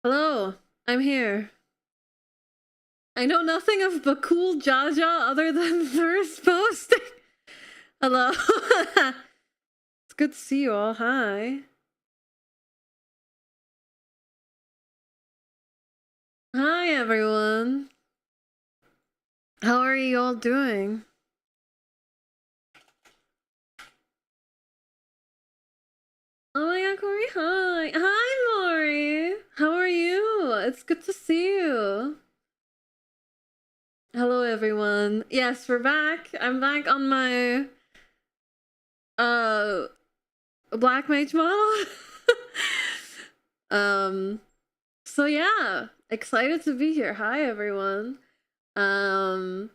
Hello, I'm here. I know nothing of Bakul Jaja other than first posting. Hello. It's good to see you all. Hi. Hi, everyone. How are you all doing? Oh my god, Kori, hi. Hi, Lori. How are you? It's good to see you. Hello, everyone. Yes, we're back. I'm back on my Black Mage model. So yeah, excited to be here. Hi, everyone. We're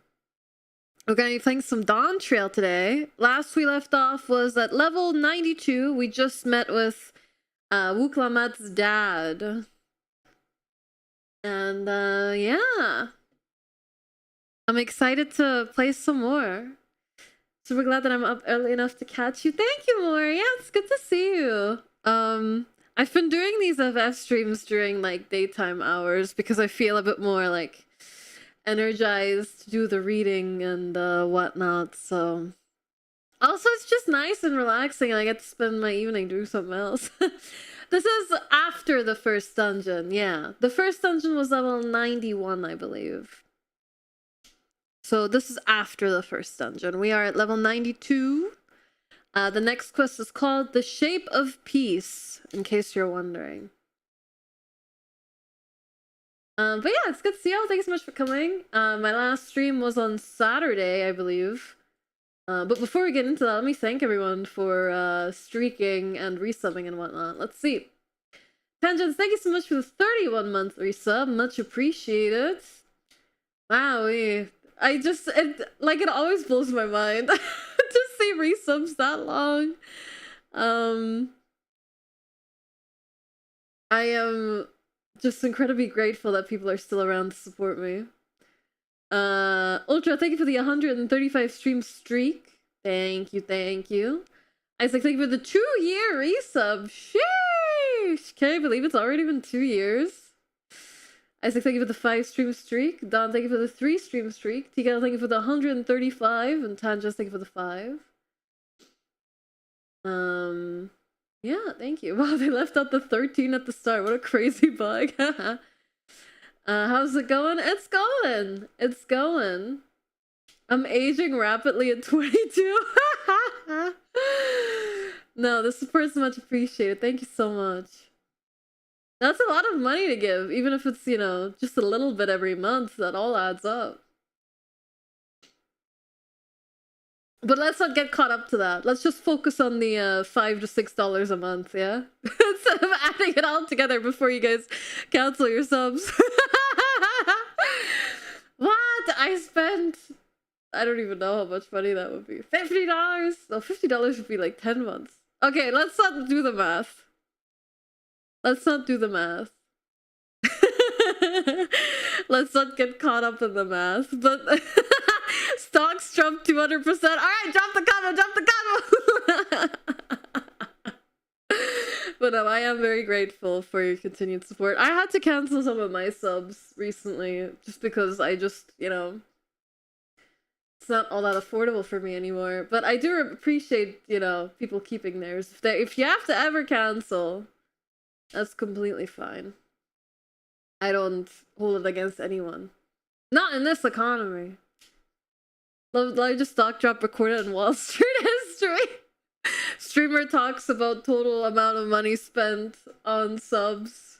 gonna be playing some Dawntrail today. Last we left off was at level 92. We just met with Lamat's dad. And yeah. I'm excited to play some more. Super glad that I'm up early enough to catch you. Thank you, Maury. Yeah, it's good to see you. I've been doing these FF streams during like daytime hours because I feel a bit more like energized to do the reading and whatnot. So also it's just nice and relaxing, and I get to spend my evening doing something else. This is after the first dungeon. Yeah, the first dungeon was level 91, I believe. So this is after the first dungeon. We are at level 92. The next quest is called The Shape of Peace, in case you're wondering. But yeah, it's good to see you all. Thank you so much for coming. My last stream was on Saturday, I believe. But before we get into that, let me thank everyone for streaking and resubbing and whatnot. Let's see. Tangents, thank you so much for the 31-month resub. Much appreciated. Wow, it always blows my mind to see resubs that long. I am just incredibly grateful that people are still around to support me. Ultra, thank you for the 135 stream streak. Thank you, thank you. Isaac, thank you for the 2-year resub. Sheesh! Can I believe it's already been 2 years? Isaac, thank you for the 5 stream streak. Don, thank you for the 3 stream streak. Tika, thank you for the 135. And Tanjas, thank you for the 5. Yeah, thank you. Wow, they left out the 13 at the start. What a crazy bug. How's it going? It's going. It's going. I'm aging rapidly at 22. No, the support's much appreciated. Thank you so much. That's a lot of money to give, even if it's, you know, just a little bit every month. That all adds up. But let's not get caught up to that. Let's just focus on the $5 to $6 a month, yeah? Instead of adding it all together before you guys cancel your subs. What? I spent... I don't even know how much money that would be. $50? No, $50 would be like 10 months. Okay, let's not do the math. Let's not do the math. Let's not get caught up in the math. But stocks jumped 200%. Alright, drop the comment, drop the comment! But I am very grateful for your continued support. I had to cancel some of my subs recently just because I just, you know, it's not all that affordable for me anymore. But I do appreciate, you know, people keeping theirs. If you have to ever cancel, that's completely fine. I don't hold it against anyone. Not in this economy. Largest stock drop recorded in Wall Street history. Streamer talks about total amount of money spent on subs.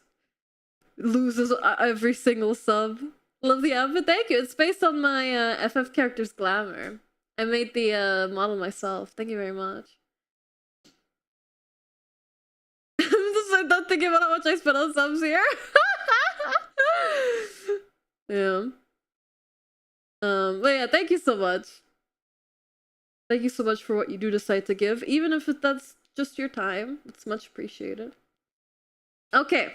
Loses every single sub. Love the outfit. Thank you. It's based on my FF character's glamour. I made the model myself. Thank you very much. I'm just like not thinking about how much I spent on subs here. Yeah. But yeah, thank you so much. Thank you so much for what you do decide to give, even if that's just your time. It's much appreciated. Okay.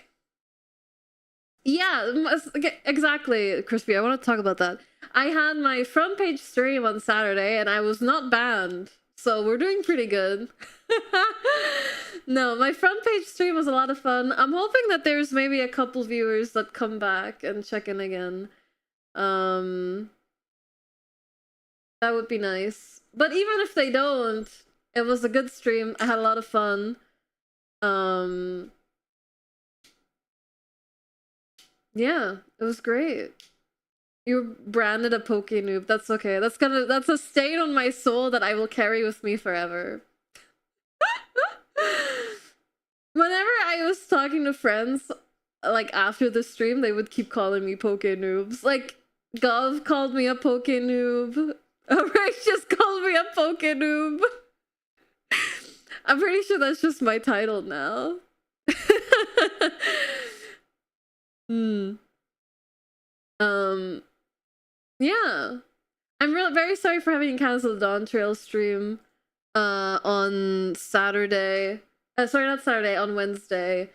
Yeah, exactly, Crispy. I want to talk about that. I had my front page stream on Saturday, and I was not banned. So we're doing pretty good. No, my front page stream was a lot of fun. I'm hoping that there's maybe a couple viewers that come back and check in again. That would be nice. But even if they don't, it was a good stream. I had a lot of fun. Yeah, it was great. You branded a poke noob. That's okay. That's a stain on my soul that I will carry with me forever. Whenever I was talking to friends, like after the stream, they would keep calling me poke noobs. Like Gov called me a poke noob. Righteous called me a poke noob. I'm pretty sure that's just my title now. Yeah. I'm very sorry for having canceled the Dawntrail stream on Saturday. Sorry, not Saturday, on Wednesday.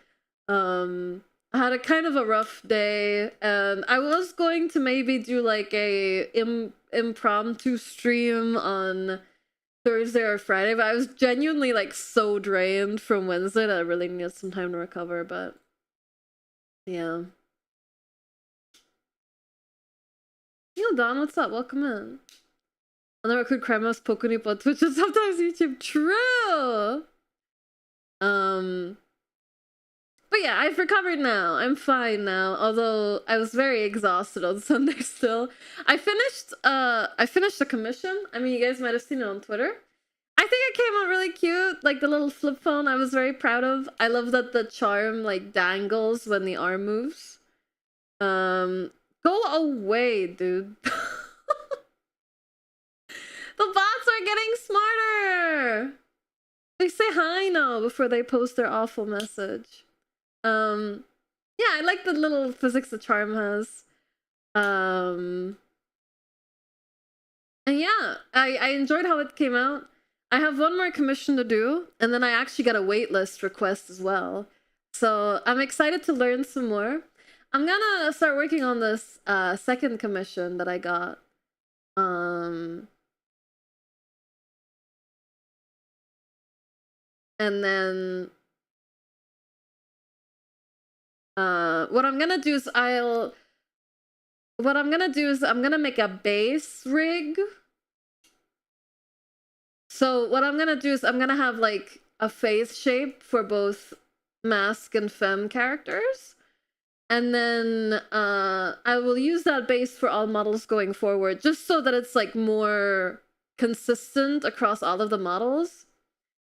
I had a kind of a rough day, and I was going to maybe do like a impromptu stream on Thursday or Friday, but I was genuinely like so drained from Wednesday that I really needed some time to recover, but yeah. Yo, Don, what's up? Welcome in. I'll never could cry most Pokénip on Twitch and sometimes YouTube. True! But yeah, I've recovered now. I'm fine now, although I was very exhausted on Sunday still. I finished the commission. I mean, you guys might have seen it on Twitter. I think it came out really cute. Like the little flip phone I was very proud of. I love that the charm like dangles when the arm moves. Go away, dude. The bots are getting smarter. They say hi now before they post their awful message. Yeah, I like the little physics the charm has. And yeah, I enjoyed how it came out. I have one more commission to do, and then I actually got a waitlist request as well. So I'm excited to learn some more. I'm gonna start working on this second commission that I got. And then what I'm gonna do is I'm gonna make a base rig. So what I'm gonna do is I'm gonna have like a face shape for both mask and femme characters. And then I will use that base for all models going forward, just so that it's like more consistent across all of the models.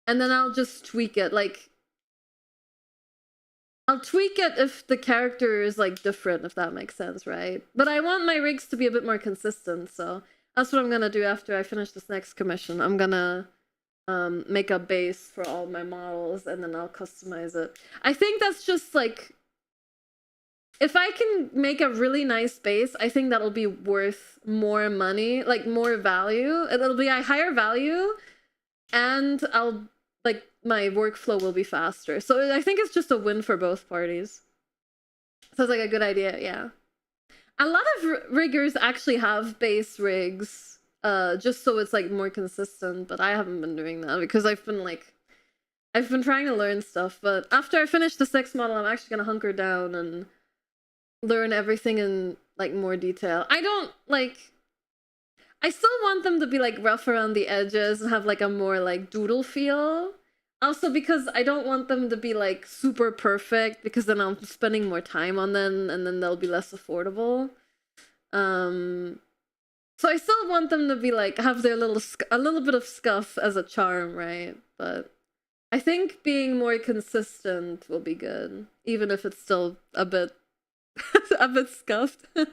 And then I'll just tweak it. Like, I'll tweak it if the character is like different, if that makes sense, right? But I want my rigs to be a bit more consistent, so that's what I'm gonna do after I finish this next commission. I'm gonna make a base for all my models, and then I'll customize it. I think that's just like, if I can make a really nice base, I think that'll be worth more money, like more value. It'll be a higher value, and my workflow will be faster. So I think it's just a win for both parties. Sounds like a good idea, yeah. A lot of riggers actually have base rigs, just so it's like more consistent, but I haven't been doing that because I've been trying to learn stuff, but after I finish the 6 model, I'm actually gonna hunker down and learn everything in like more detail. I still want them to be like rough around the edges and have like a more like doodle feel. Also because I don't want them to be like super perfect, because then I'm spending more time on them and then they'll be less affordable. So I still want them to be like, have their a little bit of scuff as a charm, right? But I think being more consistent will be good, even if it's still a bit a bit scuffed. I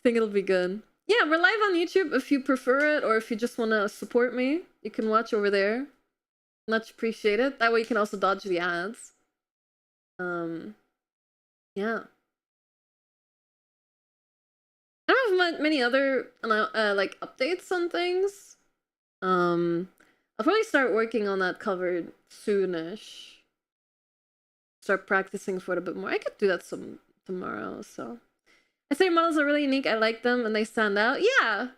think it'll be good. Yeah, we're live on YouTube if you prefer it, or if you just want to support me, you can watch over there. Much appreciated. That way you can also dodge the ads. Yeah. I don't have many other like updates on things. I'll probably start working on that cover soonish. Start practicing for it a bit more. I could do that tomorrow, so. I say models are really unique. I like them and they stand out. Yeah.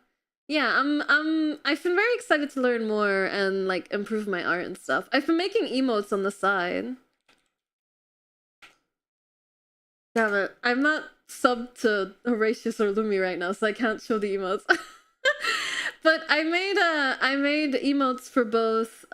Yeah, I've been very excited to learn more and like improve my art and stuff. I've been making emotes on the side. Damn it, I'm not subbed to Horatius or Lumi right now, so I can't show the emotes. But I made emotes for both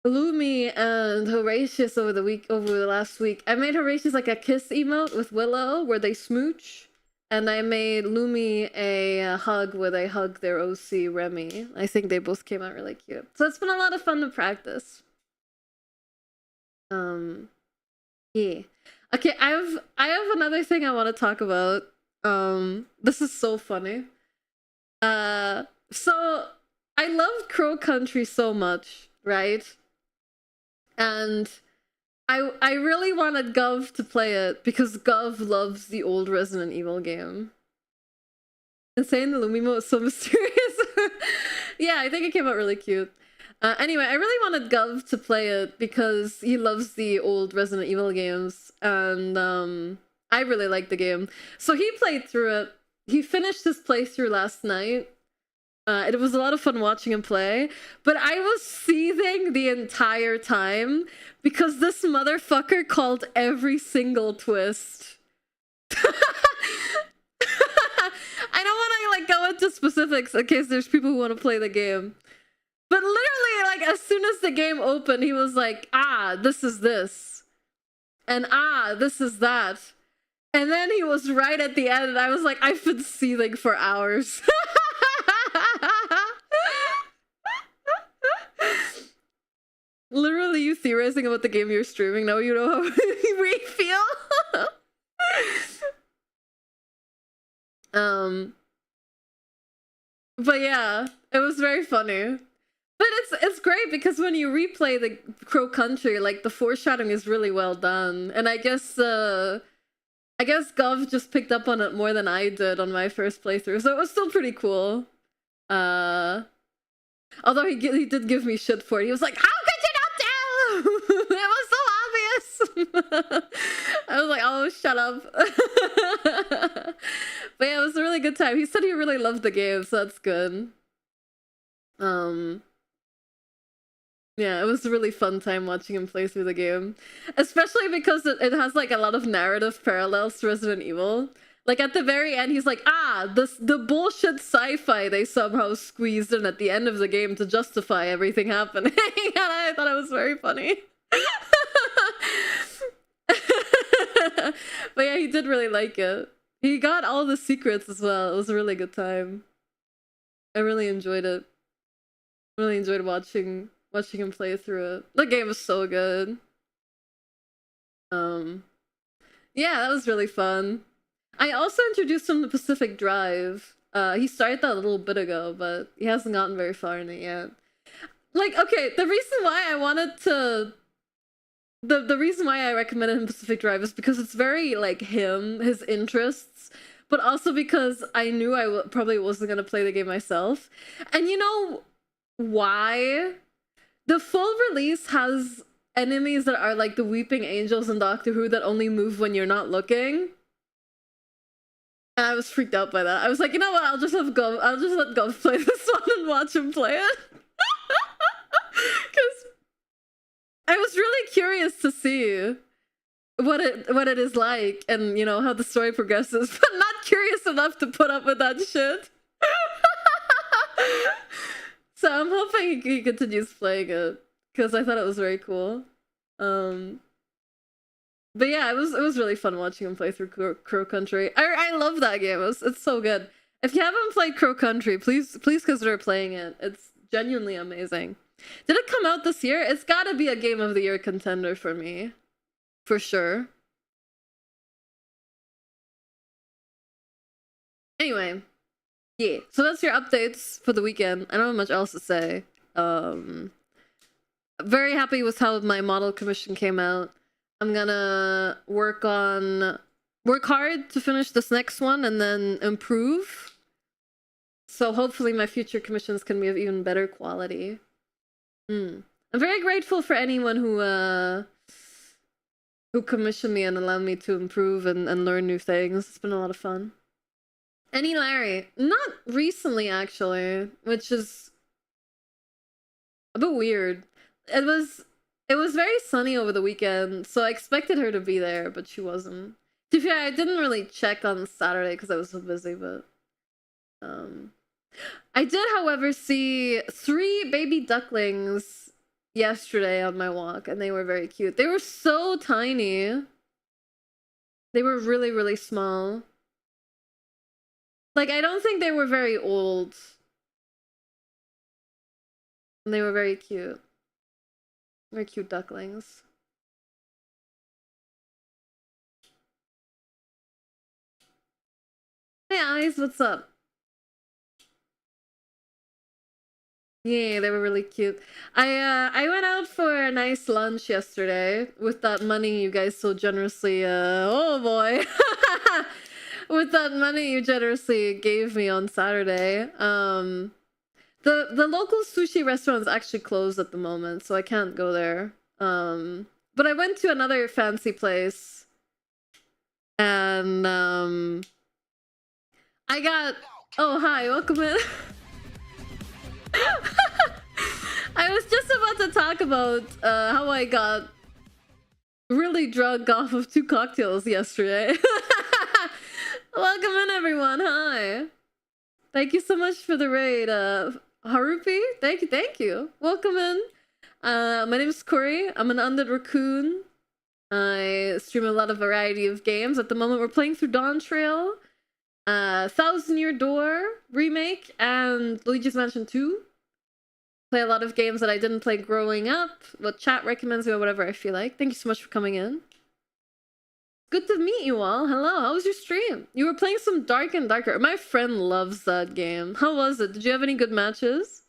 Lumi and Horatius over the last week. I made Horatius like a kiss emote with Willow where they smooch, and I made Lumi a hug where they hug their OC Remy. I think they both came out really cute. So it's been a lot of fun to practice. Yeah. Okay, I have another thing I want to talk about. This is so funny. So I loved Crow Country so much, right? And I really wanted Gov to play it because Gov loves the old Resident Evil game. Insane, the Lumimo is so mysterious. Yeah, I think it came out really cute. Anyway, I really wanted Gov to play it because he loves the old Resident Evil games, and I really like the game. So he played through it. He finished his playthrough last night. It was a lot of fun watching him play, but I was seething the entire time because this motherfucker called every single twist. I don't want to like go into specifics in case there's people who want to play the game. But literally, like, as soon as the game opened, he was like, ah, this is this. And ah, this is that. And then he was right at the end, and I was like, I've been seething for hours. Literally, you theorizing about the game you're streaming, now you know how we feel. But yeah, it was very funny. But it's great because when you replay the Crow Country, like the foreshadowing is really well done, and I guess Gov just picked up on it more than I did on my first playthrough, so it was still pretty cool. Although he did give me shit for it. He was like, "How could you not tell? It was so obvious." I was like, "Oh, shut up." But yeah, it was a really good time. He said he really loved the game, so that's good. Yeah, it was a really fun time watching him play through the game. Especially because it has like a lot of narrative parallels to Resident Evil. Like at the very end, he's like, ah, the bullshit sci-fi they somehow squeezed in at the end of the game to justify everything happening. And I thought it was very funny. But yeah, he did really like it. He got all the secrets as well. It was a really good time. I really enjoyed it. Really enjoyed watching him play through it. The game was so good. Yeah, that was really fun. I also introduced him to Pacific Drive. He started that a little bit ago, but he hasn't gotten very far in it yet. Like, okay, the reason why I wanted to... The reason why I recommended him Pacific Drive is because it's very, like, his interests, but also because I knew I probably wasn't going to play the game myself. And you know why? The full release has enemies that are like the Weeping Angels in Doctor Who that only move when you're not looking. And I was freaked out by that. I was like, you know what? I'll just let Gov play this one and watch him play it. Because I was really curious to see what it is like and, you know, how the story progresses, but not curious enough to put up with that shit. So I'm hoping he continues playing it because I thought it was very cool. But yeah, it was really fun watching him play through Crow Country. I love that game. It's so good. If you haven't played Crow Country, please consider playing it. It's genuinely amazing. Did it come out this year? It's gotta be a Game of the Year contender for me, for sure. Anyway. Yeah, so that's your updates for the weekend. I don't have much else to say. Very happy with how my model commission came out. I'm gonna work hard to finish this next one and then improve. So hopefully my future commissions can be of even better quality. I'm very grateful for anyone who commissioned me and allowed me to improve and learn new things. It's been a lot of fun. Any Larry? Not recently, actually, which is a bit weird. It was very sunny over the weekend, so I expected her to be there, but she wasn't. To be fair, I didn't really check on Saturday because I was so busy, but I did, however, see 3 baby ducklings yesterday on my walk, and they were very cute. They were so tiny. They were really, really small. Like, I don't think they were very old. And they were very cute. Very cute ducklings. Hey, Eyes, what's up? Yeah, they were really cute. I went out for a nice lunch yesterday with that money you guys so generously oh boy. With that money you generously gave me on Saturday. The local sushi restaurant is actually closed at the moment, so I can't go there. But I went to another fancy place, and I got, oh hi, welcome in. I was just about to talk about how I got really drunk off of 2 cocktails yesterday. Welcome in, everyone. Hi. Thank you so much for the raid. Harupi, thank you. Welcome in. My name is Kori. I'm an undead raccoon. I stream a lot of variety of games. At the moment, we're playing through Dawntrail, Thousand Year Door remake, and Luigi's Mansion 2. Play a lot of games that I didn't play growing up, what chat recommends me or whatever I feel like. Thank you so much for coming in. Good to meet you all. Hello, how was your stream? You were playing some Dark and Darker. My friend loves that game. How was it? Did you have any good matches?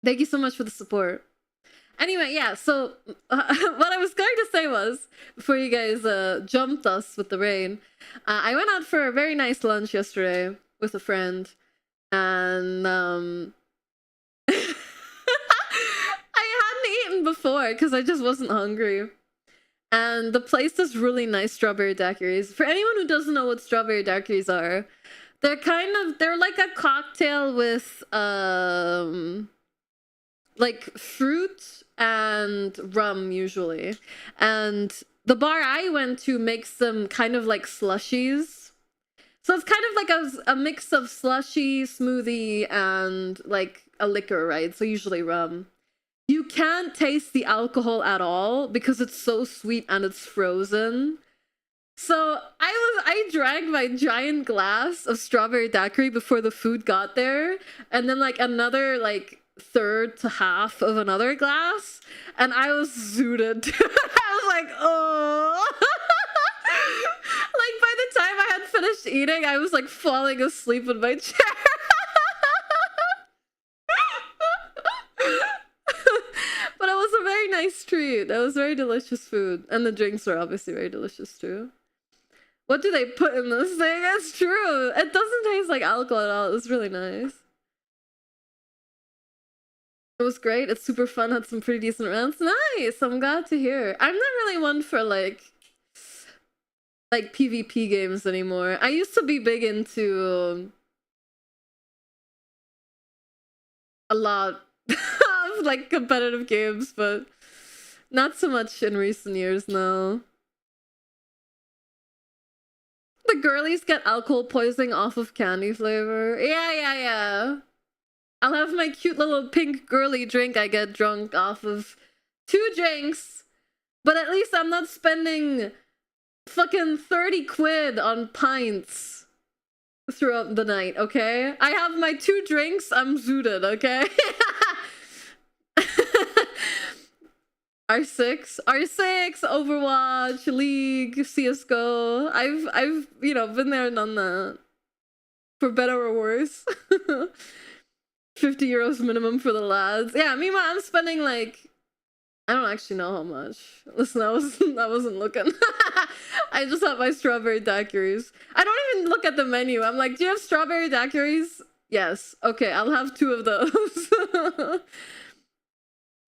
Thank you so much for the support. Anyway, yeah, so what I was going to say was, before you guys jumped us with the rain, I went out for a very nice lunch yesterday with a friend, and I hadn't eaten before because I just wasn't hungry. And the place does really nice strawberry daiquiris. For anyone who doesn't know what strawberry daiquiris are, they're like a cocktail with like fruit and rum usually. And the bar I went to makes them kind of like slushies. So it's kind of like a mix of slushy, smoothie, and like a liquor, right? So usually rum. You can't taste the alcohol at all because it's so sweet and it's frozen. So I drank my giant glass of strawberry daiquiri before the food got there, and then like another like third to half of another glass, and I was zooted. I was like, oh. Like by the time I had finished eating, I was like falling asleep in my chair. But it was a very nice treat. It was very delicious food. And the drinks were obviously very delicious too. What do they put in this thing? It's true. It doesn't taste like alcohol at all. It was really nice. It was great. It's super fun. Had some pretty decent rounds. Nice. I'm glad to hear. I'm not really one for like PvP games anymore. I used to be big into a lot of like competitive games, but not so much in recent years now. The girlies get alcohol poisoning off of candy flavor. Yeah. I'll have my cute little pink girly drink I get drunk off of 2 drinks, but at least I'm not spending fucking 30 quid on pints throughout the night, okay? I have my 2 drinks, I'm zooted, okay? R6, Overwatch, League, CSGO. I've you know, been there and done that. For better or worse. 50 euros minimum for the lads. Yeah, meanwhile, I'm spending like, I don't actually know how much. Listen, I wasn't looking. I just have my strawberry daiquiris. I don't even look at the menu. I'm like, do you have strawberry daiquiris? Yes. Okay, I'll have 2 of those.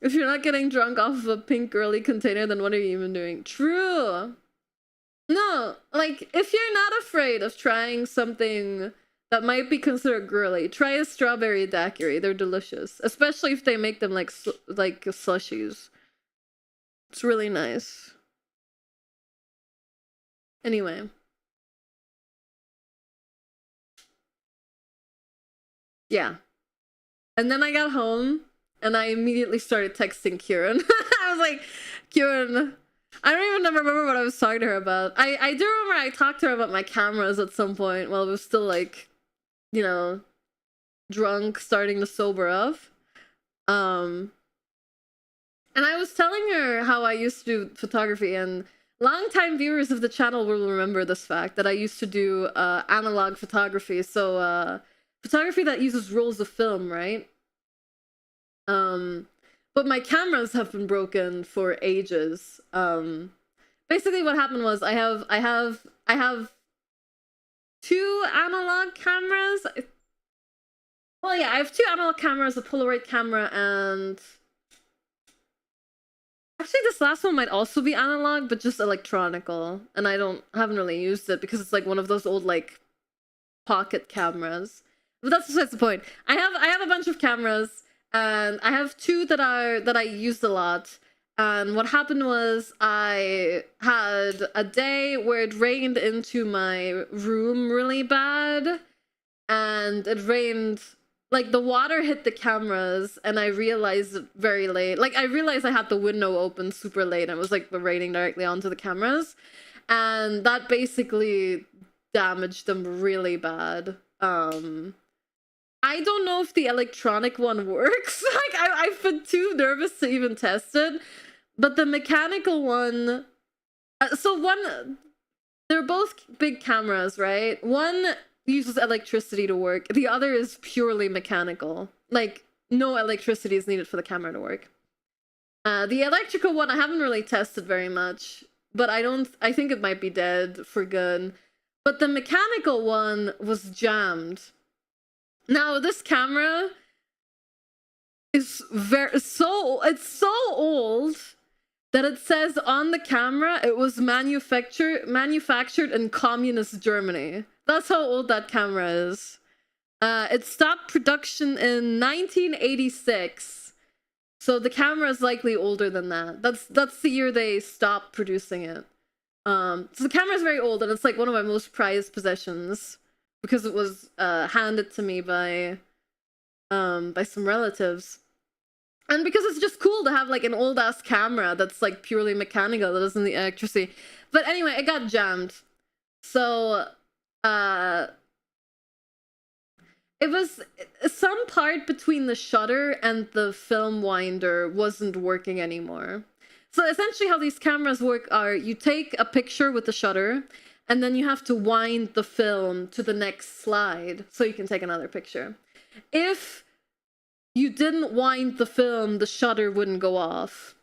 If you're not getting drunk off of a pink girly container, then what are you even doing? True. No, like, if you're not afraid of trying something that might be considered girly, try a strawberry daiquiri. They're delicious, especially if they make them like slushies. It's really nice. Anyway. Yeah. And then I got home and I immediately started texting Kieran. I was like, Kieran, I don't even remember what I was talking to her about. I do remember I talked to her about my cameras at some point while I was still like, you know, drunk, starting to sober up. And I was telling her how I used to do photography, and longtime viewers of the channel will remember this fact that I used to do analog photography. So photography that uses rolls of film, right? But my cameras have been broken for ages. Basically what happened was I have 2 analog cameras. Well, yeah, I have 2 analog cameras, a Polaroid camera, and actually this last one might also be analog, but just electronical, and I haven't really used it because it's like one of those old like pocket cameras. But that's besides the point. I have a bunch of cameras, and I have 2 that I used a lot. And what happened was I had a day where it rained into my room really bad, and it rained, like, the water hit the cameras, and I realized it very late. Like, I realized I had the window open super late, and it was like raining directly onto the cameras, and that basically damaged them really bad. I don't know if the electronic one works. Like, I've been too nervous to even test it. But the mechanical one... they're both big cameras, right? One uses electricity to work. The other is purely mechanical. Like, no electricity is needed for the camera to work. The electrical one, I haven't really tested very much. But I think it might be dead for good. But the mechanical one was jammed. Now, this camera is it's so old that it says on the camera it was manufactured in communist Germany. That's how old that camera is. It stopped production in 1986. So the camera is likely older than that. That's the year they stopped producing it. So the camera is very old, and it's like one of my most prized possessions because it was handed to me by some relatives. And because it's just cool to have like an old ass camera that's like purely mechanical, that doesn't need electricity. But anyway, it got jammed. So it was some part between the shutter and the film winder wasn't working anymore. So essentially how these cameras work are you take a picture with the shutter, and then you have to wind the film to the next slide so you can take another picture. If you didn't wind the film, the shutter wouldn't go off.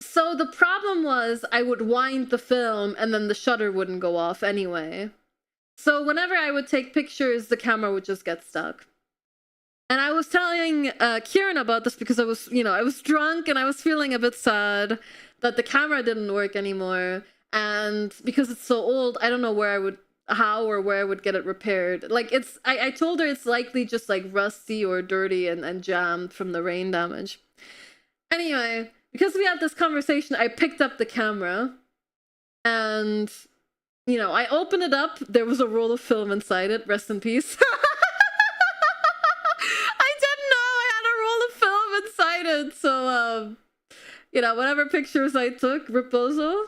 So the problem was I would wind the film and then the shutter wouldn't go off anyway. So whenever I would take pictures, the camera would just get stuck. And I was telling Kieran about this because I was drunk and I was feeling a bit sad that the camera didn't work anymore. And because it's so old, I don't know how or where I would get it repaired. Like, I told her it's likely just like rusty or dirty and jammed from the rain damage. Anyway, because we had this conversation, I picked up the camera and, I opened it up. There was a roll of film inside it. Rest in peace. I didn't know I had a roll of film inside it. So, whatever pictures I took, riposo.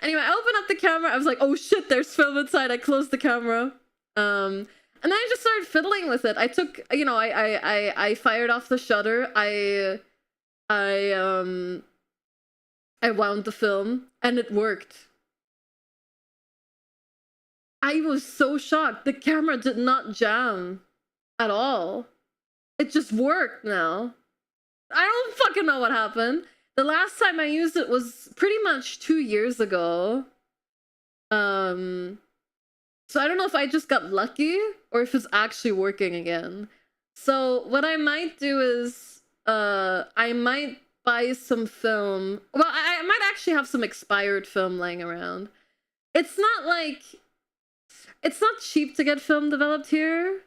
Anyway, I opened up the camera. I was like, oh shit, there's film inside. I closed the camera. And then I just started fiddling with it. I took, I fired off the shutter. I wound the film, and it worked. I was so shocked. The camera did not jam at all. It just worked now. I don't fucking know what happened. The last time I used it was pretty much 2 years ago. So I don't know if I just got lucky or if it's actually working again. So what I might do is I might buy some film. Well, I might actually have some expired film laying around. It's not like... It's not cheap to get film developed here,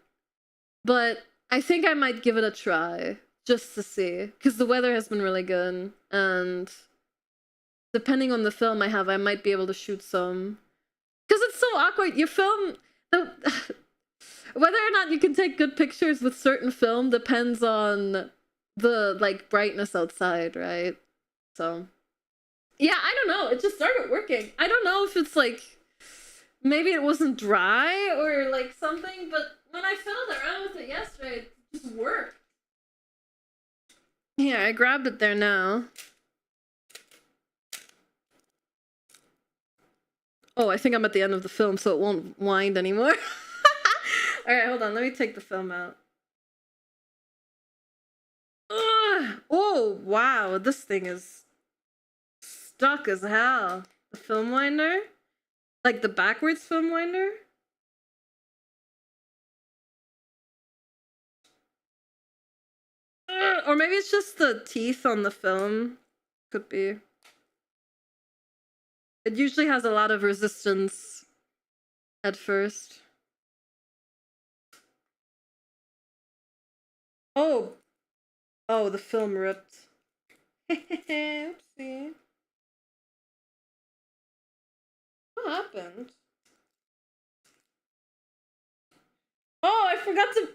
but I think I might give it a try, just to see. Because the weather has been really good, and depending on the film I have, I might be able to shoot some. Because it's so awkward. Your film... Whether or not you can take good pictures with certain film depends on the, like, brightness outside, right? So... Yeah, I don't know. It just started working. I don't know if it's, like... Maybe it wasn't dry or, like, something, but when I fiddled around with it yesterday, it just worked. Here, I grabbed it there now. Oh, I think I'm at the end of the film, so it won't wind anymore. Alright, hold on. Let me take the film out. Ugh. Oh, wow. This thing is stuck as hell. The film winder? Like the backwards film winder? Or maybe it's just the teeth on the film. Could be. It usually has a lot of resistance at first. Oh! Oh, the film ripped. Oopsie. What happened? Oh, I forgot to...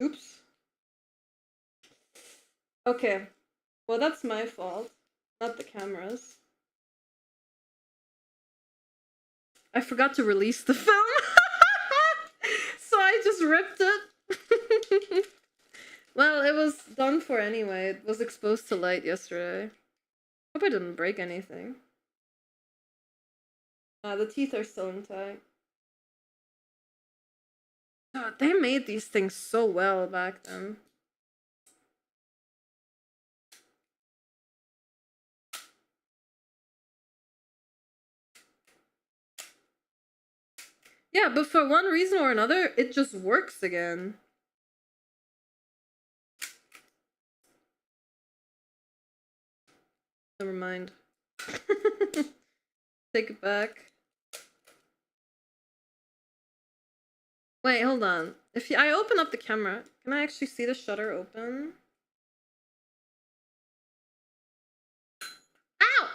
Oops. Okay. Well, that's my fault. Not the camera's. I forgot to release the film. So I just ripped it. Well, it was done for anyway. It was exposed to light yesterday. Hope I didn't break anything. The teeth are still intact. God, they made these things so well back then. Yeah, but for one reason or another, it just works again. Never mind. Take it back. Wait, hold on. If I open up the camera, can I actually see the shutter open? Ow!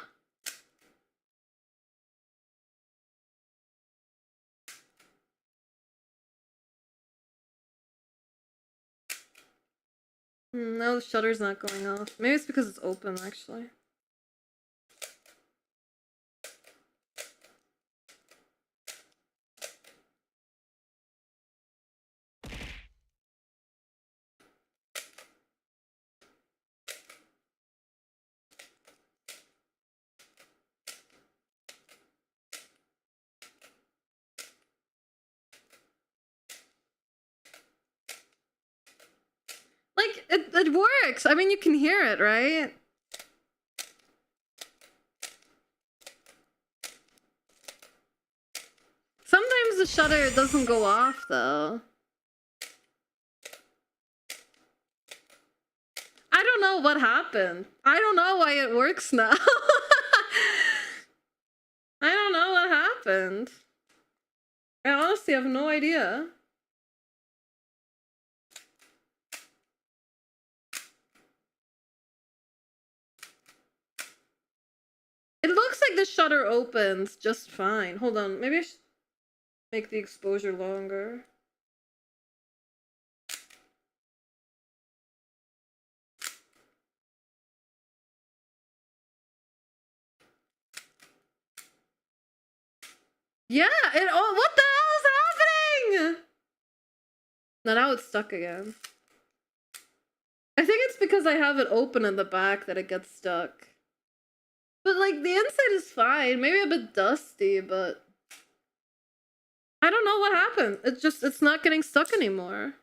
No, the shutter's not going off. Maybe it's because it's open, actually. Like, it works! I mean, you can hear it, right? Sometimes the shutter doesn't go off, though. I don't know what happened. I don't know why it works now. I don't know what happened. I honestly have no idea. It looks like the shutter opens just fine. Hold on, maybe I should make the exposure longer. Yeah, what the hell is happening? No, now it's stuck again. I think it's because I have it open in the back that it gets stuck. But, like, the inside is fine. Maybe a bit dusty, but... I don't know what happened. It's not getting stuck anymore.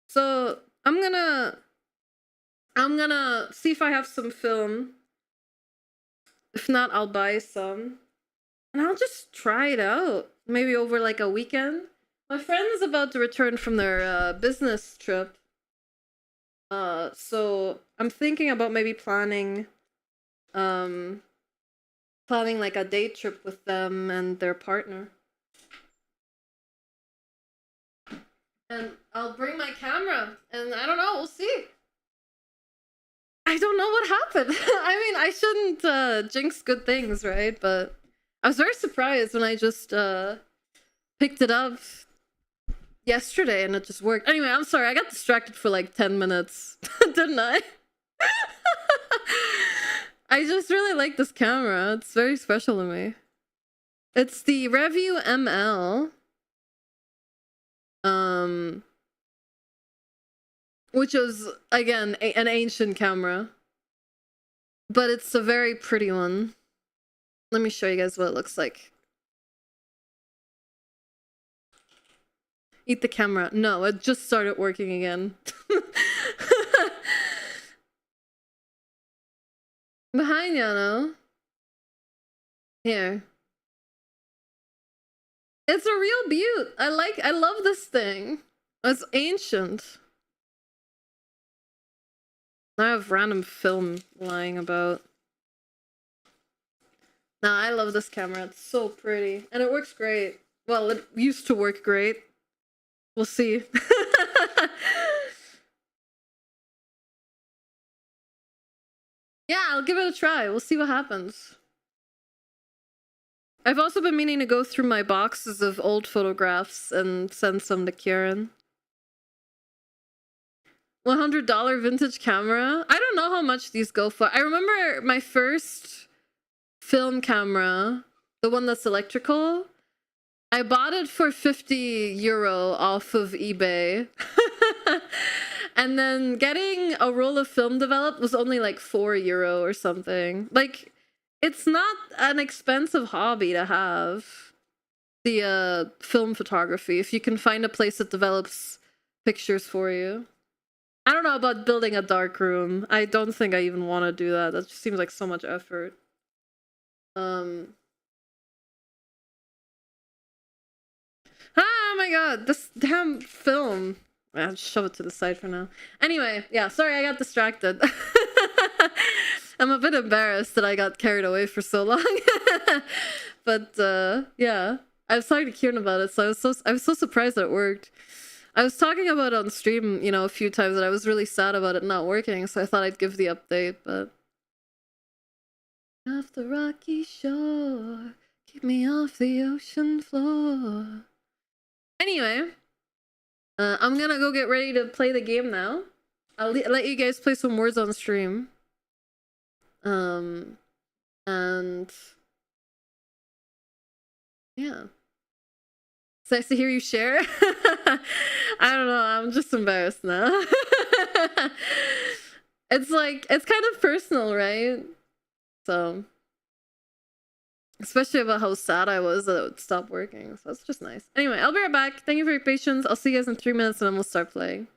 So, I'm gonna see if I have some film. If not, I'll buy some. And I'll just try it out. Maybe over, like, a weekend. My friend is about to return from their business trip. So I'm thinking about maybe planning like a day trip with them and their partner. And I'll bring my camera, and I don't know, we'll see. I don't know what happened. I mean, I shouldn't jinx good things, right? But I was very surprised when I just picked it up yesterday and it just worked. Anyway, I'm sorry, I got distracted for like 10 minutes, didn't I? I just really like this camera. It's very special to me. It's the Review ML. Which is, again, an ancient camera. But it's a very pretty one. Let me show you guys what it looks like. Eat the camera. No, it just started working again. Behind Yano. Here. It's a real beaut. I love this thing. It's ancient. I have random film lying about. Nah, I love this camera. It's so pretty. And it works great. Well, it used to work great. We'll see. Yeah, I'll give it a try. We'll see what happens. I've also been meaning to go through my boxes of old photographs and send some to Kieran. $100 vintage camera? I don't know how much these go for. I remember my first film camera, the one that's electrical. I bought it for €50 off of eBay. And then getting a roll of film developed was only like €4 or something. Like, it's not an expensive hobby to have, the film photography, if you can find a place that develops pictures for you. I don't know about building a dark room. I don't think I even want to do that. That just seems like so much effort. Oh my god, this damn film. I'll just shove it to the side for now. Anyway, yeah, sorry I got distracted. I'm a bit embarrassed that I got carried away for so long. But yeah, I was talking to Kieran about it, so I was so surprised that it worked. I was talking about it on stream, you know, a few times, and I was really sad about it not working, so I thought I'd give the update, but off the rocky shore, keep me off the ocean floor. Anyway, I'm gonna go get ready to play the game now. I'll let you guys play some words on stream. And yeah. It's nice to hear you share. I don't know, I'm just embarrassed now. It's like, it's kind of personal, right? So, especially about how sad I was that it would stop working. So it's just nice. Anyway, I'll be right back. Thank you for your patience. I'll see you guys in 3 minutes and then we'll start playing.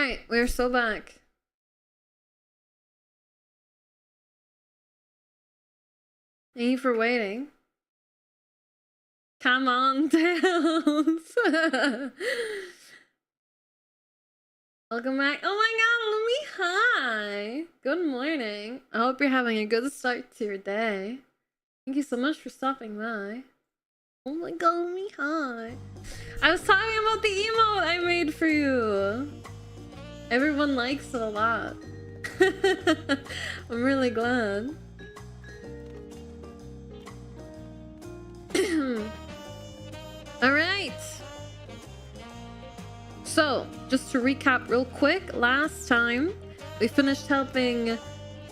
Alright, we're so back. Thank you for waiting. Come on, Tails. Welcome back. Oh my god, Lumi, hi. Good morning. I hope you're having a good start to your day. Thank you so much for stopping by. Oh my god, Lumi, hi. I was talking about the emote I made for you. Everyone likes it a lot. I'm really glad. Alright. So, just to recap real quick, last time we finished helping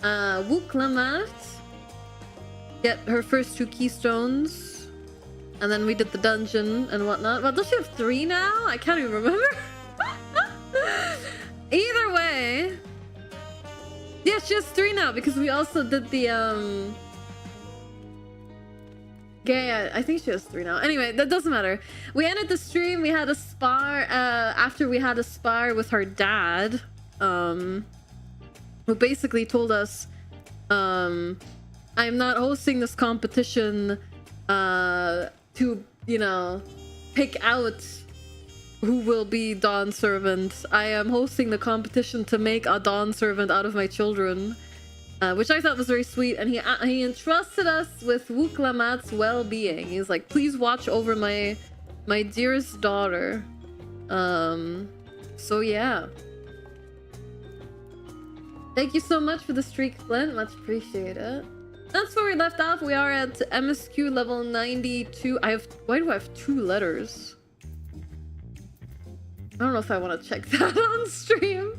Lamat get her first 2 keystones. And then we did the dungeon and whatnot. Well, does she have 3 now? I can't even remember. Either way. Yeah, she has 3 now because we also did the yeah, I think she has 3 now. Anyway, that doesn't matter. We ended the stream. We had a spar after we had a spar with her dad, who basically told us, I'm not hosting this competition to, you know, pick out who will be Dawn Servant. I am hosting the competition to make a Dawn Servant out of my children. Which I thought was very sweet, and he entrusted us with Lamat's well-being. He's like, please watch over my dearest daughter. So yeah. Thank you so much for the streak, Flint. Much appreciated. That's where we left off. We are at MSQ level 92. Why do I have 2 letters? I don't know if I want to check that on stream.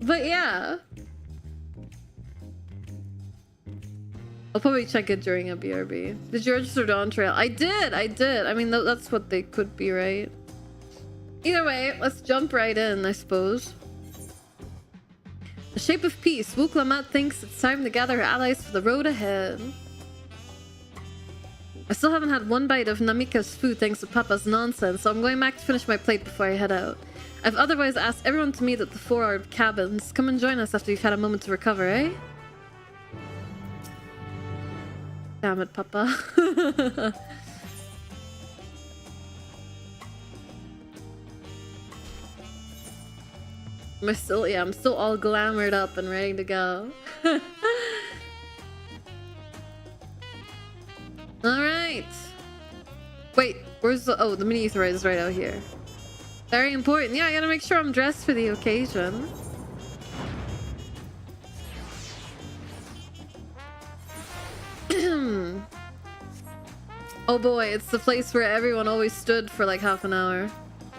But yeah. I'll probably check it during a BRB. Did you register Dawntrail? I did! I mean, that's what they could be, right? Either way, let's jump right in, I suppose. The shape of peace. Lamat thinks it's time to gather her allies for the road ahead. I still haven't had 1 bite of Namika's food thanks to Papa's nonsense, so I'm going back to finish my plate before I head out. I've otherwise asked everyone to meet at the 4 cabins. Come and join us after you've had a moment to recover, eh? Damn it, Papa. I'm still all glamored up and ready to go. Alright. Wait, where's the mini aetheroid is right out here. Very important. Yeah, I gotta make sure I'm dressed for the occasion. Oh boy, it's the place where everyone always stood for like half an hour.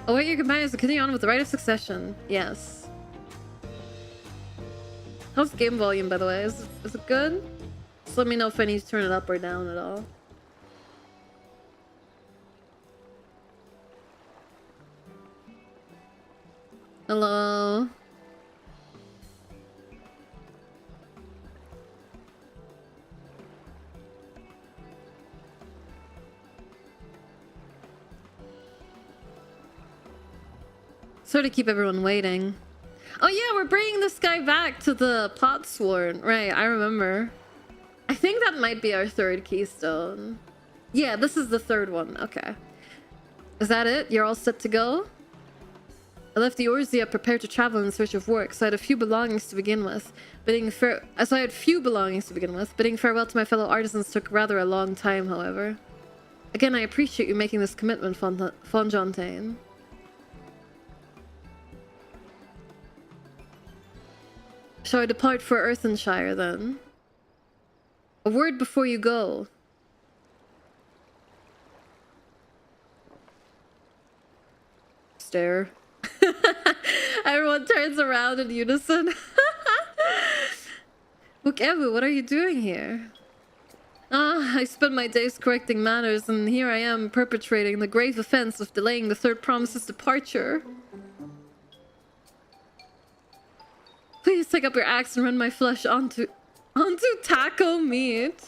Await your companions to continue on with the rite of succession. Yes. How's game volume, by the way? Is it good? Just let me know if I need to turn it up or down at all. Hello. Sort of keep everyone waiting. Oh yeah, we're bringing this guy back to the Plot Sworn. Right, I remember. I think that might be our 3rd keystone. Yeah, this is the 3rd one. Okay. Is that it? You're all set to go? I left the Orzia prepared to travel in search of work, so I had few belongings to begin with. Bidding farewell to my fellow artisans took rather a long time, however. Again, I appreciate you making this commitment, Fonjontaine. Shall I depart for Earthenshire, then? A word before you go. Stare. Everyone turns around in unison. Bukebu, what are you doing here? Ah, I spend my days correcting manners, and here I am perpetrating the grave offense of delaying the 3rd promise's departure. Please take up your axe and run my flesh onto taco meat.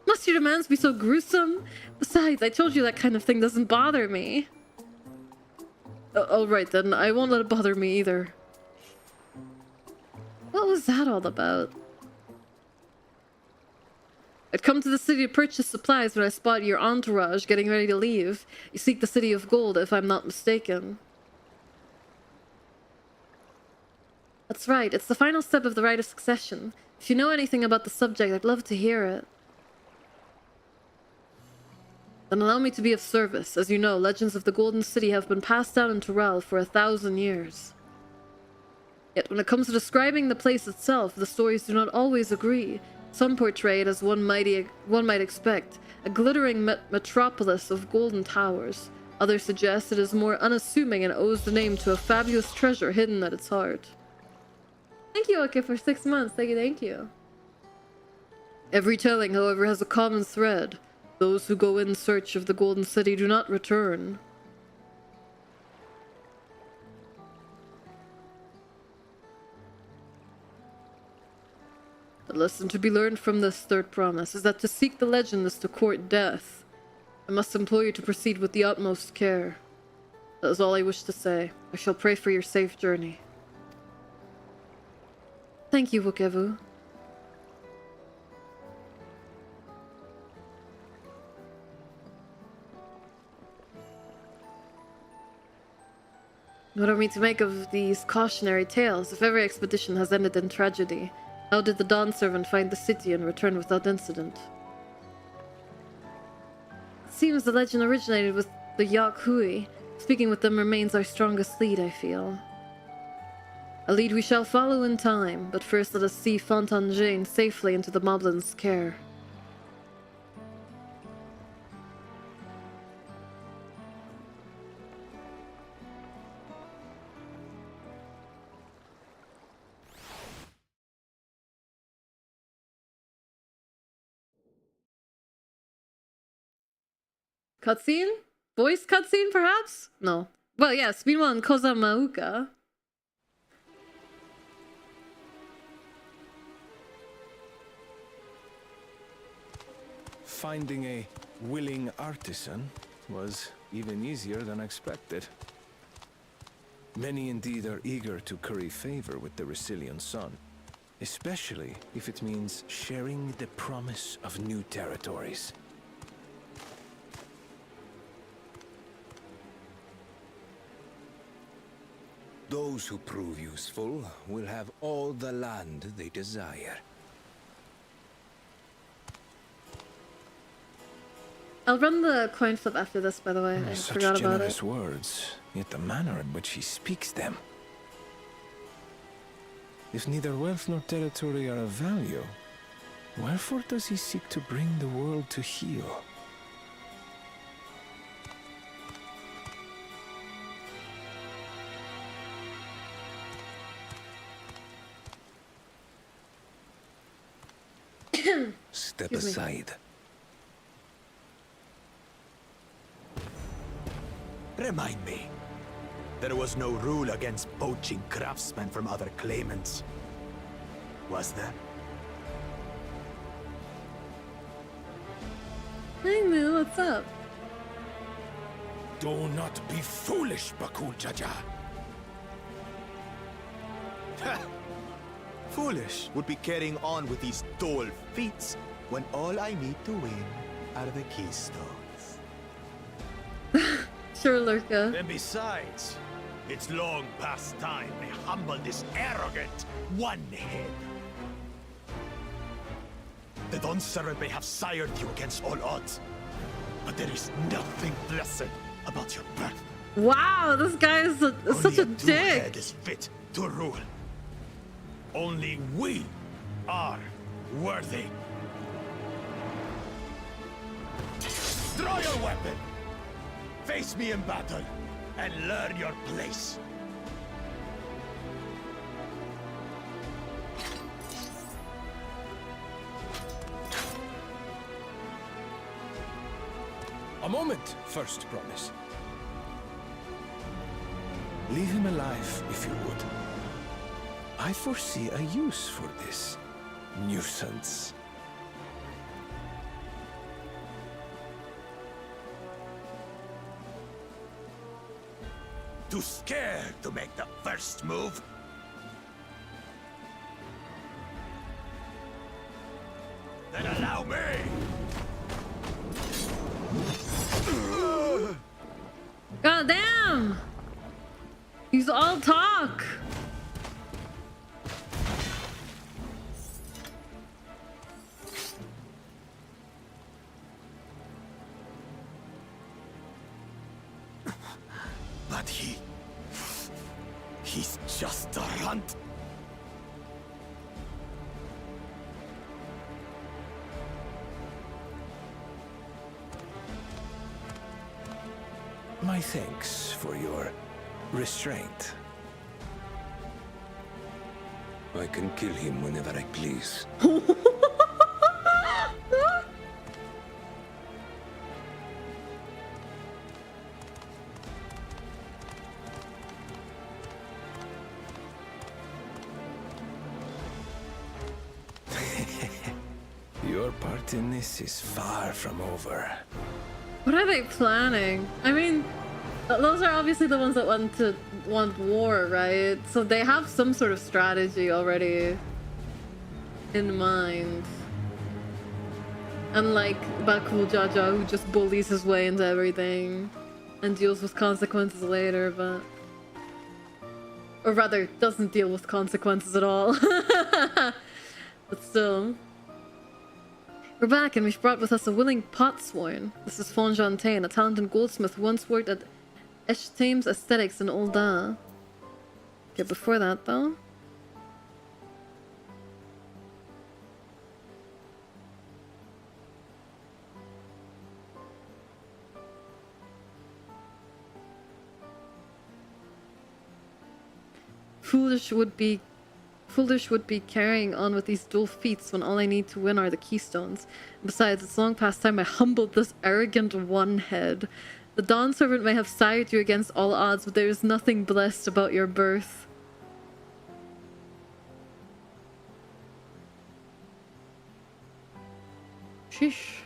Must your demands be so gruesome? Besides, I told you that kind of thing doesn't bother me. Alright then, I won't let it bother me either. What was that all about? I'd come to the city to purchase supplies when I spot your entourage getting ready to leave. You seek the City of Gold, if I'm not mistaken. That's right, it's the final step of the rite of succession. If you know anything about the subject, I'd love to hear it. Then allow me to be of service. As you know, legends of the Golden City have been passed down in Torel for 1,000 years. Yet when it comes to describing the place itself, the stories do not always agree. Some portray it as one might expect, a glittering metropolis of golden towers. Others suggest it is more unassuming and owes the name to a fabulous treasure hidden at its heart. Thank you, Oke, for 6 months. Thank you. Every telling, however, has a common thread. Those who go in search of the Golden City do not return. The lesson to be learned from this third promise is that to seek the legend is to court death. I must implore you to proceed with the utmost care. That is all I wish to say. I shall pray for your safe journey. Thank you, Wokevu. What are we to make of these cautionary tales? If every expedition has ended in tragedy, how did the Dawn Servant find the city and return without incident? It seems the legend originated with the Yak Hui. Speaking with them remains our strongest lead, I feel. A lead we shall follow in time, but first let us see Fontaine safely into the Moblin's care. Cutscene? Voice cutscene, perhaps? No. Well, yes, meanwhile in Kozamauka. Finding a willing artisan was even easier than expected. Many indeed are eager to curry favor with the Resilient Sun, especially if it means sharing the promise of new territories. Those who prove useful will have all the land they desire. I'll run the coin flip after this, by the way. I Such forgot about generous it. words, yet the manner in which he speaks them. If neither wealth nor territory are of value, wherefore does he seek to bring the world to heel? Step Excuse me. aside. Remind me. There was no rule against poaching craftsmen from other claimants. Was there? Hey Moo, what's up? Do not be foolish, Bakul Jaja. Foolish would be carrying on with these dull feats when all I need to win are the keystones. Sure, Lurka. And besides, it's long past time I humble this arrogant one-head. The Dawn Servant may have sired you against all odds, but there is nothing blessed about your birth. Wow, this guy is such a dick. Two-head is fit to rule. Only we are worthy. Draw your weapon. Face me in battle and learn your place. A moment, first promise. Leave him alive, if you would. I foresee a use for this nuisance. Too scared to make the first move? Then allow me! God damn! He's all talk! But he's just a runt. My thanks for your restraint. I can kill him whenever I please. Your part in this is far from over. What are they planning? I mean, those are obviously the ones that want war, right? So they have some sort of strategy already in mind. Unlike Bakul Jaja, who just bullies his way into everything and deals with consequences later, but... Or rather, doesn't deal with consequences at all. But still... We're back, and we've brought with us a willing potsworn. This is Fonjantain, a talented goldsmith who once worked at Eshtame's Aesthetics in Ul'dah. Okay, before that, though... Foolish would be carrying on with these dual feats when all I need to win are the keystones. Besides, it's long past time I humbled this arrogant one-head. The Dawn Servant may have sired you against all odds, but there is nothing blessed about your birth. Sheesh.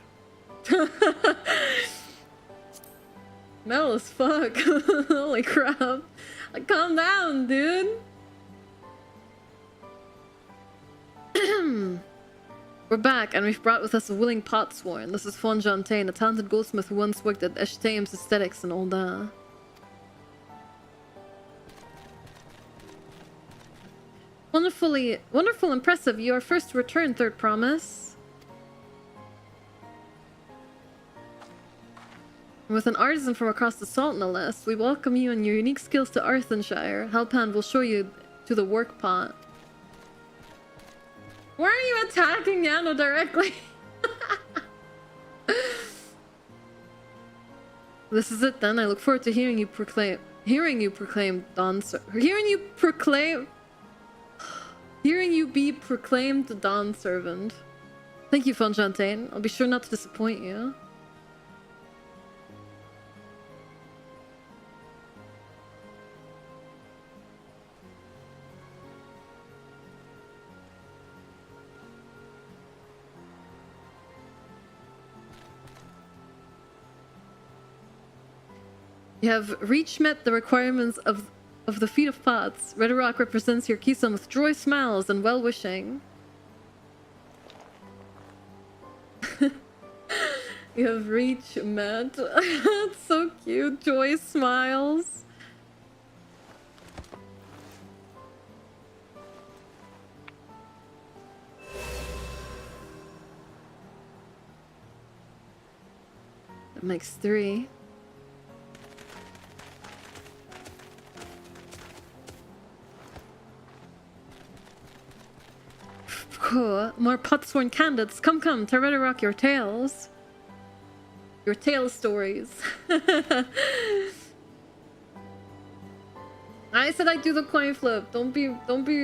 Metal as fuck. Holy crap. Like, calm down, dude. We're back, and we've brought with us a willing potsworn. This is Fonjantain, a talented goldsmith who once worked at Eshtame's Aesthetics in Ul'dah. Wonderful, impressive. You are first to return, Third Promise. With an artisan from across the salt, no less, we welcome you and your unique skills to Arthenshire. Helpan will show you to the work pot. Why are you attacking Yano directly? This is it then. I look forward to hearing you proclaim be proclaimed the Dawn Servant. Thank you, Fonjantain. I'll be sure not to disappoint you. You have met the requirements of the Feet of Pots. Red Rock represents your keystone with joy smiles and well-wishing. You have met. That's so cute. Joy smiles. That makes 3. Cool. More potsworn candidates. Come, to Red Rock your tales. Your tale stories. I said I'd do the coin flip. Don't be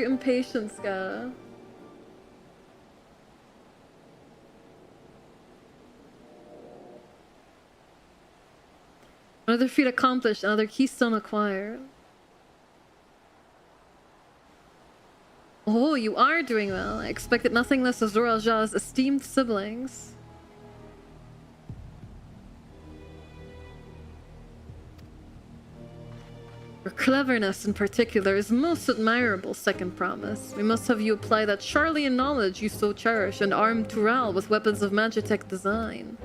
impatient, Ska. Another feat accomplished, another keystone acquired. Oh, you are doing well. I expected nothing less of Zor Al-Jah's esteemed siblings. Your cleverness in particular is most admirable, second promise. We must have you apply that Charlian knowledge you so cherish and arm Tural with weapons of Magitech design.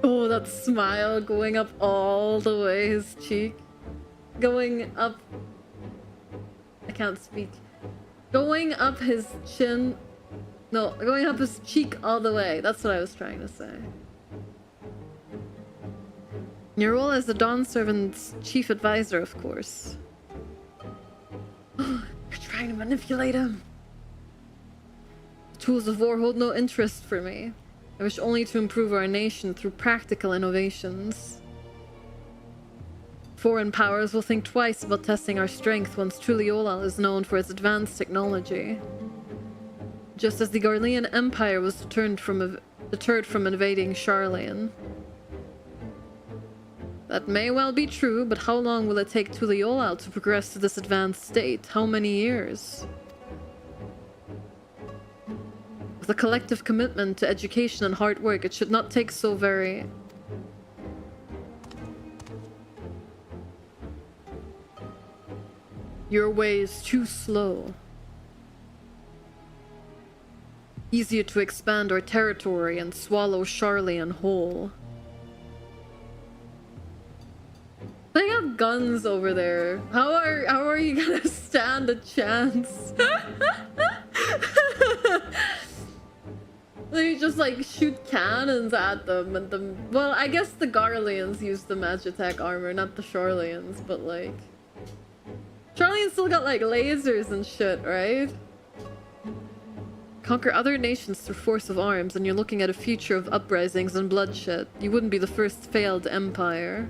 Oh, that smile going up all the way his cheek. Going up... I can't speak. Going up his chin... No, going up his cheek all the way. That's what I was trying to say. Your role as the Dawn Servant's chief advisor, of course. You're trying to manipulate him. The tools of war hold no interest for me. I wish only to improve our nation through practical innovations. Foreign powers will think twice about testing our strength once Tuliolal is known for its advanced technology. Just as the Garlean Empire was deterred from invading Charlian. That may well be true, but how long will it take Tuliolal to progress to this advanced state? How many years? With a collective commitment to education and hard work, it should not take so very... Your way is too slow. Easier to expand our territory and swallow Charlian whole. They got guns over there. How are you gonna stand a chance? They just like shoot cannons at them and well, I guess the Garleans use the Magitech armor, not the Charlians, but like Charlians still got like lasers and shit, right? Conquer other nations through force of arms and you're looking at a future of uprisings and bloodshed. You wouldn't be the first failed empire.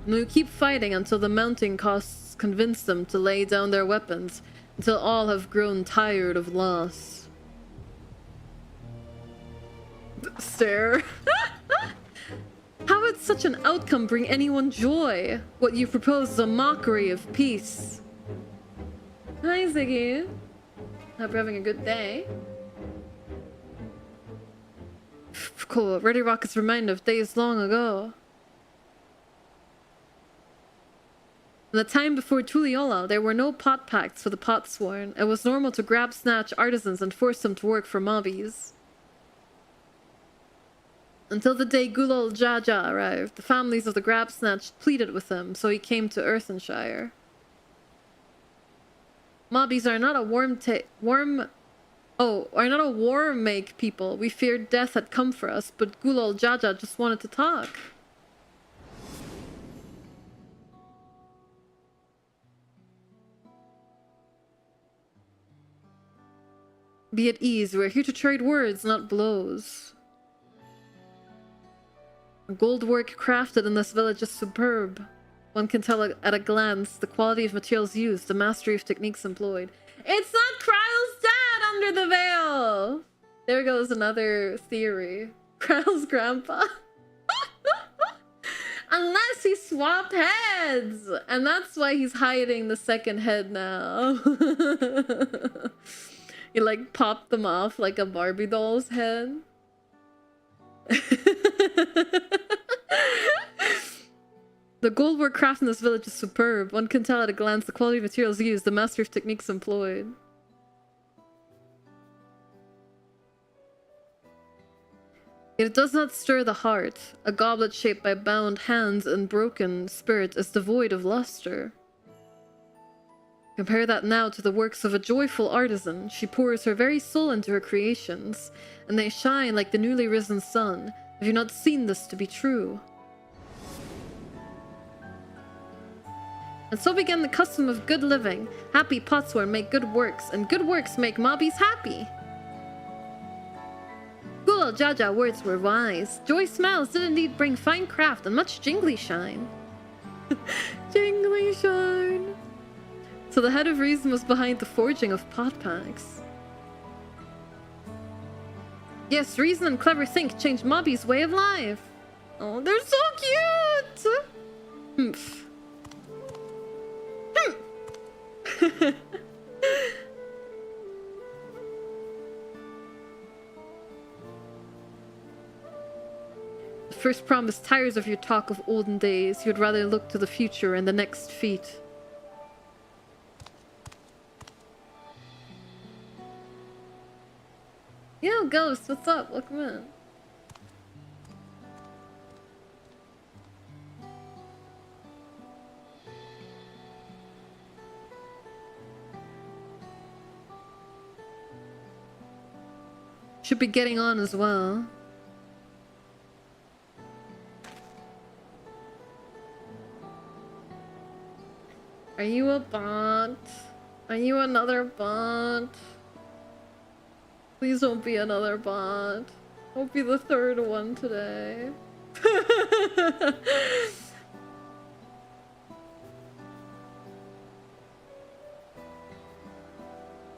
And we keep fighting until the mounting costs convince them to lay down their weapons, until all have grown tired of loss. Stare. How would such an outcome bring anyone joy? What you propose is a mockery of peace. Hi, Ziggy. Hope you're having a good day. Cool. Ready Rocket's reminder of days long ago. In the time before Tuliolal, there were no pot pacts for the potsworn. It was normal to grab snatch artisans and force them to work for mobbies. Until the day Gulol Jaja arrived, the families of the grab snatch pleaded with him, so he came to Earthenshire. Mobbies are not a war-make people. We feared death had come for us, but Gulol Jaja just wanted to talk. Be at ease, we're here to trade words, not blows. The gold work crafted in this village is superb. One can tell at a glance the quality of materials used, the mastery of techniques employed. It's not Kryle's dad under the veil! There goes another theory. Kryle's grandpa. Unless he swapped heads! And that's why he's hiding the second head now. He like popped them off like a Barbie doll's head. The gold work craft in this village is superb. One can tell at a glance the quality of materials used, the mastery of techniques employed. Yet it does not stir the heart. A goblet shaped by bound hands and broken spirit is devoid of luster. Compare that now to the works of a joyful artisan. She pours her very soul into her creations, and they shine like the newly risen sun. Have you not seen this to be true? And so began the custom of good living. Happy potsworn make good works, and good works make mobbies happy. Gulol Jaja words were wise. Joy smiles did indeed bring fine craft and much jingly shine. Jingly shine. So the head of reason was behind the forging of pot packs. Yes, reason and clever think changed Mobby's way of life. Oh, they're so cute! Humph. The first promise tires of your talk of olden days. You'd rather look to the future and the next feat. Yo, Ghost, what's up? Welcome in. Should be getting on as well. Are you a bot? Are you another bot? Please don't be another bot. Don't be the third one today.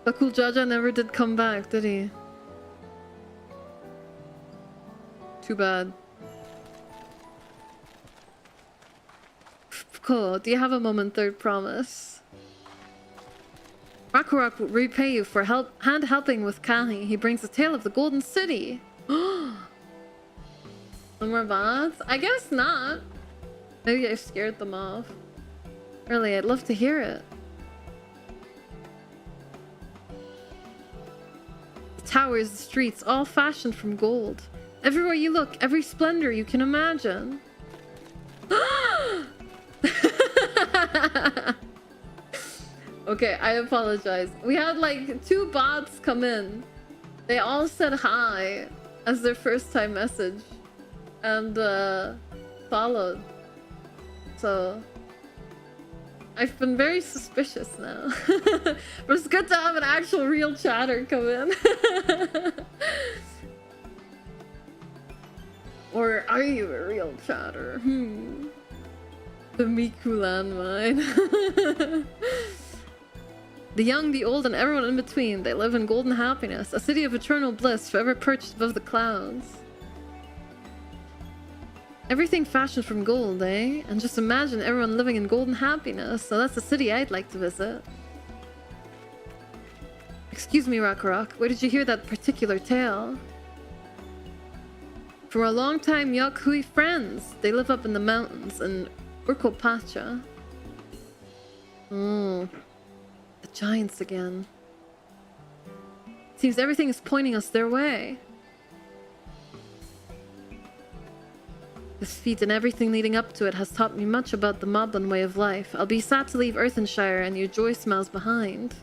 But Cool Jaja never did come back, did he? Too bad. Cool. Do you have a moment, third promise? Rakurak will repay you for helping with Kali. He brings the tale of the Golden City. No more bots? I guess not. Maybe I scared them off. Really, I'd love to hear it. The towers, the streets, all fashioned from gold. Everywhere you look, every splendor you can imagine. Okay, I apologize. We had like 2 bots come in. They all said hi as their first time message and followed. So I've been very suspicious now. But it's good to have an actual real chatter come in. Or are you a real chatter? The Miku landmine. The young, the old, and everyone in between. They live in golden happiness. A city of eternal bliss, forever perched above the clouds. Everything fashioned from gold, eh? And just imagine everyone living in golden happiness. So that's the city I'd like to visit. Excuse me, Rakarok. Where did you hear that particular tale? For a long time, Yakui friends. They live up in the mountains in Urkopacha. Oh, the giants again. Seems everything is pointing us their way. This feat and everything leading up to it has taught me much about the Moblin way of life. I'll be sad to leave Earthenshire and your joy smells behind.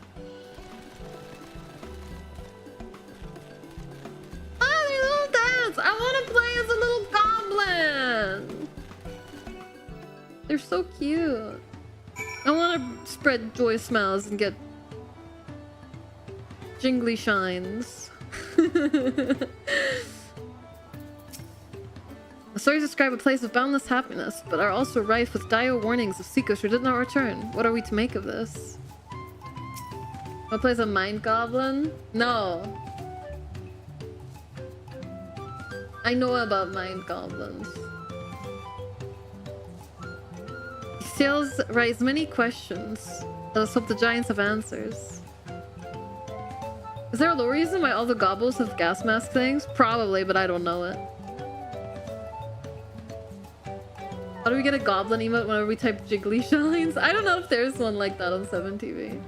Oh, they're little dads! I want to play as a little goblin! They're so cute. I want to spread joy smells and get jingly shines. The stories describe a place of boundless happiness, but are also rife with dire warnings of seekers who did not return. What are we to make of this? What plays a mind goblin? No. I know about mind goblins. These tales raise many questions. Let us hope the giants have answers. Is there a low reason why all the gobbles have gas mask things? Probably, but I don't know it. How do we get a goblin emote whenever we type jiggly shines? I don't know if there's one like that on 7TV.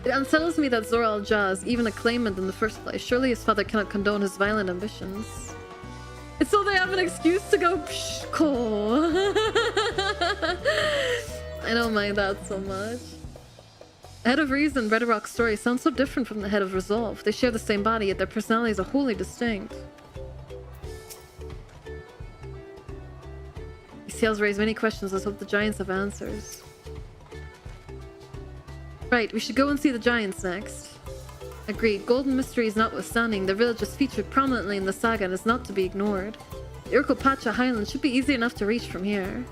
It unsettles me that Zor Al-Jah is even a claimant in the first place. Surely his father cannot condone his violent ambitions. It's so they have an excuse to go psh, cool. I don't mind that so much. The head of Reason, Red Rock's story sounds so different from the head of Resolve. They share the same body, yet their personalities are wholly distinct. These tales raise many questions. Let's hope the giants have answers. Right, we should go and see the giants next. Agreed. Golden mysteries notwithstanding, the village is featured prominently in the saga and is not to be ignored. The Urkopacha Highlands should be easy enough to reach from here.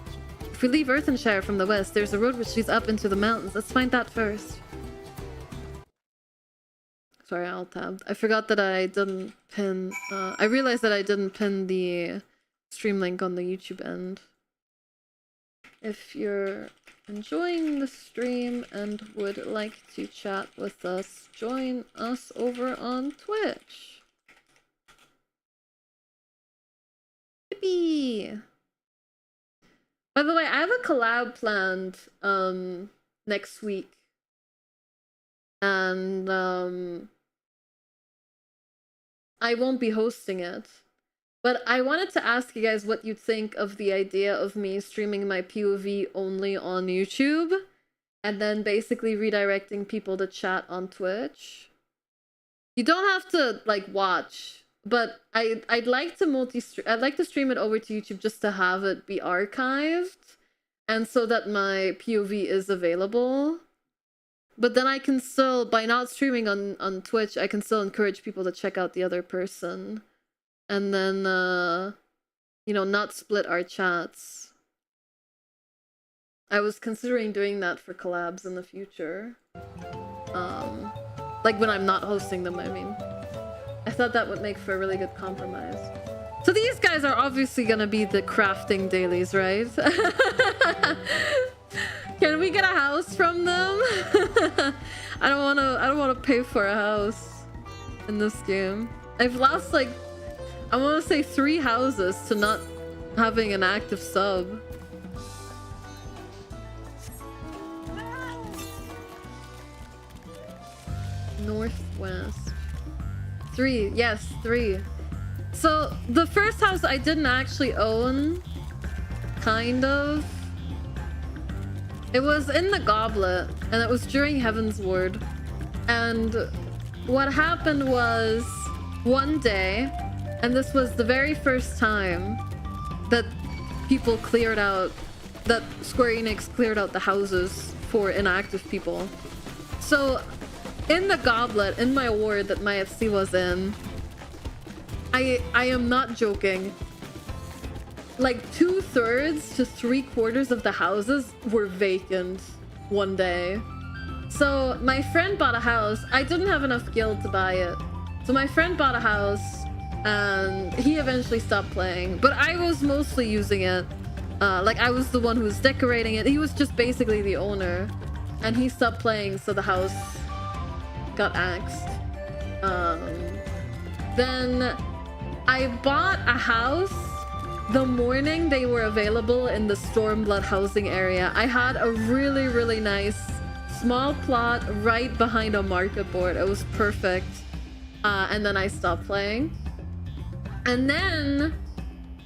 If we leave Earthenshire from the west, there's a road which leads up into the mountains. Let's find that first. Sorry, I'll tab. I forgot that I didn't pin... I realized that I didn't pin the stream link on the YouTube end. If you're enjoying the stream and would like to chat with us, join us over on Twitch. Yippee! By the way, I have a collab planned next week. And I won't be hosting it. But I wanted to ask you guys what you think of the idea of me streaming my POV only on YouTube and then basically redirecting people to chat on Twitch. You don't have to like watch, but I'd like to stream it over to YouTube just to have it be archived and so that my POV is available. But then I can still, by not streaming on Twitch, I can still encourage people to check out the other person. And then, you know, not split our chats. I was considering doing that for collabs in the future. Like when I'm not hosting them, I mean. I thought that would make for a really good compromise. So these guys are obviously gonna be the crafting dailies, right? Can we get a house from them? I don't wanna pay for a house in this game. I've lost like, I wanna say 3 houses to not having an active sub. Northwest. 3, yes, 3. So the first house I didn't actually own, kind of. It was in the Goblet, and it was during Heaven's Ward. And what happened was, one day, and this was the very first time that people cleared out, that Square Enix cleared out the houses for inactive people. So, in the Goblet, in my ward that my FC was in, I am not joking. Like 2/3 to 3/4 of the houses were vacant one day. So my friend bought a house. I didn't have enough guild to buy it. So my friend bought a house and he eventually stopped playing. But I was mostly using it. Like I was the one who was decorating it. He was just basically the owner. And he stopped playing, so the house got axed. Then I bought a house the morning they were available in the Stormblood housing area. I had a really, really nice small plot right behind a market board. It was perfect. And then I stopped playing. And then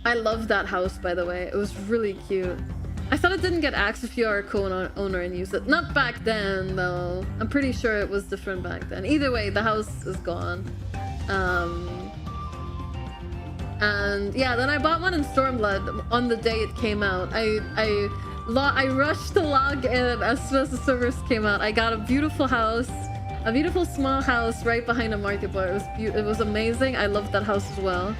I loved that house, by the way. It was really cute. I thought it didn't get axed if you are a co-owner and use it. Not back then, though. I'm pretty sure it was different back then. Either way, the house is gone. And yeah, then I bought one in Stormblood on the day it came out. I rushed to log in as soon as the servers came out. I got a beautiful house, a beautiful small house right behind a market bar. It was amazing. I loved that house as well.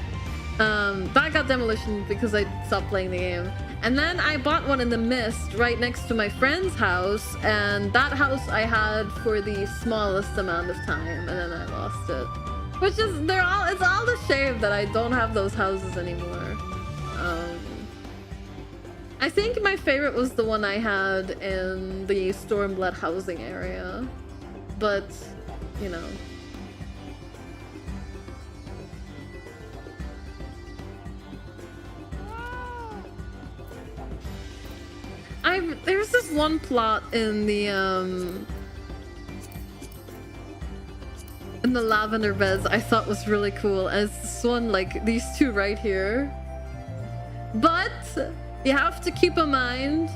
That got demolition because I stopped playing the game. And then I bought one in the Mist right next to my friend's house, and that house I had for the smallest amount of time, and then I lost it. Which is, it's all a shame that I don't have those houses anymore. I think my favorite was the one I had in the Stormblood housing area. But, you know. There's this one plot in the lavender beds I thought was really cool, as this one, like these two right here. But you have to keep in mind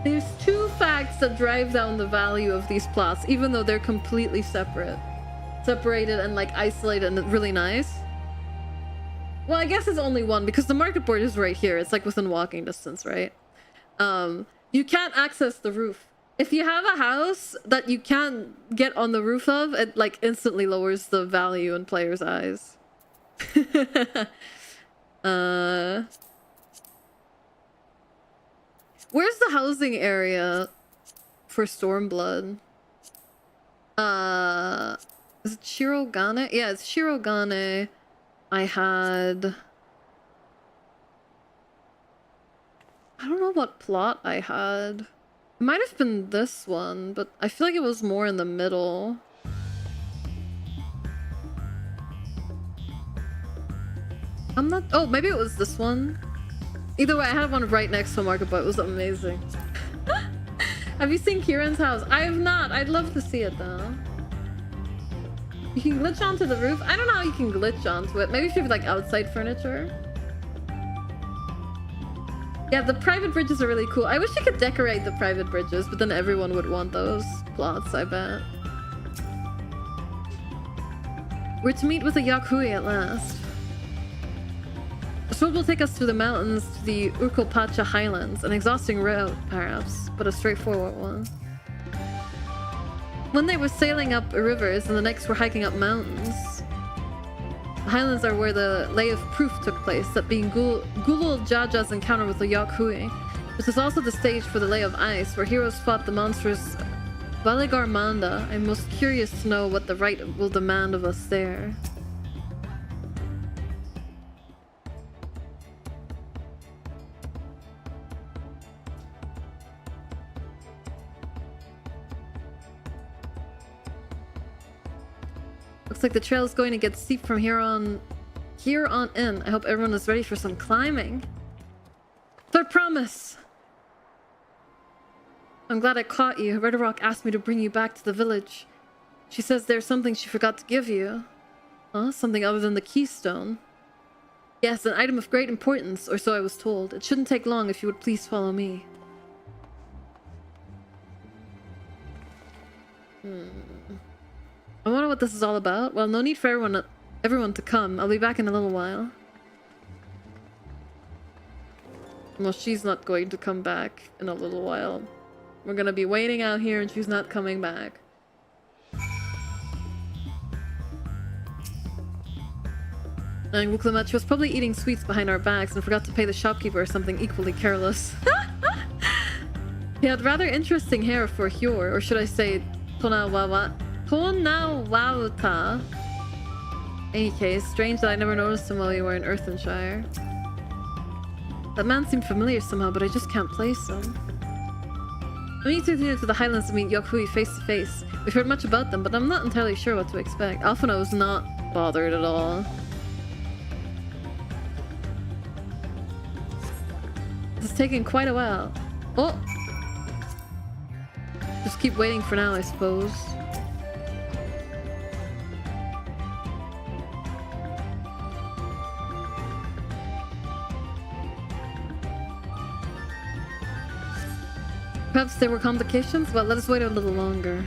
there's 2 facts that drive down the value of these plots, even though they're completely separated and like isolated and really nice. Well, I guess it's only one because the market board is right here. It's like within walking distance, right? You can't access the roof. If you have a house that you can't get on the roof of, it like instantly lowers the value in players' eyes. Where's the housing area for Stormblood? Is it Shirogane? Yeah, it's Shirogane. I don't know what plot I had. Might have been this one, but I feel like it was more in the middle. I'm not... Oh, maybe it was this one. Either way, I had one right next to a market, but it was amazing. Have you seen Kieran's house? I have not. I'd love to see it though. You can glitch onto the roof? I don't know how you can glitch onto it. Maybe if you have like outside furniture. Yeah, the private bridges are really cool. I wish you could decorate the private bridges, but then everyone would want those plots, I bet. We're to meet with a Yakuy at last. The road will take us through the mountains to the Urkopacha Highlands. An exhausting route, perhaps, but a straightforward one. One day we're sailing up rivers, and the next we're hiking up mountains. The highlands are where the Lay of Proof took place, that being Gulul Jaja's encounter with the Yakuy. This is also the stage for the Lay of Ice, where heroes fought the monstrous Valigarmanda. I'm most curious to know what the right will demand of us there. Looks like the trail is going to get steep from here on in. I hope everyone is ready for some climbing. Third promise! I'm glad I caught you. Red Rock asked me to bring you back to the village. She says there's something she forgot to give you. Huh? Something other than the keystone? Yes, an item of great importance, or so I was told. It shouldn't take long if you would please follow me. I wonder what this is all about. Well, no need for everyone to come. I'll be back in a little while. Well, she's not going to come back in a little while. We're gonna be waiting out here and she's not coming back. And Lamat was probably eating sweets behind our backs and forgot to pay the shopkeeper or something equally careless. He had rather interesting hair for Hyur, or should I say Tonawawata. Any case, strange that I never noticed him while you were in Earthenshire. That man seemed familiar somehow, but I just can't place him. We need to continue to the Highlands to meet Yakuy face to face. We've heard much about them, but I'm not entirely sure what to expect. Alphina was not bothered at all. This is taking quite a while. Oh! Just keep waiting for now, I suppose. Perhaps there were complications? Well, let us wait a little longer.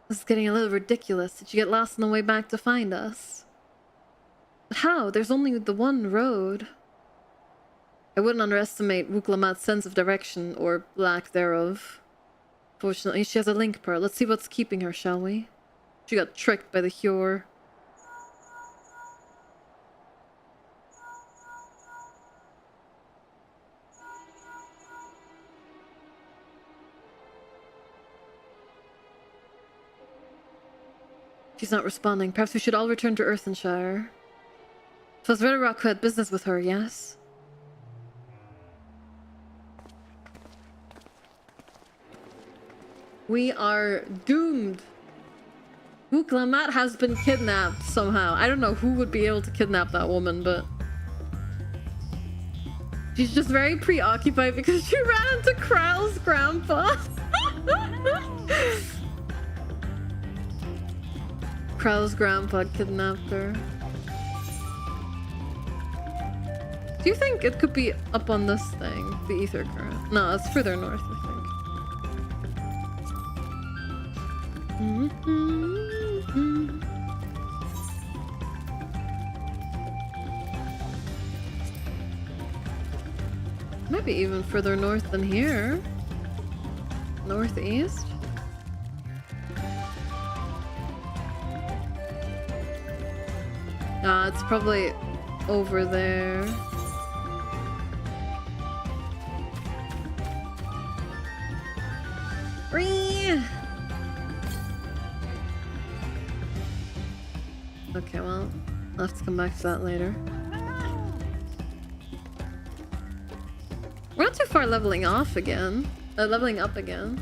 This is getting a little ridiculous. Did you get lost on the way back to find us? But how? There's only the one road. I wouldn't underestimate Lamat's sense of direction, or lack thereof. Fortunately, she has a link pearl. Let's see what's keeping her, shall we? She got tricked by the Hyur. She's not responding. Perhaps we should all return to Earthenshire. It was Red Rock who had business with her, yes? We are doomed. Lamat has been kidnapped somehow. I don't know who would be able to kidnap that woman, but... she's just very preoccupied because she ran into Kral's grandpa. Kral's grandpa kidnapped her. Do you think it could be up on this thing? The ether current? No, it's further north, I think. Might be even further north than here. Northeast? It's probably over there. Okay, well, I'll have to come back to that later. We're not too far leveling off again. Leveling up again.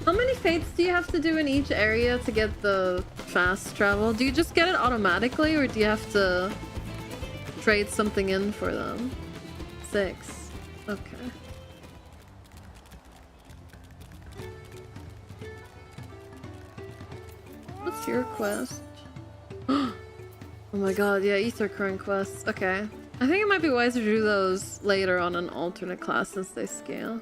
How many fates do you have to do in each area to get the fast travel? Do you just get it automatically, or do you have to trade something in for them? 6. Okay. What's your quest? Oh my god, yeah, Ether current quests. Okay. I think it might be wiser to do those later on an alternate class since they scale.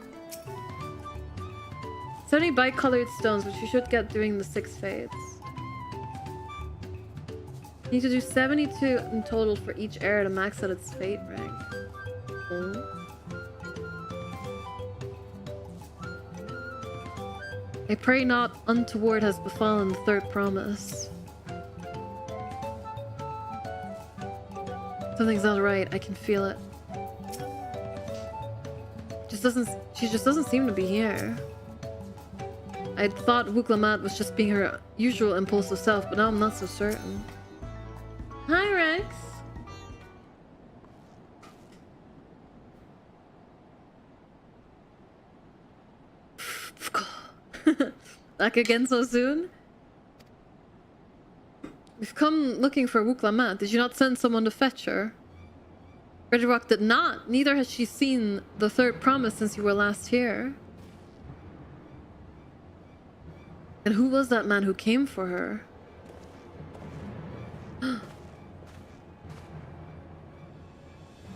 70 bicolored stones, which you should get doing the 6 fates. You need to do 72 in total for each area to max out its fate rank. Oh. I pray not untoward has befallen the third promise. Something's not right. I can feel it. She just doesn't seem to be here. I thought Lamat was just being her usual impulsive self, but now I'm not so certain. Hi, Rex. Back again so soon? We've come looking for Lamat. Did you not send someone to fetch her? Red Rock did not. Neither has she seen the third promise since you were last here. And who was that man who came for her?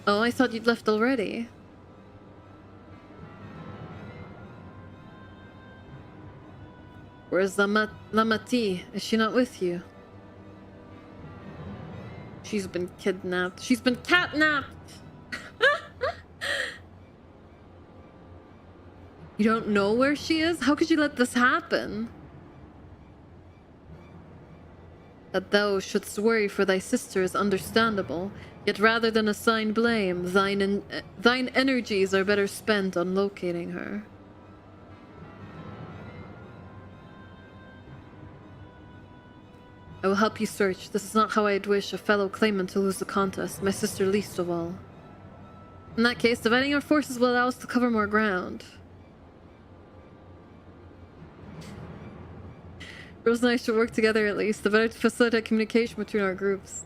Oh, I thought you'd left already. Where's Lamati? Is she not with you? She's been kidnapped. She's been catnapped! You don't know where she is? How could you let this happen? That thou shouldst worry for thy sister is understandable, yet rather than assign blame, thine energies are better spent on locating her. I will help you search. This is not how I'd wish a fellow claimant to lose the contest, my sister least of all. In that case, dividing our forces will allow us to cover more ground. Rose and I should work together at least, the better to facilitate communication between our groups.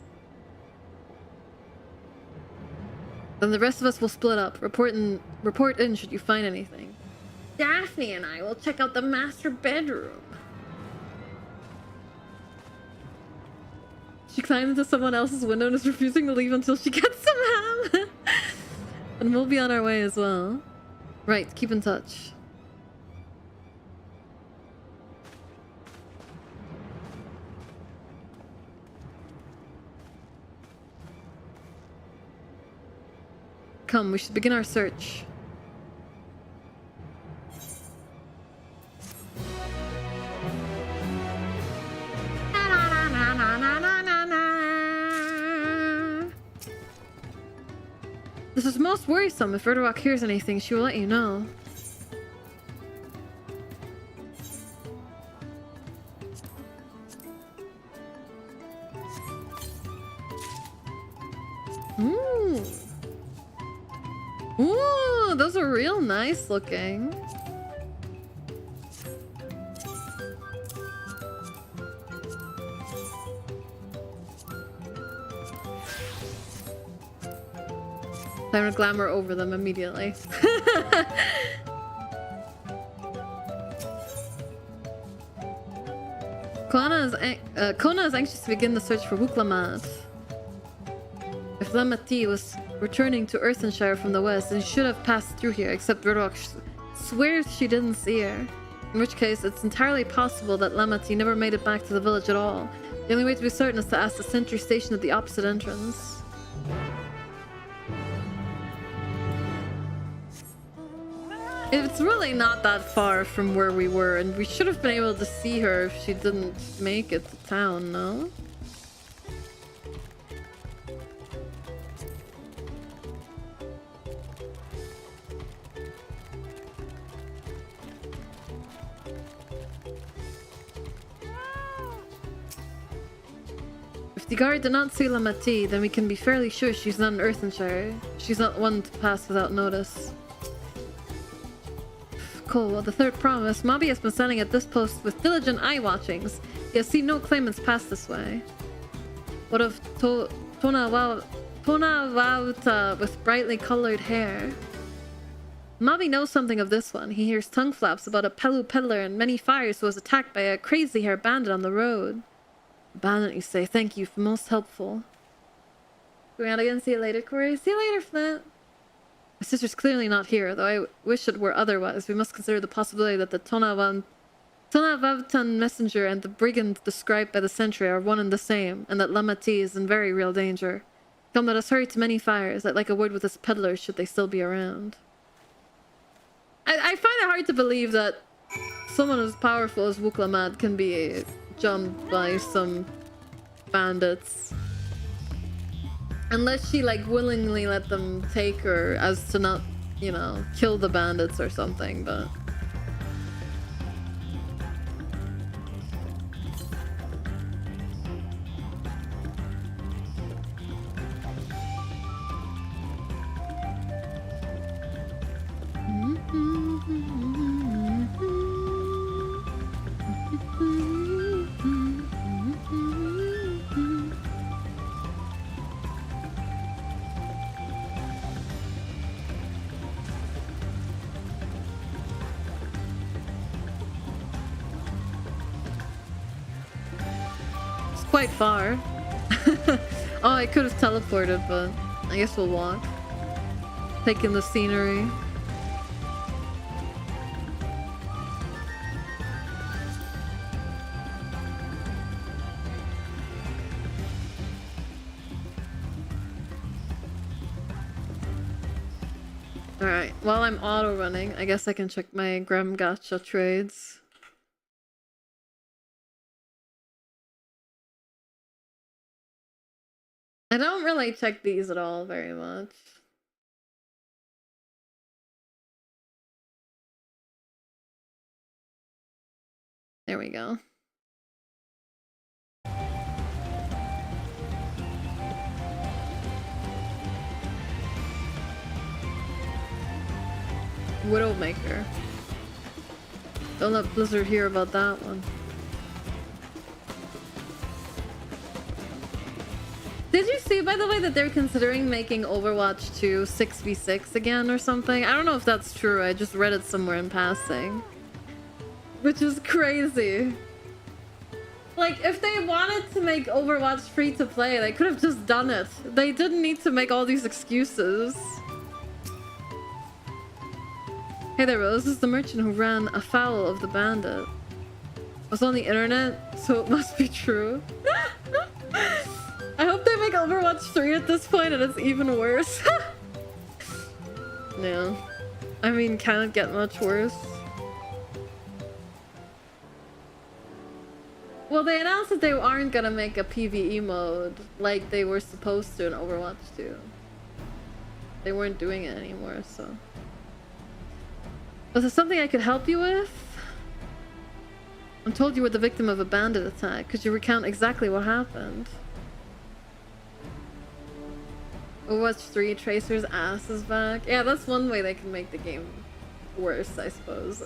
Then the rest of us will split up. Report in should you find anything. Daphne and I will check out the master bedroom. She climbed into someone else's window and is refusing to leave until she gets some ham. And we'll be on our way as well. Right, keep in touch. Come, we should begin our search. This is most worrisome. If Vtuber hears anything, she will let you know. Ooh, those are real nice looking. Time to glamour over them immediately. Kona is anxious to begin the search for Lamat. If Lamati was returning to Earthenshire from the west, then she should have passed through here, except Vtuber swears she didn't see her. In which case, it's entirely possible that Lamati never made it back to the village at all. The only way to be certain is to ask the sentry station at the opposite entrance. It's really not that far from where we were, and we should have been able to see her if she didn't make it to town, no? the guard did not see Lamat, then we can be fairly sure she's not an Earthenshire. She's not one to pass without notice. Cool, well, the third promise. Mobby has been standing at this post with diligent eye watchings. He has seen no claimants pass this way. What of Tonawauta with brightly colored hair? Mobby knows something of this one. He hears tongue flaps about a Pelu peddler and many fires who was attacked by a crazy hair bandit on the road. Bandit, you say. Thank you, most helpful. Going out again. See you later, Kori. See you later, Flint. My sister's clearly not here, though I wish it were otherwise. We must consider the possibility that the Tonawautan messenger and the brigand described by the sentry are one and the same, and that Lamat is in very real danger. Come, let us hurry to many fires. I'd like a word with this peddler should they still be around. I find it hard to believe that someone as powerful as Lamat can be jumped by some bandits. Unless she like willingly let them take her as to not, you know, kill the bandits or something, but... Quite far. Oh, I could have teleported, but I guess we'll walk. Taking the scenery. Alright, while I'm auto running, I guess I can check my Grem Gacha trades. I don't really check these at all very much. There we go. Widowmaker. Don't let Blizzard hear about that one. Did you see, by the way, that they're considering making Overwatch 2 6v6 again or something? I don't know if that's true. I just read it somewhere in passing. Which is crazy. Like, if they wanted to make Overwatch free to play, they could have just done it. They didn't need to make all these excuses. Hey there, Rose. This is the merchant who ran afoul of the bandit. It was on the internet, so it must be true. I hope they make Overwatch 3 at this point and it's even worse. No. I mean, can it get much worse? Well, they announced that they aren't gonna make a PvE mode like they were supposed to in Overwatch 2. They weren't doing it anymore, so... Was there something I could help you with? I'm told you were the victim of a bandit attack. Could you recount exactly what happened? Overwatch 3, Tracer's ass is back. Yeah, that's one way they can make the game worse, I suppose.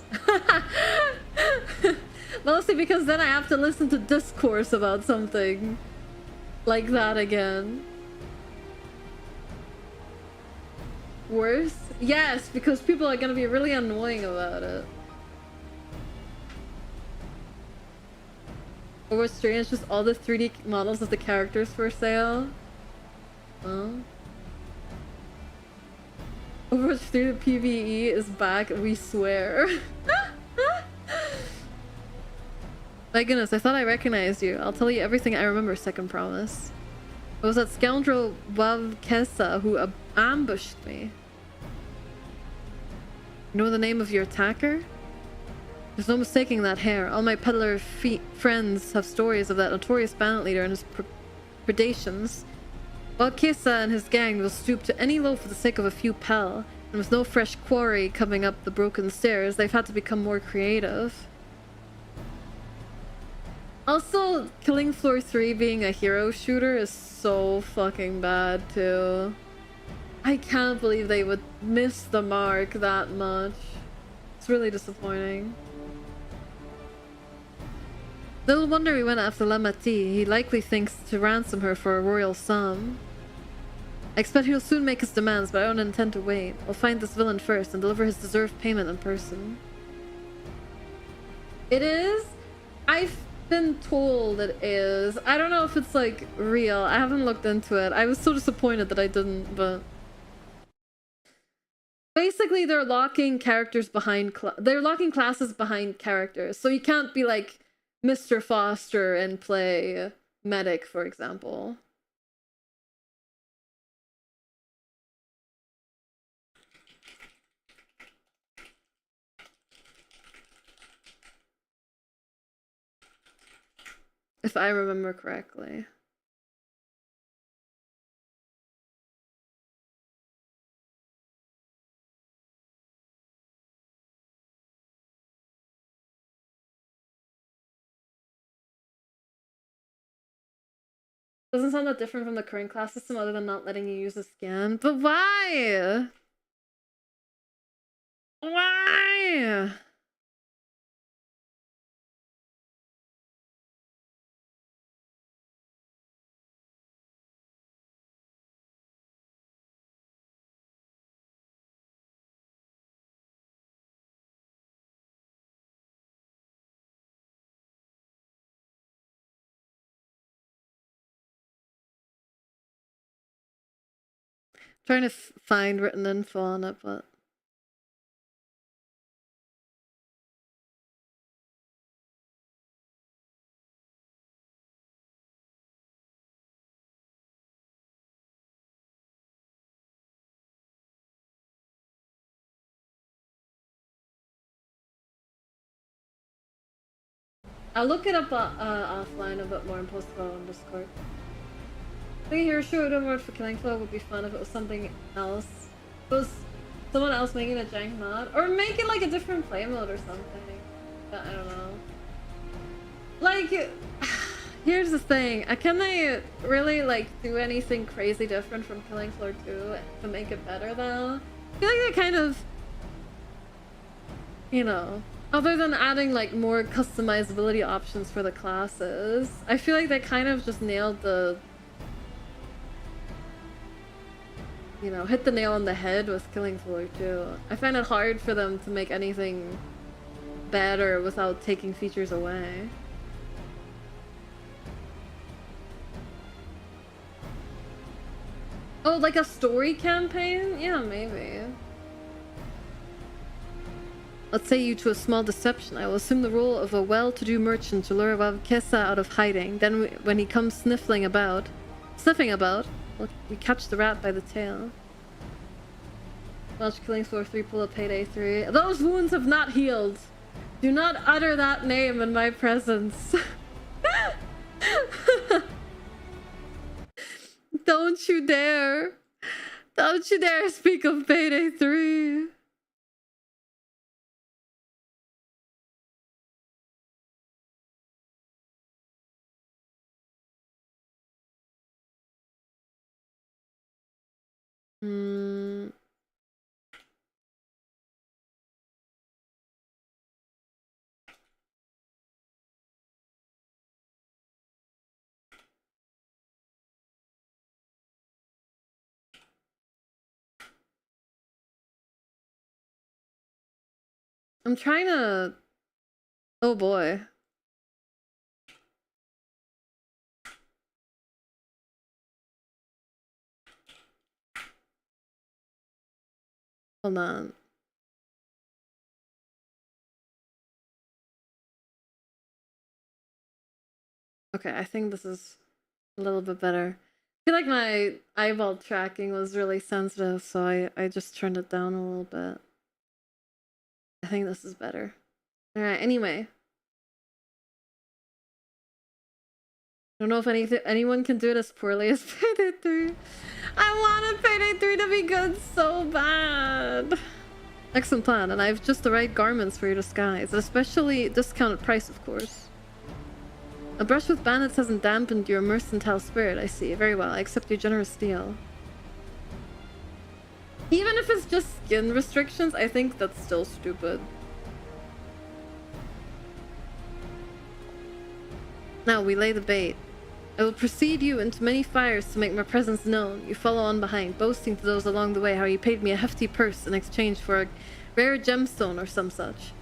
Mostly because then I have to listen to discourse about something like that again. Worse? Yes, because people are gonna be really annoying about it. Overwatch 3 is just all the 3D models of the characters for sale. Oh. Overwatch 3 the PvE is back, we swear. My goodness, I thought I recognized you. I'll tell you everything I remember, second promise. It was that scoundrel Wavkesa who ambushed me. You know the name of your attacker? There's no mistaking that hair. All my peddler friends have stories of that notorious bandit leader and his predations. Wavkesa and his gang will stoop to any low for the sake of a few pel, and with no fresh quarry coming up the broken stairs, they've had to become more creative. Also, Killing Floor 3 being a hero shooter is so fucking bad too. I can't believe they would miss the mark that much. It's really disappointing. Little wonder we went after Lamat. He likely thinks to ransom her for a royal sum. I expect he'll soon make his demands, but I don't intend to wait. I'll find this villain first and deliver his deserved payment in person. It is? I've been told it is. I don't know if it's like real. I haven't looked into it. I was so disappointed that I didn't, but basically they're locking characters behind they're locking classes behind characters. So you can't be like Mr. Foster and play medic, for example. If I remember correctly. Doesn't sound that different from the current class system other than not letting you use a scan. But why? Why? Trying to find written info on it, but I'll look it up offline a bit more and post it on Discord. I think hero shoot award for Killing Floor would be fun if it was something else. If it was someone else making a jank mod, or make it like a different play mode or something. But I don't know. Like, here's the thing. Can they really like do anything crazy different from Killing Floor 2 to make it better though? I feel like they kind of, you know, other than adding like more customizability options for the classes, I feel like they kind of just nailed the, you know, hit the nail on the head with Killing Floor 2. I find it hard for them to make anything better without taking features away. Oh, like a story campaign? Yeah, maybe. Let's say you to a small deception. I will assume the role of a well-to-do merchant to lure Kesa out of hiding. Then when he comes sniffing about, we catch the rat by the tail. Watch Killing Floor 3 pull up Payday 3. Those wounds have not healed. Do not utter that name in my presence. Don't you dare. Don't you dare speak of Payday 3. I'm trying to... Oh boy. Hold on. Okay, I think this is a little bit better. I feel like my eyeball tracking was really sensitive, so I just turned it down a little bit. I think this is better. Alright, anyway. I don't know if anyone can do it as poorly as Payday 3. I wanted Payday 3 to be good so bad. Excellent plan, and I have just the right garments for your disguise. Especially discounted price, of course. A brush with bandits hasn't dampened your mercantile spirit, I see. Very well, I accept your generous deal. Even if it's just skin restrictions, I think that's still stupid. Now we lay the bait. I will precede you into many fires to make my presence known. You follow on behind, boasting to those along the way how you paid me a hefty purse in exchange for a rare gemstone or some such.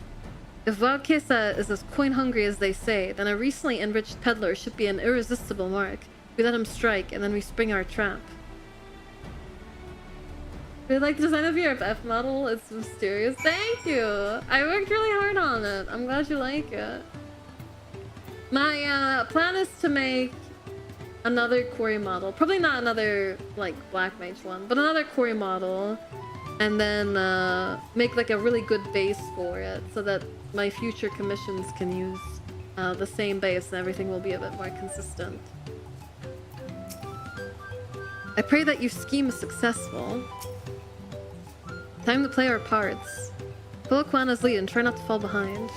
If Valkesa is as coin-hungry as they say, then a recently enriched peddler should be an irresistible mark. We let him strike, and then we spring our trap. We like the design of your F model. It's mysterious. Thank you! I worked really hard on it. I'm glad you like it. My plan is to make another Kori model. Probably not another, like, Black Mage one, but another Kori model. And then make, like, a really good base for it so that my future commissions can use the same base and everything will be a bit more consistent. I pray that your scheme is successful. Time to play our parts. Follow Quana's lead and try not to fall behind.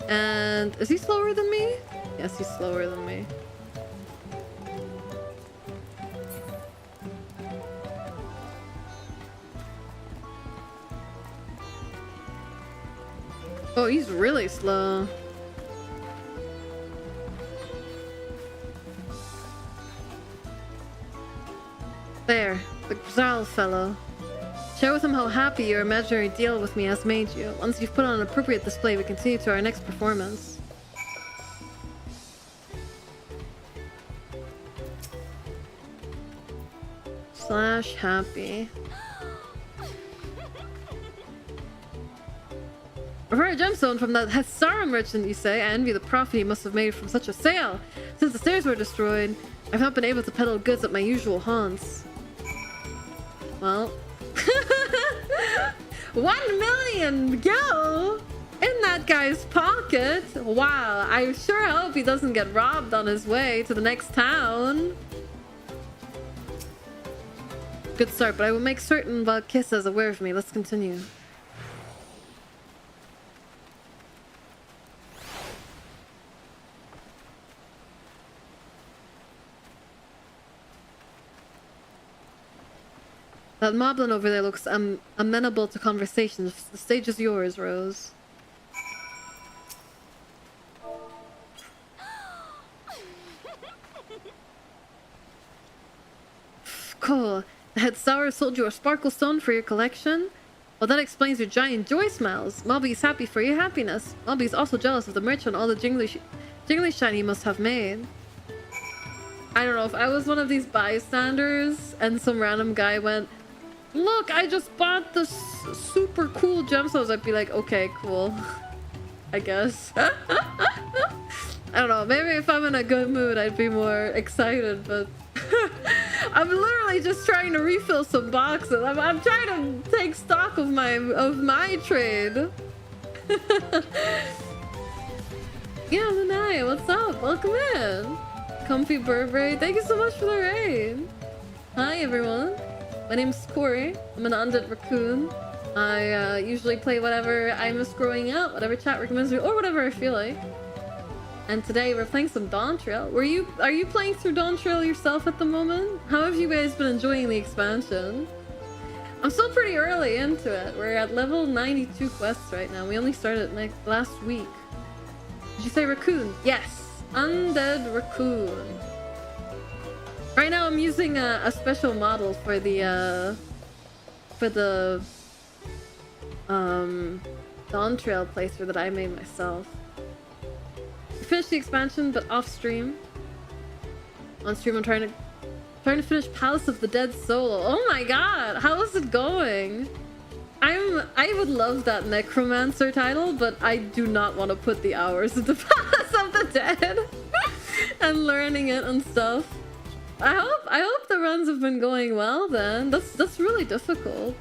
And is he slower than me? Yes, he's slower than me. Oh, he's really slow. There, the Grzal fellow. Share with him how happy your imaginary deal with me has made you. Once you've put on an appropriate display, we continue to our next performance. Slash happy. A rare gemstone from that Hesara merchant, you say? I envy the profit he must have made from such a sale. Since the stairs were destroyed, I've not been able to peddle goods at my usual haunts. Well... 1 million go in that guy's pocket. Wow, I sure hope he doesn't get robbed on his way to the next town. Good start, but I will make certain Valkesa is aware of me. Let's continue. That moblin over there looks amenable to conversation. The stage is yours, Rose. Cool. The head sour sold you a sparkle stone for your collection? Well, that explains your giant joy smiles. Mobby's happy for your happiness. Mobby's also jealous of the merchant and all the jingly shine he must have made. I don't know, if I was one of these bystanders and some random guy went, look, I just bought this super cool gemstones, I'd be like, okay, cool. I guess. I don't know, maybe if I'm in a good mood, I'd be more excited, but... I'm literally just trying to refill some boxes. I'm trying to take stock of my trade. Yeah, Lanai, what's up? Welcome in. Comfy Burberry, thank you so much for the raid. Hi everyone, my name's Kori. I'm an undead raccoon. I usually play whatever I missed growing up, whatever chat recommends me, or whatever I feel like. And today we're playing some Dawntrail. Are you playing through Dawntrail yourself at the moment? How have you guys been enjoying the expansion? I'm still pretty early into it. We're at level 92 quests right now. We only started like last week. Did you say raccoon? Yes. Undead raccoon. Right now I'm using a special model for the Dawntrail playthrough that I made myself. Finished the expansion, but off stream. On stream I'm trying to finish Palace of the Dead solo. Oh my god, how is it going? I would love that Necromancer title, but I do not want to put the hours into Palace of the Dead and learning it and stuff. I hope the runs have been going well then. That's really difficult.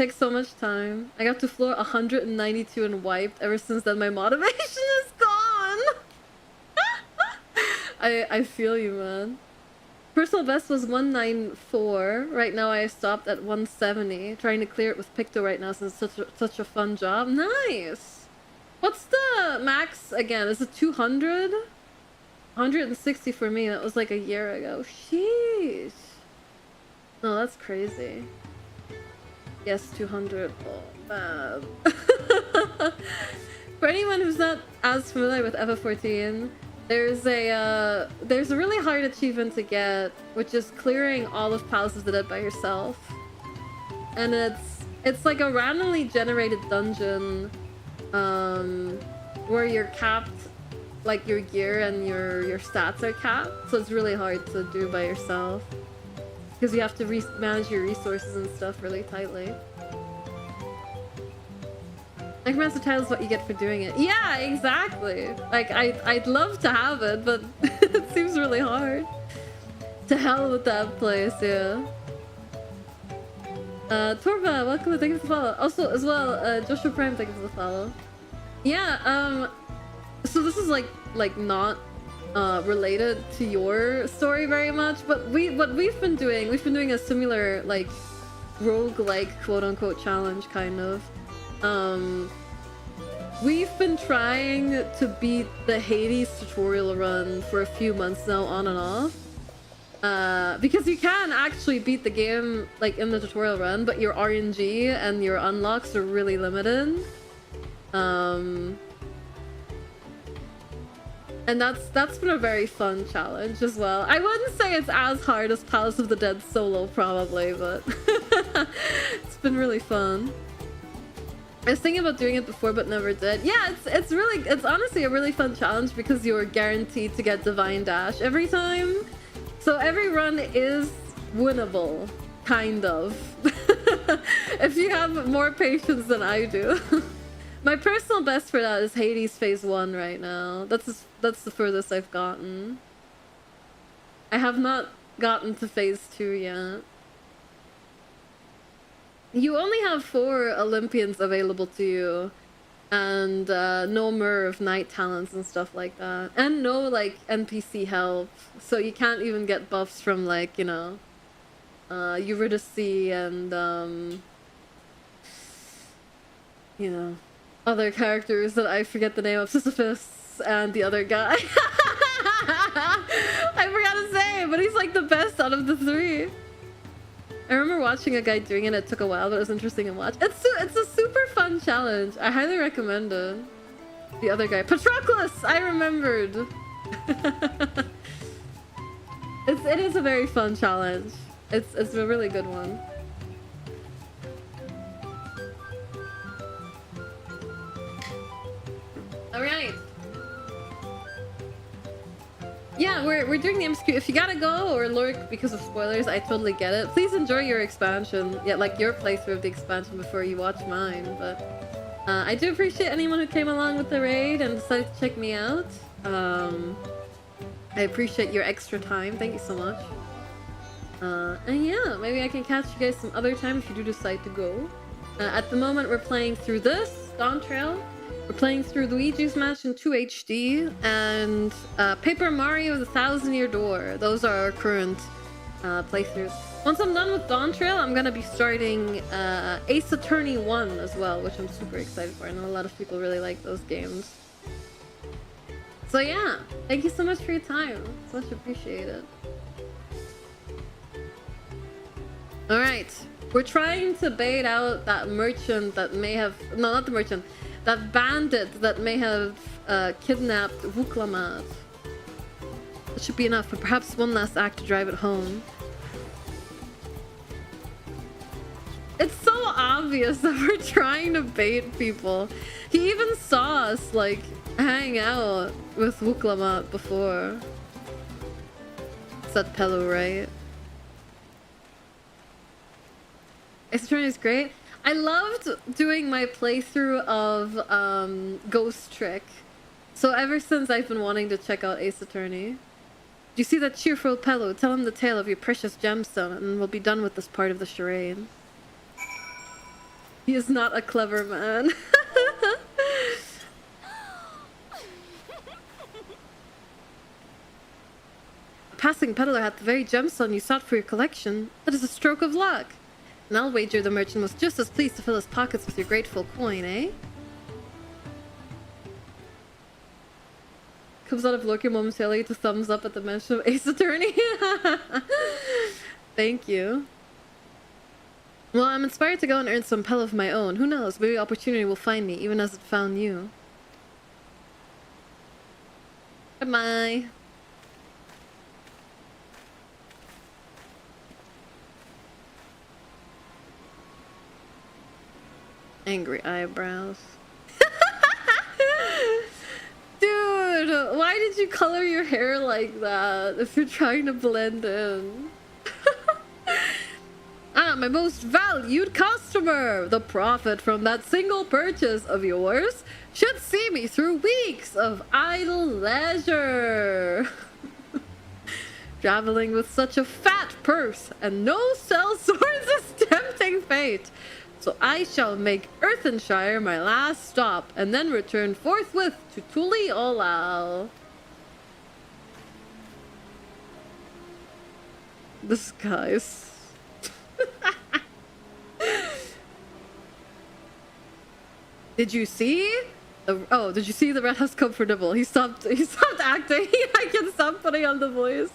takes so much time. I got to floor 192 and wiped. Ever since then, my motivation is gone. I feel you, man. Personal best was 194. Right now I stopped at 170. Trying to clear it with Picto right now since it's such a fun job. Nice! What's the max again? Is it 200? 160 for me. That was like a year ago. Sheesh. No, that's crazy. Yes, 200. Oh, man. For anyone who's not as familiar with FF14, there's a really hard achievement to get, which is clearing all of Palace of the Dead by yourself. And it's like a randomly generated dungeon where you're capped, like your gear and your stats are capped, so it's really hard to do by yourself because you have to manage your resources and stuff really tightly. Necromancer title is what you get for doing it. Yeah, exactly. Like, I'd love to have it, but it seems really hard. To hell with that place, yeah. Torva, welcome, thank you for the follow. Also, as well, Joshua Prime, thank you for the follow. Yeah, so this is like not related to your story very much, but what we've been doing a similar like roguelike quote-unquote challenge kind of. We've been trying to beat the Hades tutorial run for a few months now, on and off. Because you can actually beat the game like in the tutorial run, but your RNG and your unlocks are really limited. And that's been a very fun challenge as well. I wouldn't say it's as hard as Palace of the Dead solo probably, but it's been really fun. I was thinking about doing it before but never did. Yeah, it's honestly a really fun challenge because you're guaranteed to get Divine Dash every time. So every run is winnable, kind of. If you have more patience than I do. My personal best for that is Hades Phase 1 right now. That's the furthest I've gotten. I have not gotten to Phase 2 yet. You only have 4 Olympians available to you. And no Merv Night Talents and stuff like that. And no, like, NPC help. So you can't even get buffs from, like, you know, Eurydice and, you know, other characters that I forget the name of. Sisyphus and the other guy. I forgot his name, but he's, like, the best out of the 3. I remember watching a guy doing it. It took a while, but it was interesting to watch. It's a super fun challenge. I highly recommend it. The other guy, Patroclus. I remembered. It is a very fun challenge. It's a really good one. All right. Yeah, we're doing the MSQ. If you gotta go or lurk because of spoilers, I totally get it. Please enjoy your expansion. Yeah, like your playthrough of the expansion before you watch mine. But I do appreciate anyone who came along with the raid and decided to check me out. I appreciate your extra time. Thank you so much. And yeah, maybe I can catch you guys some other time if you do decide to go. At the moment, we're playing through this, Dawntrail. We're playing through Luigi's Mansion 2 HD and Paper Mario The 1,000-Year Door. Those are our current playthroughs. Once I'm done with Dawntrail, I'm gonna be starting Ace Attorney 1 as well, which I'm super excited for. I know a lot of people really like those games. So yeah, thank you so much for your time. It's much appreciated. Alright, we're trying to bait out that merchant that may have... No, not the merchant. That bandit that may have kidnapped Lamat. That should be enough, but perhaps one last act to drive it home. It's so obvious that we're trying to bait people. He even saw us, like, hang out with Lamat before. It's that pillow, right? Ace Attorney is great. I loved doing my playthrough of Ghost Trick. So ever since I've been wanting to check out Ace Attorney. Do you see that cheerful pillow? Tell him the tale of your precious gemstone and we'll be done with this part of the charade. He is not a clever man. A passing peddler had the very gemstone you sought for your collection. That is a stroke of luck. And I'll wager the merchant was just as pleased to fill his pockets with your grateful coin, eh? Comes out of lurking momentarily to thumbs up at the mention of Ace Attorney. Thank you. Well, I'm inspired to go and earn some pell of my own. Who knows? Maybe opportunity will find me, even as it found you. Bye-bye. Angry eyebrows. Dude, why did you color your hair like that if you're trying to blend in? Ah, my most valued customer! The profit from that single purchase of yours should see me through weeks of idle leisure. Traveling with such a fat purse and no sell swords is tempting fate. So I shall make Earthenshire my last stop and then return forthwith to Tuli Olal. This guy's... Did you see? Did you see the Red House Comfortable? He stopped acting. I can stop putting on the voice.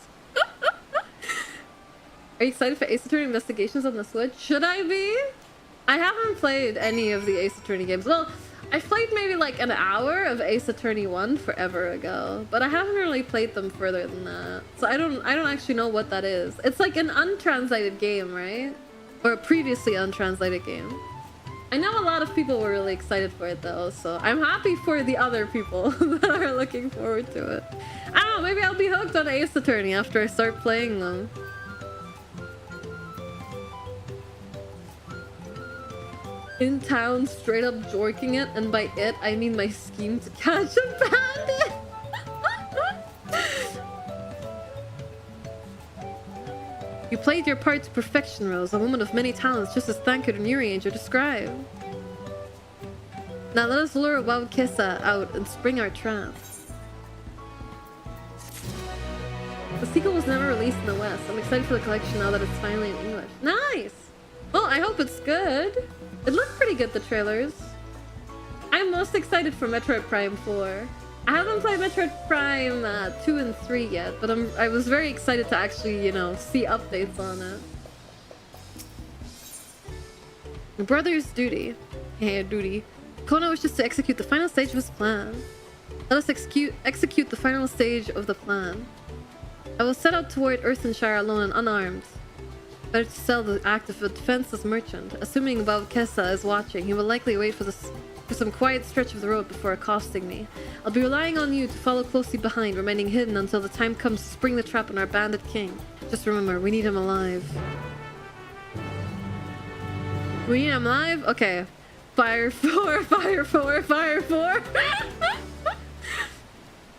Are you excited for Ace Attorney Investigations on the Switch? Should I be? I haven't played any of the Ace Attorney games. Well, I played maybe like an hour of Ace Attorney 1 forever ago, but I haven't really played them further than that. So I don't actually know what that is. It's like an untranslated game, right? Or a previously untranslated game. I know a lot of people were really excited for it though, so I'm happy for the other people that are looking forward to it. I don't know, maybe I'll be hooked on Ace Attorney after I start playing them. In town, straight up jorking it, and by it, I mean my scheme to catch a bandit! You played your part to perfection, Rose, a woman of many talents, just as Thancred and Urianger described. Now let us lure Wild Kissa out and spring our trap. The sequel was never released in the West. I'm excited for the collection now that it's finally in English. Nice! Well, I hope it's good. It looked pretty good, the trailers. I'm most excited for Metroid Prime 4. I haven't played Metroid Prime 2 and 3 yet, but I was very excited to actually, you know, see updates on it. The brother's duty. Hey, duty. Kona wishes to execute the final stage of his plan. Let us execute the final stage of the plan. I will set out toward Earthenshire alone and unarmed. Better to sell the act of a defenseless merchant. Assuming Bab Kessa is watching, he will likely wait for some quiet stretch of the road before accosting me. I'll be relying on you to follow closely behind, remaining hidden until the time comes to spring the trap on our bandit king. Just remember, we need him alive. We need him alive? Okay. Fire 4, fire 4, fire 4!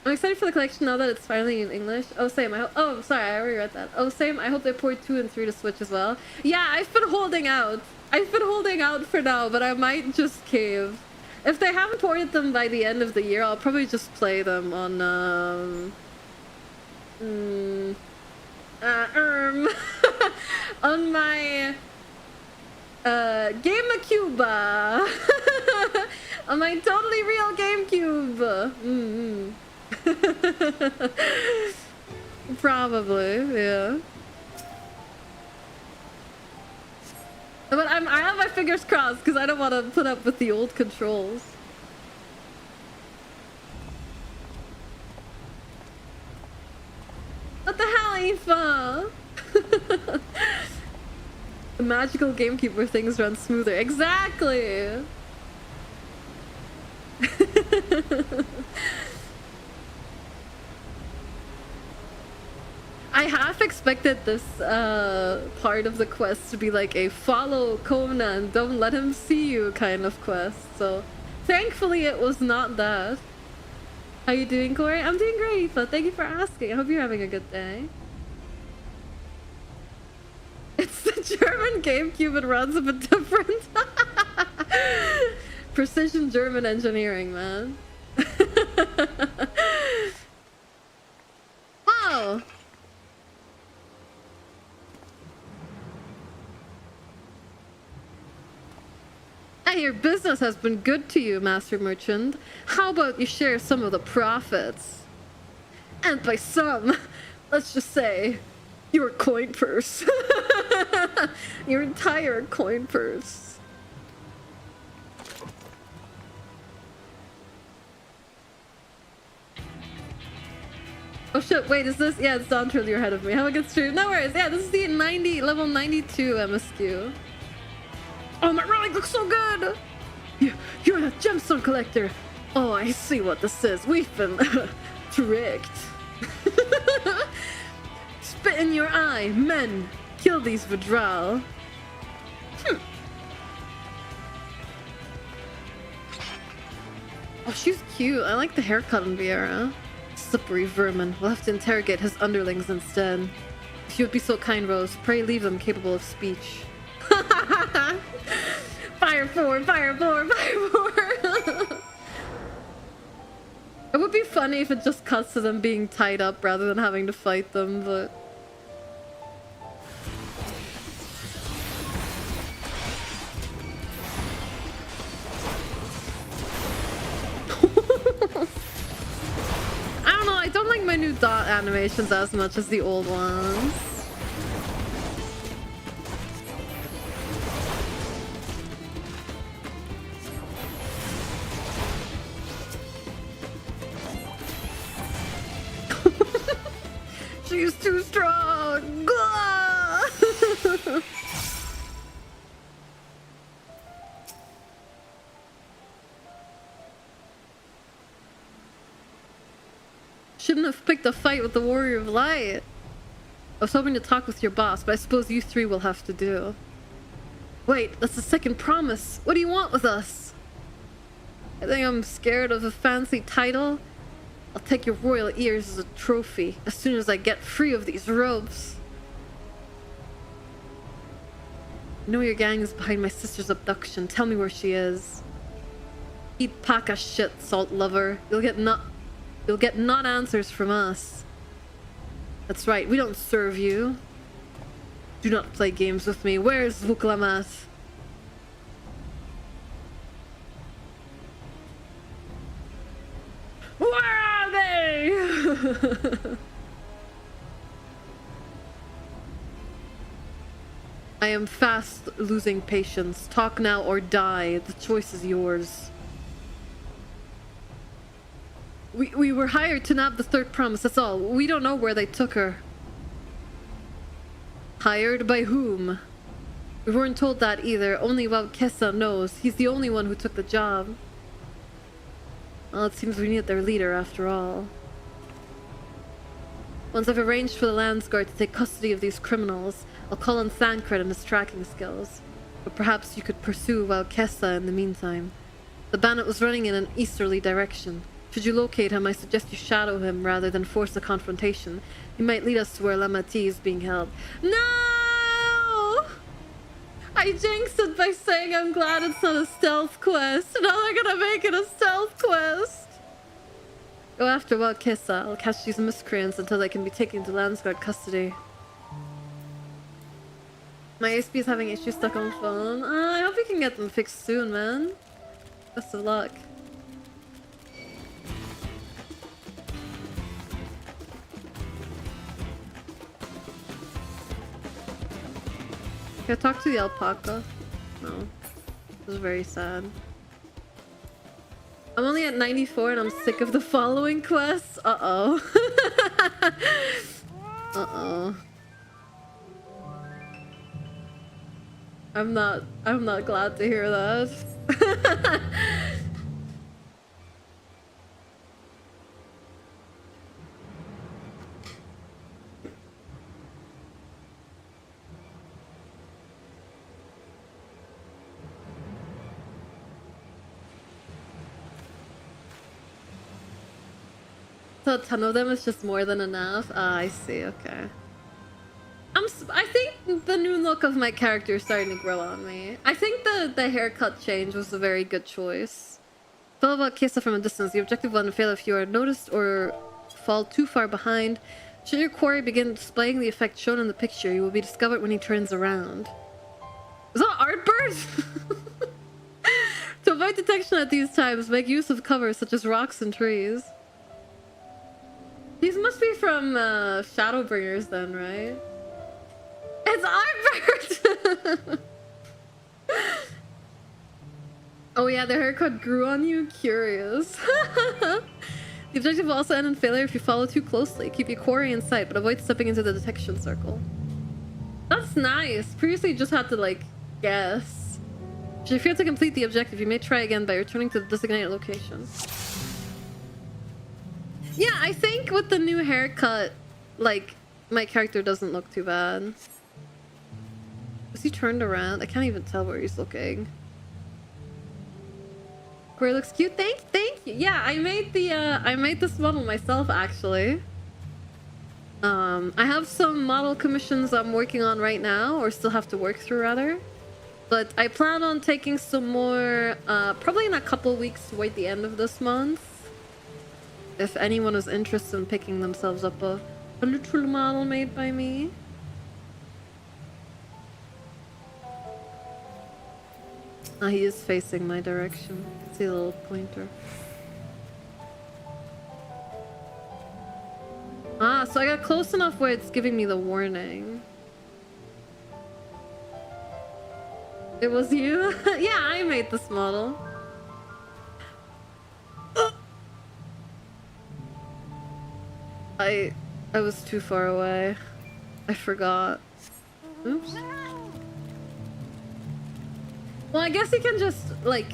I'm excited for the collection now that it's finally in English. Oh, same. Oh, sorry, I already read that. Oh, same. I hope they port 2 and 3 to Switch as well. Yeah, I've been holding out. I've been holding out for now, but I might just cave. If they haven't ported them by the end of the year, I'll probably just play them on, on my, GameCube. On my totally real GameCube. Probably, yeah. But I have my fingers crossed because I don't want to put up with the old controls. What the hell, Aoife? The magical GameCube where things run smoother. Exactly! I half expected this part of the quest to be like a follow Kona and don't let him see you kind of quest, so thankfully it was not that. How you doing, Kori? I'm doing great, but thank you for asking. I hope you're having a good day. It's the German GameCube, it runs a bit different. Precision German engineering, man. Wow. Hey, your business has been good to you, Master Merchant. How about you share some of the profits? And by some, let's just say, your coin purse. Your entire coin purse. Oh shit, wait, is this? Yeah, it's Dawntrail, you're ahead of me. Have a good stream. No worries. Yeah, this is the level 92 MSQ. Oh, my relic looks so good! You're a gemstone collector! Oh, I see what this is. We've been tricked. Spit in your eye, men! Kill these Vidral. Oh, she's cute. I like the haircut on Vieira. Slippery vermin. We'll have to interrogate his underlings instead. If you would be so kind, Rose, pray leave them capable of speech. Fire four, fire four, fire four. It would be funny if it just cuts to them being tied up rather than having to fight them, but... I don't know, I don't like my new dot animations as much as the old ones. She's too strong! Shouldn't have picked a fight with the Warrior of Light. I was hoping to talk with your boss, but I suppose you three will have to do. Wait, that's the second promise. What do you want with us? I think I'm scared of a fancy title. I'll take your royal ears as a trophy as soon as I get free of these ropes. I know your gang is behind my sister's abduction. Tell me where she is. Eat paka shit, salt lover. You'll get not answers from us. That's right, we don't serve you. Do not play games with me. Where's Lamat? Where are they? I am fast losing patience. Talk now or die. The choice is yours. We were hired to nab the third promise, that's all. We don't know where they took her. Hired by whom? We weren't told that either. Only Kessa knows. He's the only one who took the job. Well, it seems we need their leader after all. Once I've arranged for the Landsguard to take custody of these criminals, I'll call on Thancred and his tracking skills. But perhaps you could pursue Kessa in the meantime. The bandit was running in an easterly direction. Should you locate him, I suggest you shadow him rather than force a confrontation. He might lead us to where Lamat is being held. No! I jinxed it by saying I'm glad it's not a stealth quest. Now they're gonna make it a stealth quest. Go after Kessa. I'll catch these miscreants until they can be taken to Landsguard custody. My ASP is having issues stuck on phone. I hope you can get them fixed soon, man. Best of luck. Can I talk to the alpaca? No. It was very sad. I'm only at 94 and I'm sick of the following quests. Uh-oh. Uh-oh. I'm not glad to hear that. So a ton of them is just more than enough? Ah, I see, okay. I'm I think the new look of my character is starting to grow on me. I think the haircut change was a very good choice. Follow about Kesa from a distance. The objective will fail if you are noticed or fall too far behind. Should your quarry begin displaying the effect shown in the picture, you will be discovered when he turns around. Is that Artbird? To avoid detection at these times, make use of cover such as rocks and trees. These must be from Shadowbringers then, right? It's Artbird! Oh yeah, the haircut grew on you? Curious. The objective will also end in failure if you follow too closely. Keep your quarry in sight, but avoid stepping into the detection circle. That's nice. Previously you just had to, like, guess. Should you fail to complete the objective, you may try again by returning to the designated location. Yeah, I think with the new haircut, like, my character doesn't look too bad. Is he turned around? I can't even tell where he's looking. Kori looks cute. Thank you. Yeah, I made this model myself actually. I have some model commissions I'm working on right now, or still have to work through rather. But I plan on taking some more, probably in a couple weeks toward the end of this month. If anyone is interested in picking themselves up a little model made by me. Ah, he is facing my direction. See a little pointer. Ah, so I got close enough where it's giving me the warning. It was you? Yeah, I made this model. I was too far away. I forgot. Oops. Well, I guess he can just, like,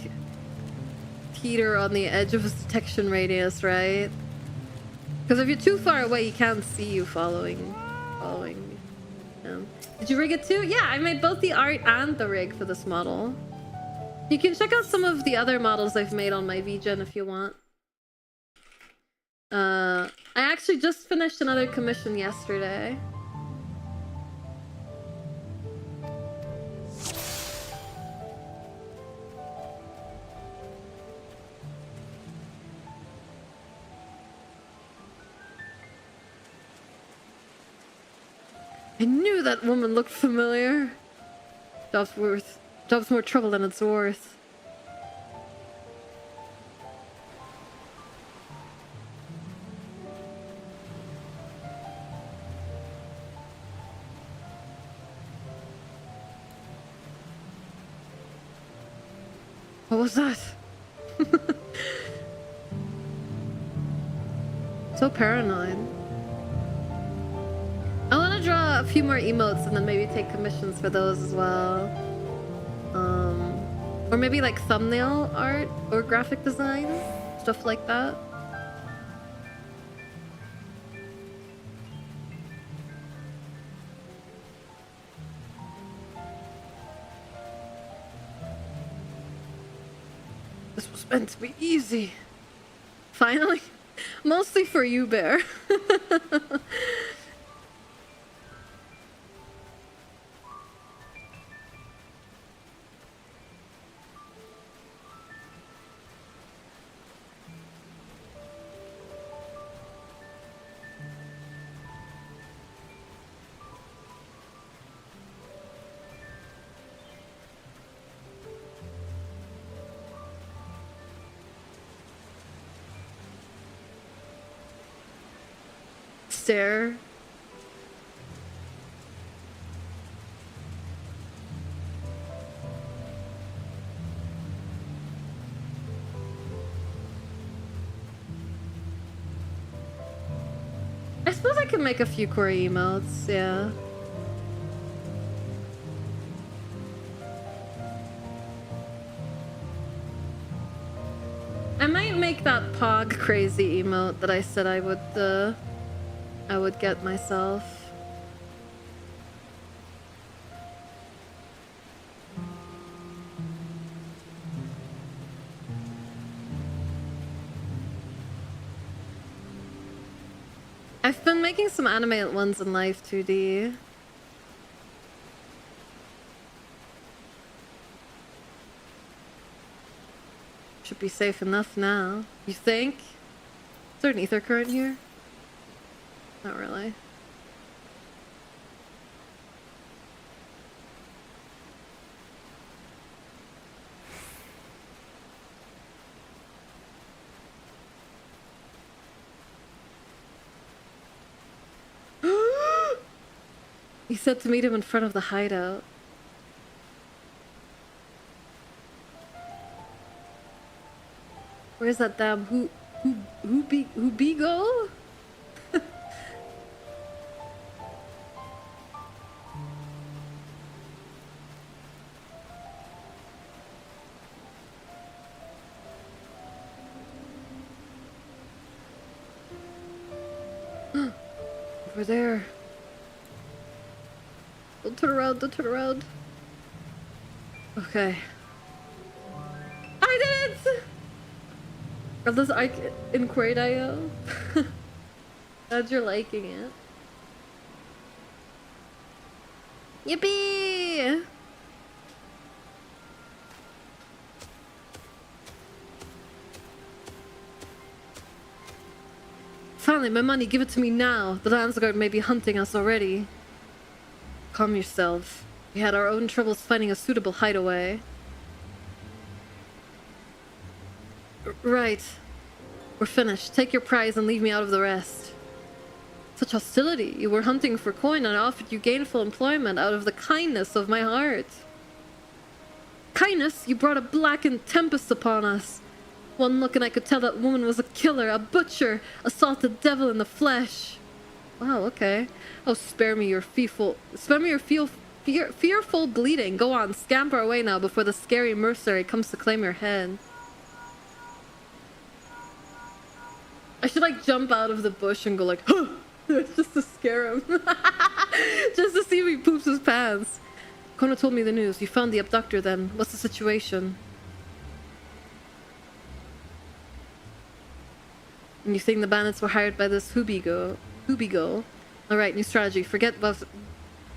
teeter on the edge of his detection radius, right? Because if you're too far away, he can't see you following him. Did you rig it too? Yeah, I made both the art and the rig for this model. You can check out some of the other models I've made on my VGen if you want. I actually just finished another commission yesterday. I knew that woman looked familiar. Job's more trouble than it's worth. What was that? So paranoid. I want to draw a few more emotes and then maybe take commissions for those as well. Or maybe like thumbnail art or graphic design, stuff like that. This was meant to be easy. Finally. Mostly for you, Bear. Stare. I suppose I can make a few Kori emotes, yeah. I might make that Pog crazy emote that I said I would get myself. I've been making some animated ones in Life 2D. should be safe enough now. You think? Is there an ether current here? Not really. He said to meet him in front of the hideout. Where's that damn Hubigo? Over there. Don't turn around, don't turn around. Okay. I did it! Are those in Quaid.io? Glad you're liking it. Yippee! Finally, my money, give it to me now. The Landsguard may be hunting us already. Calm yourself. We had our own troubles finding a suitable hideaway. Right. We're finished. Take your prize and leave me out of the rest. Such hostility. You were hunting for coin and I offered you gainful employment out of the kindness of my heart. Kindness? You brought a blackened tempest upon us. One look and I could tell that woman was a killer, a butcher, a salted devil in the flesh. Wow, okay. Oh, spare me your fearful bleeding. Go on, scamper away now before the scary mercenary comes to claim your head. I should like jump out of the bush and go like, huh! Just to scare him. Just to see if he poops his pants. Kona told me the news. You found the abductor then. What's the situation? And you think the bandits were hired by this Hubigo? Alright, new strategy. Forget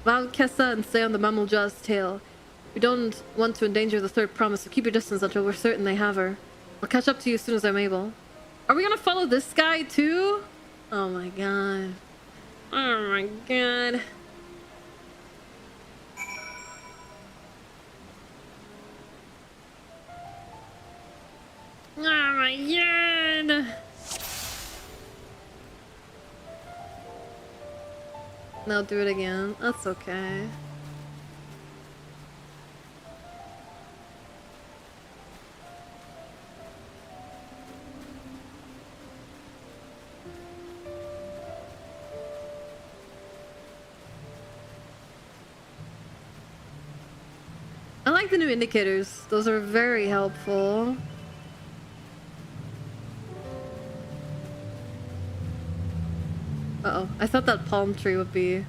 Valkessa and stay on the Mamuljaw's tail. We don't want to endanger the third promise, so keep your distance until we're certain they have her. I'll catch up to you as soon as I'm able. Are we gonna follow this guy too? Oh my god. Oh my god. Oh my god. Now do it again. That's okay. I like the new indicators. Those are very helpful. Uh-oh. I thought that palm tree would be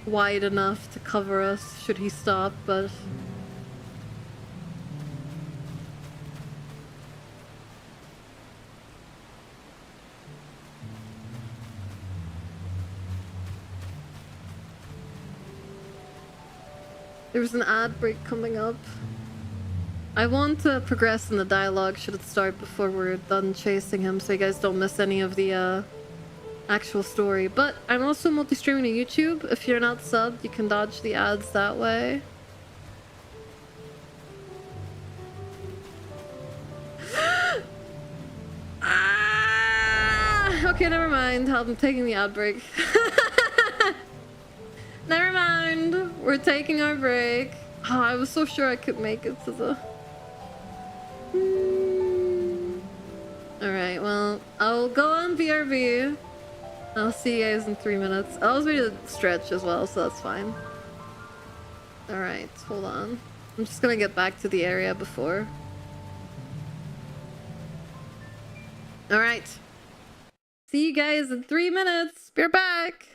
wide enough to cover us should he stop, but... There's an ad break coming up. I want to progress in the dialogue should it start before we're done chasing him so you guys don't miss any of the actual story. But I'm also multi-streaming to YouTube. If you're not subbed, you can dodge the ads that way. Okay, never mind. I'm taking the ad break. Never mind. We're taking our break. Oh, I was so sure I could make it to the... Alright, well, I'll go on BRB. I'll see you guys in 3 minutes. I was ready to stretch as well, so that's fine. Alright, hold on. I'm just gonna get back to the area before. Alright. See you guys in 3 minutes. We're back.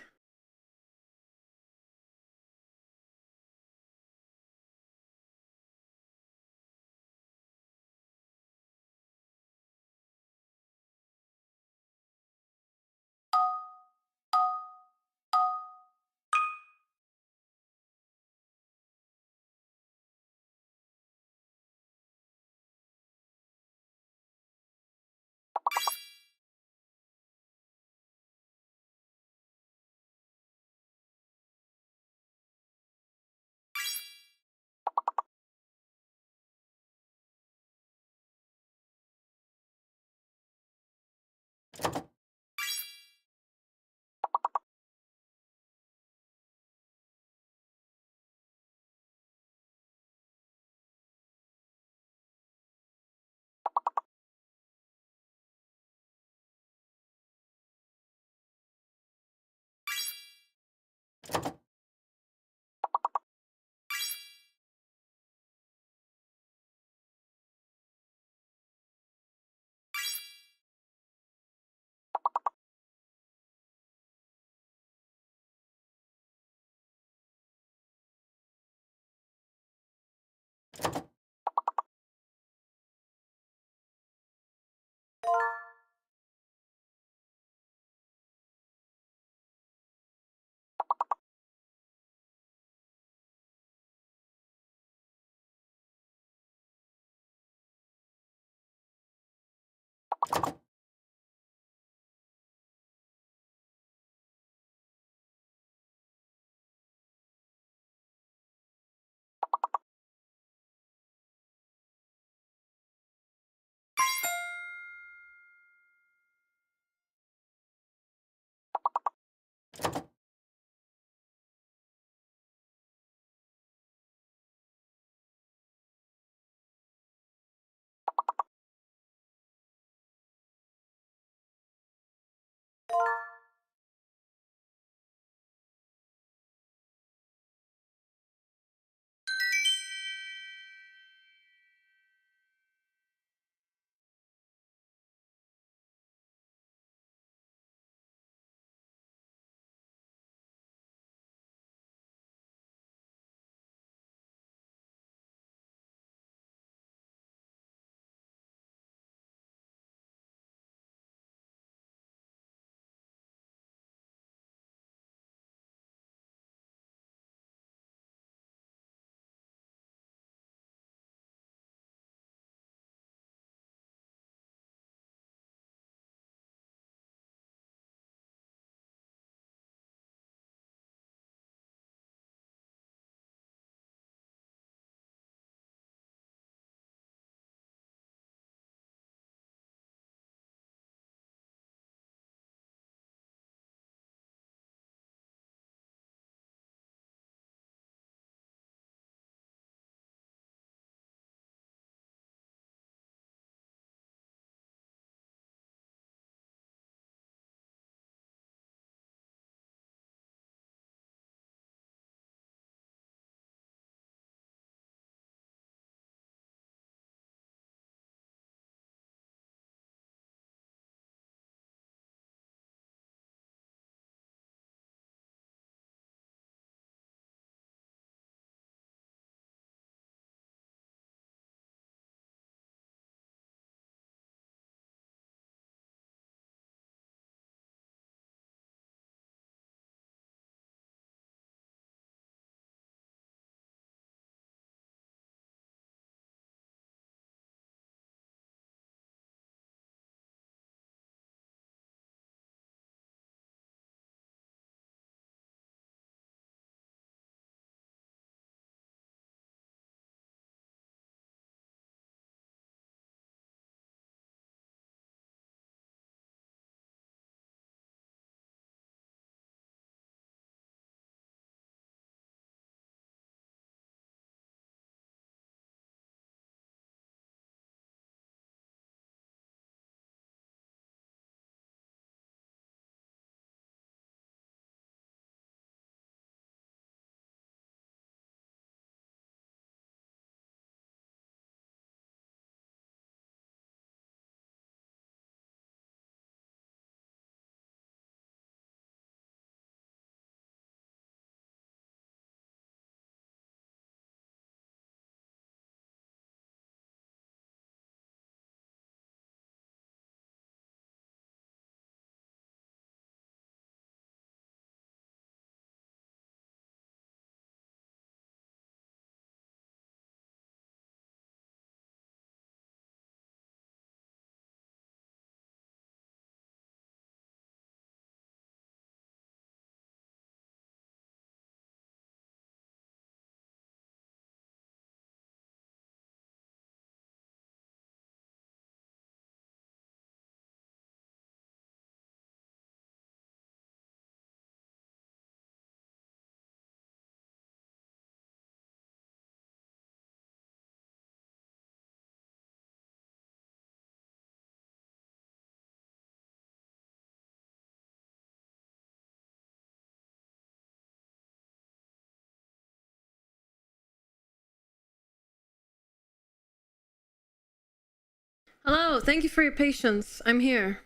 Hello, thank you for your patience. I'm here.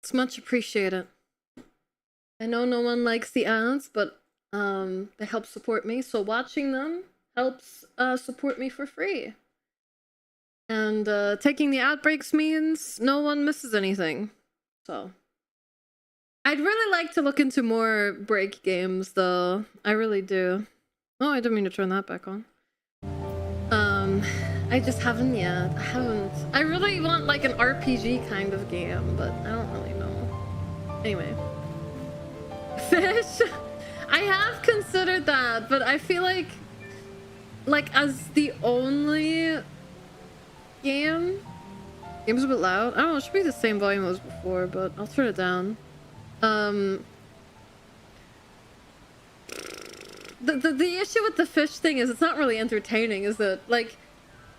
It's much appreciated. I know no one likes the ads, but they help support me, so watching them helps support me for free. And taking the ad breaks means no one misses anything. So I'd really like to look into more break games, though. I really do. Oh, I didn't mean to turn that back on. I just haven't yet. I haven't. I really want like an RPG kind of game, but I don't really know. Anyway. Fish! I have considered that, but I feel like as the only game... Game's a bit loud. I don't know, it should be the same volume as before, but I'll turn it down. The issue with the fish thing is it's not really entertaining, is it? Like,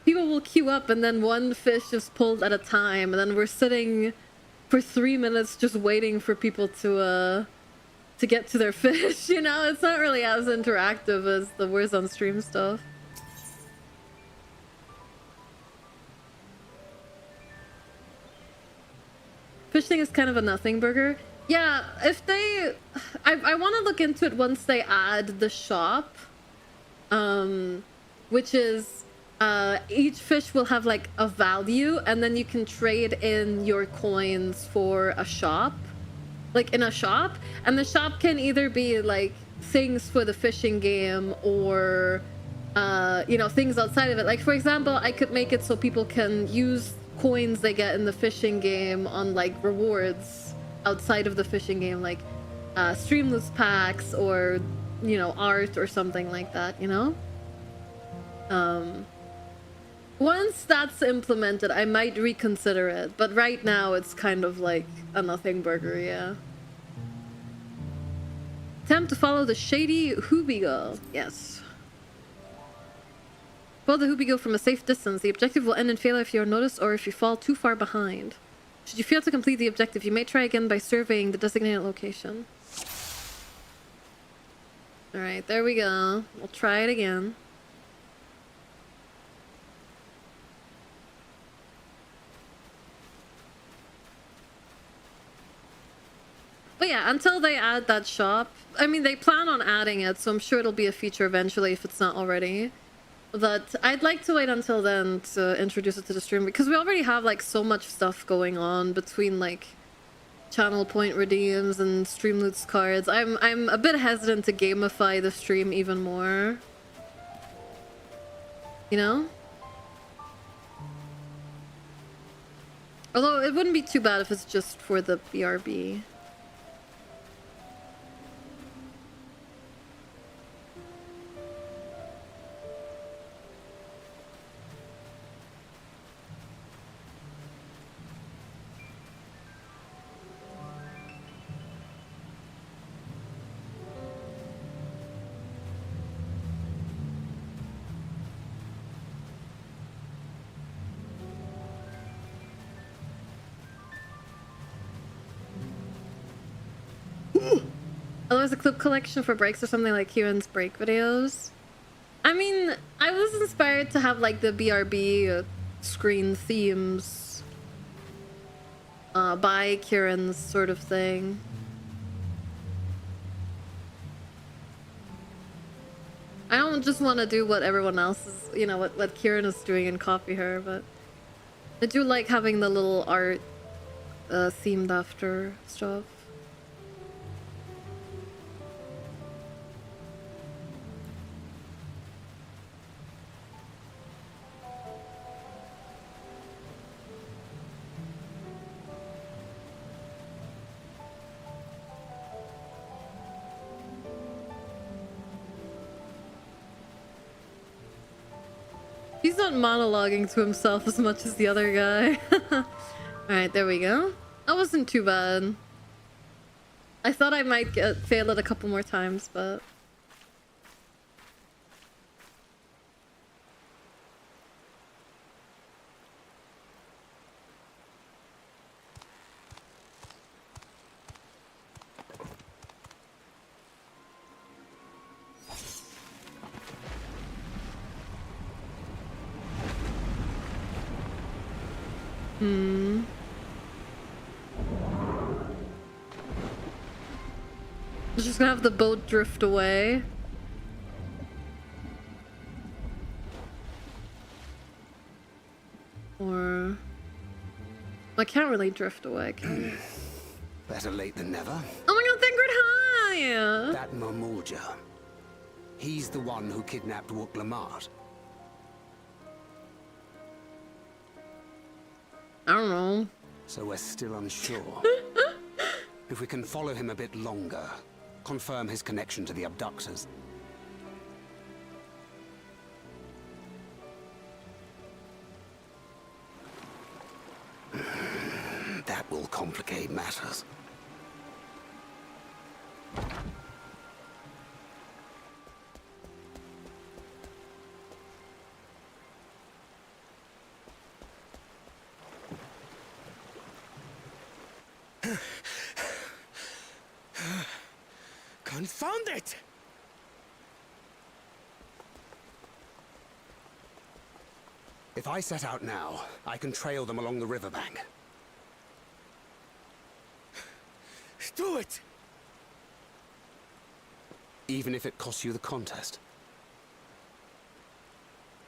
people will queue up and then one fish is pulled at a time, and then we're sitting for 3 minutes just waiting for people to get to their fish, you know? It's not really as interactive as the Where's on Stream stuff. Fishing is kind of a nothing burger. Yeah, if they... I want to look into it once they add the shop. Which is... each fish will have like a value, and then you can trade in your coins for a shop. Like in a shop. And the shop can either be like things for the fishing game or... you know, things outside of it. Like, for example, I could make it so people can use coins they get in the fishing game on like rewards outside of the fishing game, like streamless packs or, you know, art or something like that, you know? Once that's implemented, I might reconsider it, but right now it's kind of like a nothing burger, yeah. Attempt to follow the shady Hubigo. Yes. Follow the Hubigo from a safe distance. The objective will end in failure if you are noticed or if you fall too far behind. Should you fail to complete the objective, you may try again by surveying the designated location. Alright, there we go. We'll try it again. But yeah, until they add that shop, I mean, they plan on adding it, so I'm sure it'll be a feature eventually if it's not already. But I'd like to wait until then to introduce it to the stream, because we already have like so much stuff going on between like channel point redeems and stream loots cards. I'm a bit hesitant to gamify the stream even more. You know? Although it wouldn't be too bad if it's just for the BRB. Oh, there's a clip collection for breaks or something like Kieran's break videos. I mean, I was inspired to have like the BRB screen themes by Kieran's sort of thing. I don't just want to do what everyone else is, you know, what Kieran is doing and copy her, but I do like having the little art themed after stuff. He's not monologuing to himself as much as the other guy. Alright, there we go. That wasn't too bad. I thought I might fail it a couple more times, but... Just gonna have the boat drift away. Or... I can't really drift away, can I? Better late than never. Oh my god, Thingrid, hi! That Mamulja. He's the one who kidnapped Lamat. I don't know. So we're still unsure. If we can follow him a bit longer, confirm his connection to the abductors. That will complicate matters. Confound it! If I set out now, I can trail them along the riverbank. Do it! Even if it costs you the contest.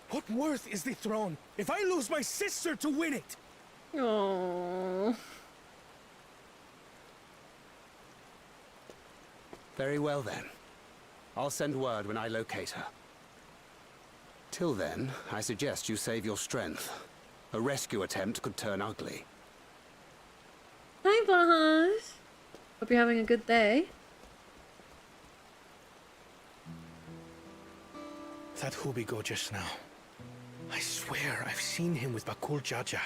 What worth is the throne if I lose my sister to win it? Oh. Very well then. I'll send word when I locate her. Till then, I suggest you save your strength. A rescue attempt could turn ugly. Hi, Bahaj. Hope you're having a good day. That Hubigo just now. I swear I've seen him with Bakul Jaja.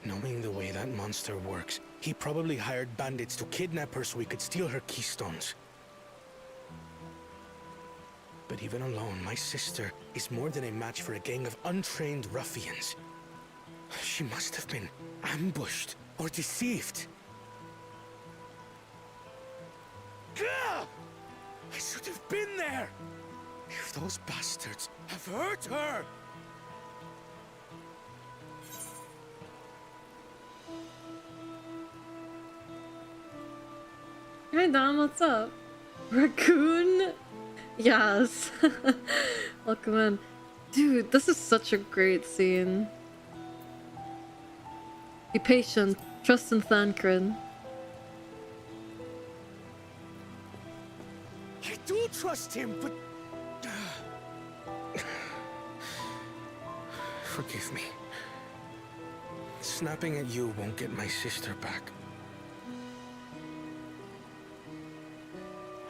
Knowing the way that monster works, he probably hired bandits to kidnap her so we could steal her keystones. But even alone, my sister is more than a match for a gang of untrained ruffians. She must have been ambushed or deceived. Gah! I should have been there! If those bastards have hurt her! Hi, Dom, what's up? Raccoon? Yes. Welcome in. Dude, this is such a great scene. Be patient. Trust in Thancred. I do trust him, but... Forgive me. Snapping at you won't get my sister back.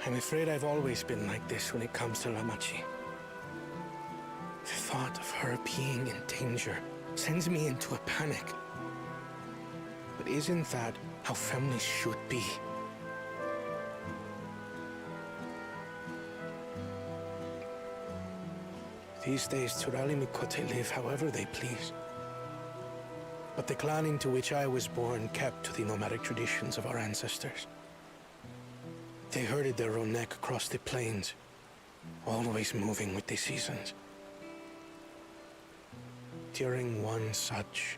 I'm afraid I've always been like this when it comes to Lamachi. The thought of her being in danger sends me into a panic. But isn't that how families should be? These days, Turali Mikote live however they please. But the clan into which I was born kept to the nomadic traditions of our ancestors. They herded their own neck across the plains, always moving with the seasons. During one such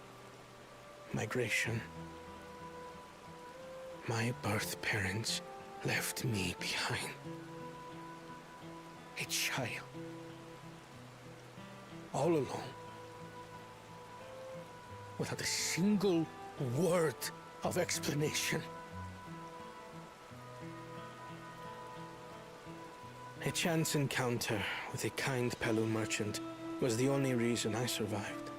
migration, my birth parents left me behind. A child. All alone. Without a single word of explanation. A chance encounter with a kind Pelu merchant was the only reason I survived.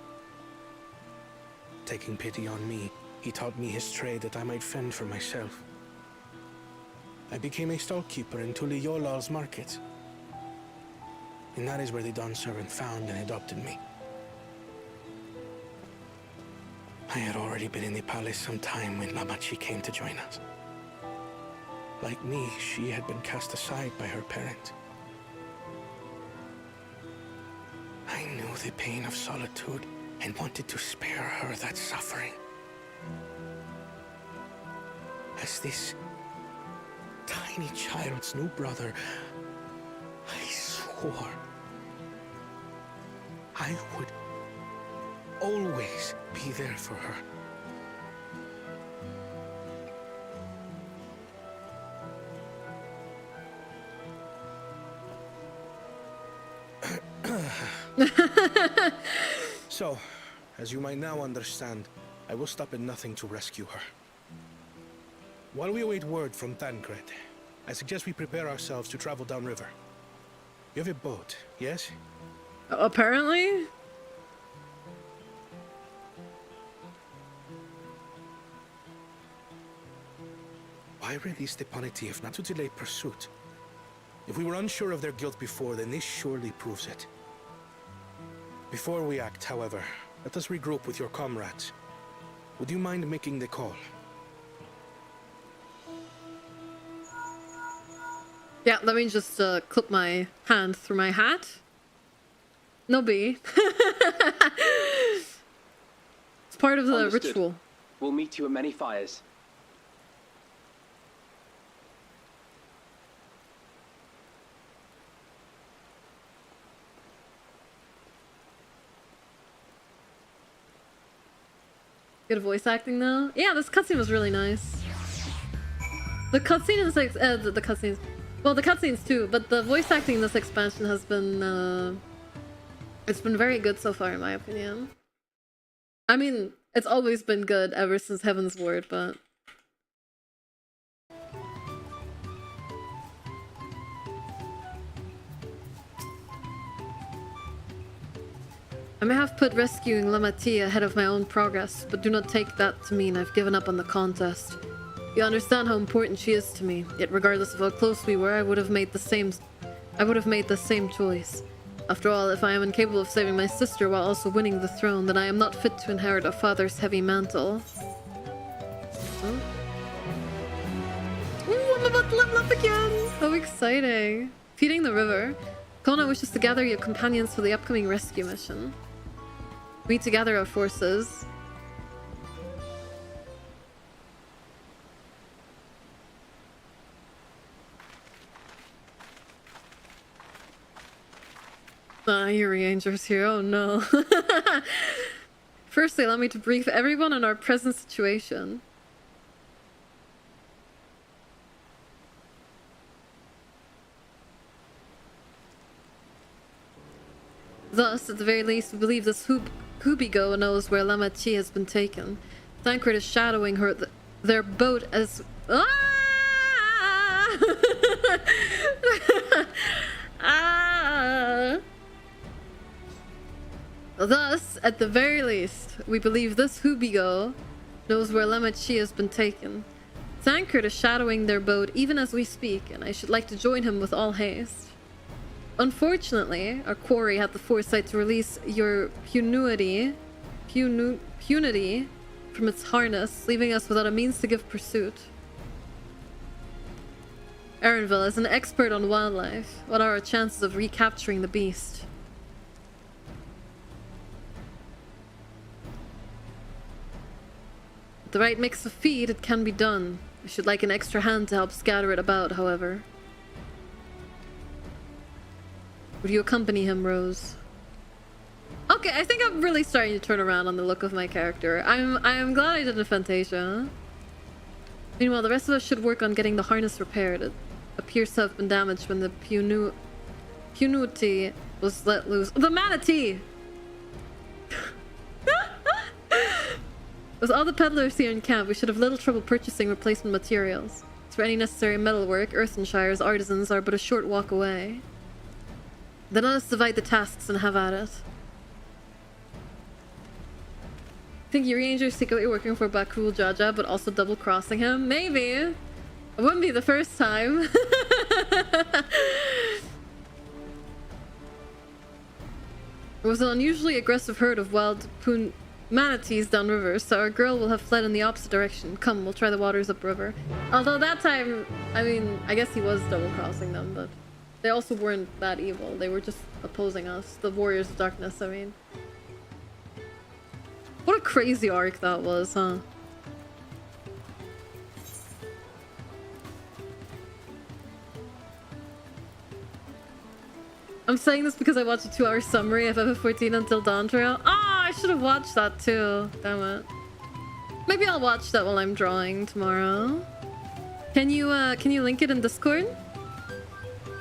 Taking pity on me, he taught me his trade that I might fend for myself. I became a stallkeeper in Tuliyolal's market. And that is where the Dawn servant found and adopted me. I had already been in the palace some time when Lamachi came to join us. Like me, she had been cast aside by her parents. I knew the pain of solitude and wanted to spare her that suffering. As this tiny child's new brother, I swore I would always be there for her. So, as you might now understand, I will stop at nothing to rescue her. While we await word from Thancred, I suggest we prepare ourselves to travel downriver. You have a boat, yes? Apparently? Why release the Panity if not to delay pursuit? If we were unsure of their guilt before, then this surely proves it. Before we act, however, let us regroup with your comrades. Would you mind making the call? Yeah, let me just clip my hand through my hat. No B. It's part of the Understood. ritual. We'll meet you at many fires. Good voice acting though. Yeah, this cutscene was really nice. The cutscene in this the cutscenes, well, the cutscenes too, but the voice acting in this expansion has been it's been very good so far in my opinion. I mean, it's always been good ever since Heaven's Ward, but I may have put rescuing Lamat ahead of my own progress, but do not take that to mean I've given up on the contest. You understand how important she is to me, yet regardless of how close we were, I would have made the same choice. After all, if I am incapable of saving my sister while also winning the throne, then I am not fit to inherit a father's heavy mantle. Oh. Ooh, I'm about to level up again! How exciting! Feeding the river. Kona wishes to gather your companions for the upcoming rescue mission. We to gather our forces. Ah, Yuri Angel's here. Oh no. Firstly, allow me to brief everyone on our present situation. Thus, at the very least, we believe this Hubigo knows where Lamat has been taken. Thancred is shadowing their boat as... Ah! Ah! Thus, at the very least, we believe this Hubigo knows where Lamat has been taken. Thancred is shadowing their boat even as we speak, and I should like to join him with all haste. Unfortunately, our Kori had the foresight to release your punity from its harness, leaving us without a means to give pursuit. Erenville, as an expert on wildlife, what are our chances of recapturing the beast? With the right mix of feed, it can be done. I should like an extra hand to help scatter it about, however. Would you accompany him, Rose? Okay, I think I'm really starting to turn around on the look of my character. I am glad I did a Fantasia. Meanwhile, the rest of us should work on getting the harness repaired. It appears to have been damaged when the punity was let loose. The manatee! With all the peddlers here in camp, we should have little trouble purchasing replacement materials. As for any necessary metalwork, Earthenshire's artisans are but a short walk away. Then let us divide the tasks and have at it. Think Yuri Angel's secretly working for Bakul Jaja, but also double-crossing him? Maybe! It wouldn't be the first time. There was an unusually aggressive herd of wild manatees downriver, so our girl will have fled in the opposite direction. Come, we'll try the waters upriver. Although that time, I mean, I guess he was double-crossing them, but... they also weren't that evil. They were just opposing us. The Warriors of Darkness, I mean. What a crazy arc that was, huh? I'm saying this because I watched a 2-hour summary of FF14 until Dawntrail. Ah, I should have watched that too. Damn it. Maybe I'll watch that while I'm drawing tomorrow. Can you link it in Discord?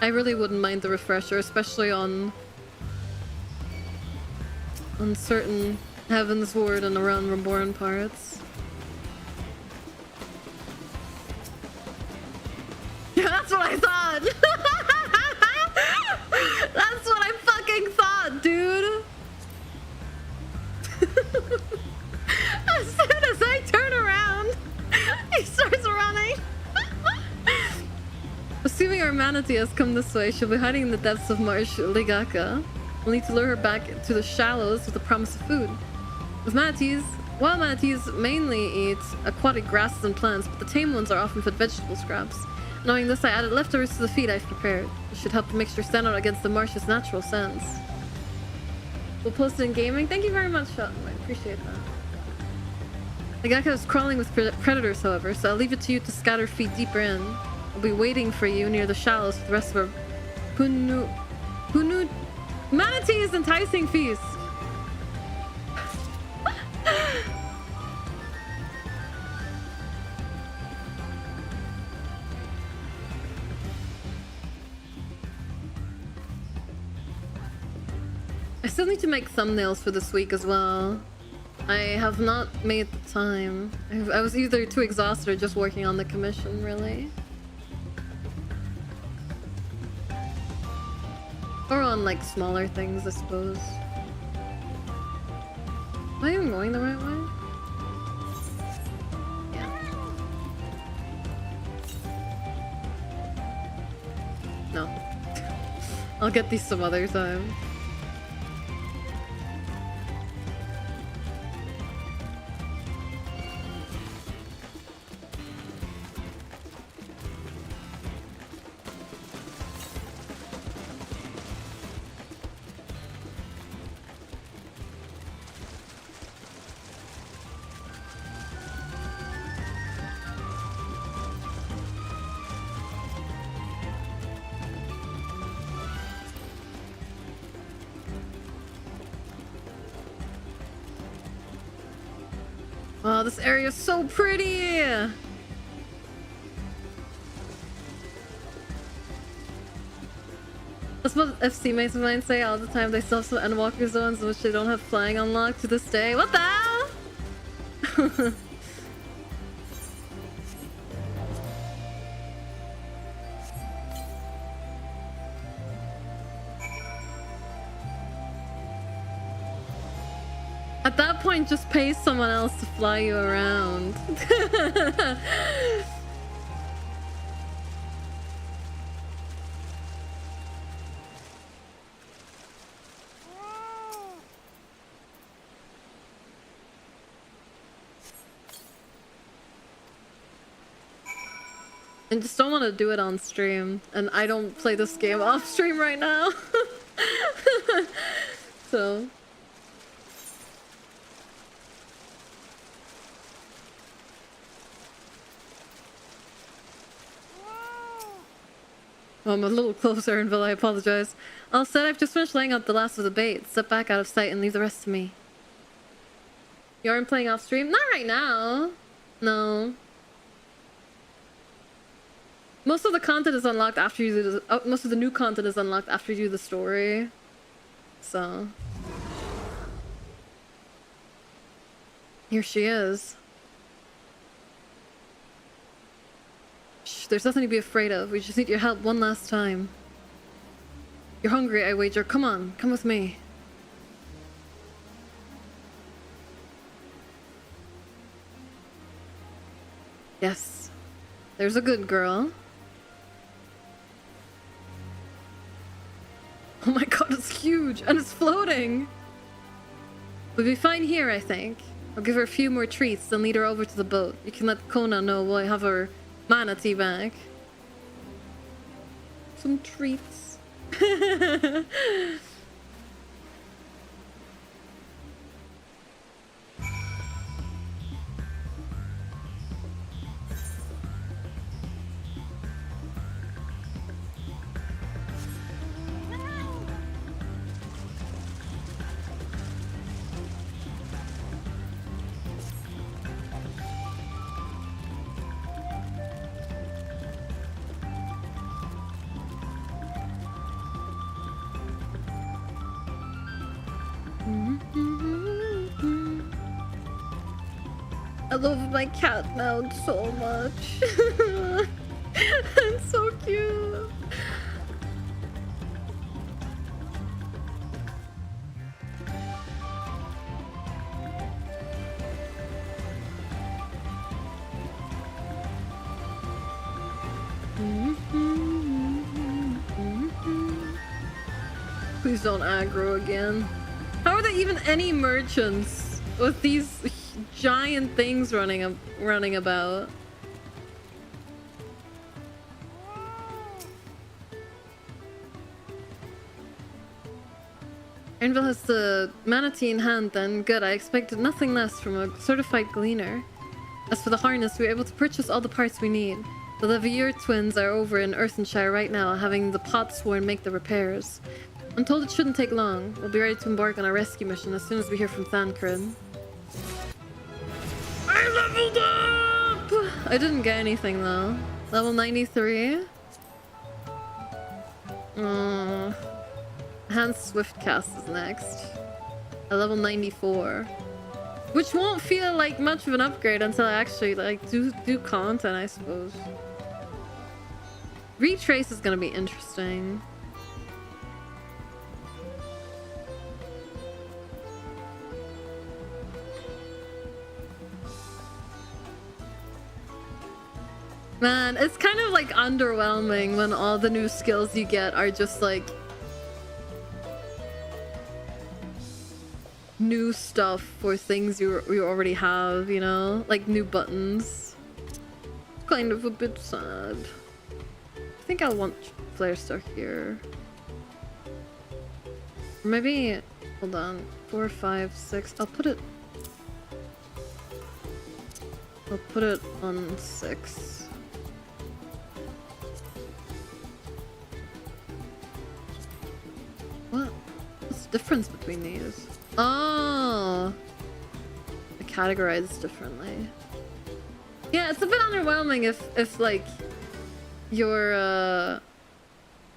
I really wouldn't mind the refresher, especially on certain Heaven's Ward and around Reborn parts. Yeah, that's what I thought! That's what I fucking thought, dude! As soon as I turn around, he starts running! Assuming our manatee has come this way, she'll be hiding in the depths of Marsh Ligaka. We'll need to lure her back to the shallows with the promise of food. With manatees, wild manatees mainly eat aquatic grasses and plants, but the tame ones are often fed vegetable scraps. Knowing this, I added leftovers to the feed I've prepared. This should help the mixture stand out against the marsh's natural scents. We'll post it in gaming. Thank you very much, Shelton. I appreciate that. Ligaka is crawling with predators, however, so I'll leave it to you to scatter feed deeper in. I'll be waiting for you near the shallows with the rest of our manatee's enticing feast. I still need to make thumbnails for this week as well. I have not made the time. I was either too exhausted or just working on the commission, really. Or on like smaller things, I suppose. Am I even going the right way? Yeah. No. I'll get these some other time. Wow, this area is so pretty! That's what FC mates of mine say all the time. They still have some Endwalker zones in which they don't have flying unlocked to this day. What the hell? At that point, just pay someone else to fly you around. I just don't want to do it on stream, and I don't play this game off stream right now. So... Well, I'm a little closer, Anvil, I apologize. All said, I've just finished laying out the last of the bait. Step back out of sight and leave the rest to me. You aren't playing off stream? Not right now. No. Most of the content is unlocked after you do the... most of the new content is unlocked after you do the story. So... Here she is. Shh, there's nothing to be afraid of. We just need your help one last time. You're hungry, I wager. Come on, come with me. Yes. There's a good girl. Oh my god, it's huge! And it's floating! We'll be fine here, I think. I'll give her a few more treats, then lead her over to the boat. You can let Kona know we'll have her manatee back. Some treats. I love my Catnapped so much. It's so cute. Please don't aggro again. How are there even any merchants with these giant things running about? Anvil has the manatee in hand then. Good, I expected nothing less from a certified gleaner. As for the harness, we were able to purchase all the parts we need. The Levier twins are over in Earthenshire right now, having the Potsworn make the repairs. I'm told it shouldn't take long. We'll be ready to embark on our rescue mission as soon as we hear from Thancred. I leveled up! I didn't get anything though. Level 93? I Enhanced Swift Cast is next. At level 94. Which won't feel like much of an upgrade until I actually like do content, I suppose. Retrace is gonna be interesting. Man, it's kind of like underwhelming when all the new skills you get are just like new stuff for things you already have, you know? Like new buttons. It's kind of a bit sad. I think I want Flare Star here. Maybe, hold on, 4, 5, 6. I'll put it on 6. What? What's the difference between these? Oh! I categorize differently. Yeah, it's a bit underwhelming if like your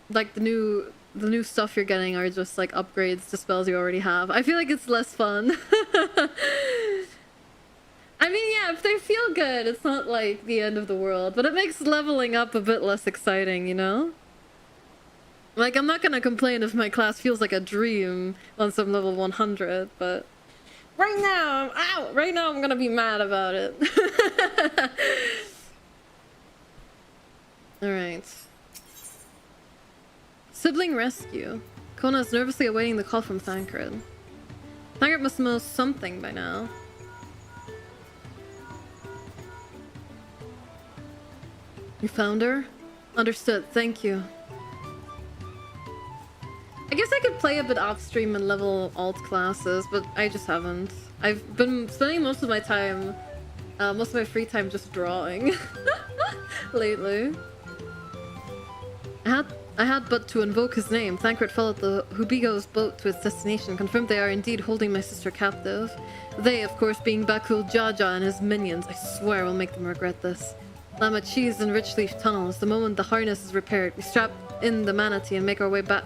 like the new stuff you're getting are just like upgrades to spells you already have. I feel like it's less fun. I mean, yeah, if they feel good, it's not like the end of the world, but it makes leveling up a bit less exciting, you know? Like, I'm not gonna complain if my class feels like a dream once I'm level 100, but right now, right now I'm gonna be mad about it. Alright. Sibling rescue. Kona is nervously awaiting the call from Thancred. Thancred must know something by now. You found her? Understood, thank you. I guess I could play a bit off stream and level alt classes, but I just haven't. I've been spending most of my time, most of my free time just drawing lately. I had but to invoke his name. Thancred followed the Hubigo's boat to its destination, confirmed they are indeed holding my sister captive. They, of course, being Bakul Jaja and his minions. I swear will make them regret this. Lamat cheese and rich leaf tunnels. The moment the harness is repaired, we strap in the manatee and make our way back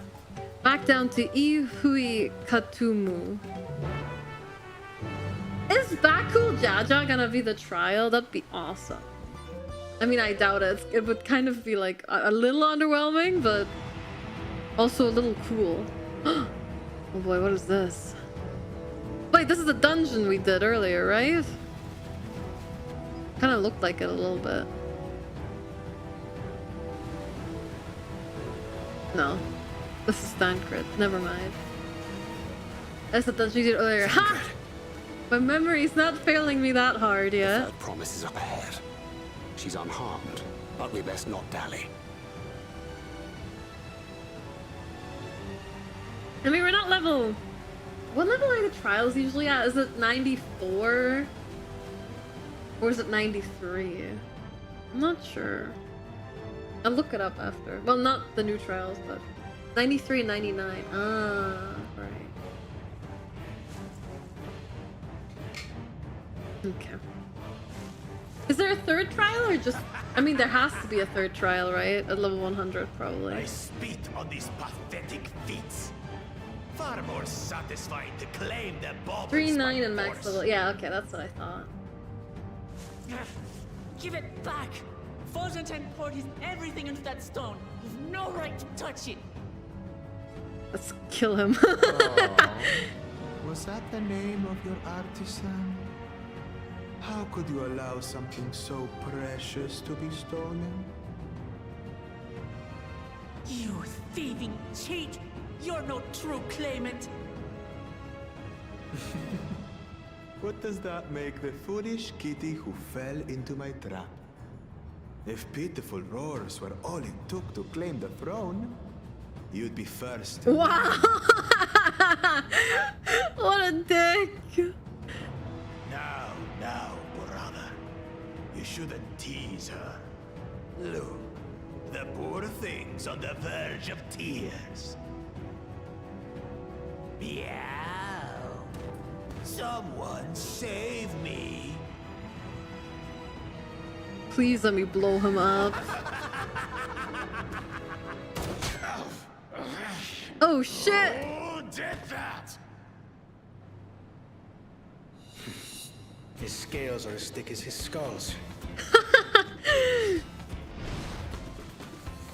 down to Ihui Katumu. Is Bakul Jaja gonna be the trial? That'd be awesome. I mean, I doubt it. It would kind of be like a little underwhelming, but also a little cool. Oh boy, what is this? Wait, this is the dungeon we did earlier, right? Kind of looked like it a little bit. No. This is Thancred. Never mind. That's the dungeon we did earlier. Ha! My memory's not failing me that hard yet. The promise is up ahead. She's unharmed, but we best not dally. I mean, we're not level... What level are the trials usually at? Is it 94? Or is it 93? I'm not sure. I'll look it up after. Well, not the new trials, but 93 and 99. Ah, right. Okay. Is there a third trial or just... I mean, there has to be a third trial, right? At level 100, probably. I spit on these pathetic feats. Far more satisfying to claim the baubles 3, 9, by and max force. level. Yeah, okay, that's what I thought. Give it back! Fosunten poured his everything into that stone. You've no right to touch it. Let's kill him. Was that the name of your artisan? How could you allow something so precious to be stolen? You thieving cheat! You're no true claimant! What does that make the foolish kitty who fell into my trap? If pitiful roars were all it took to claim the throne, you'd be first. Wow! What a dick! Now, brother. You shouldn't tease her. Look, the poor thing's on the verge of tears. Meow. Someone save me. Please let me blow him up. Oh shit! Who did that? His scales are as thick as his skulls.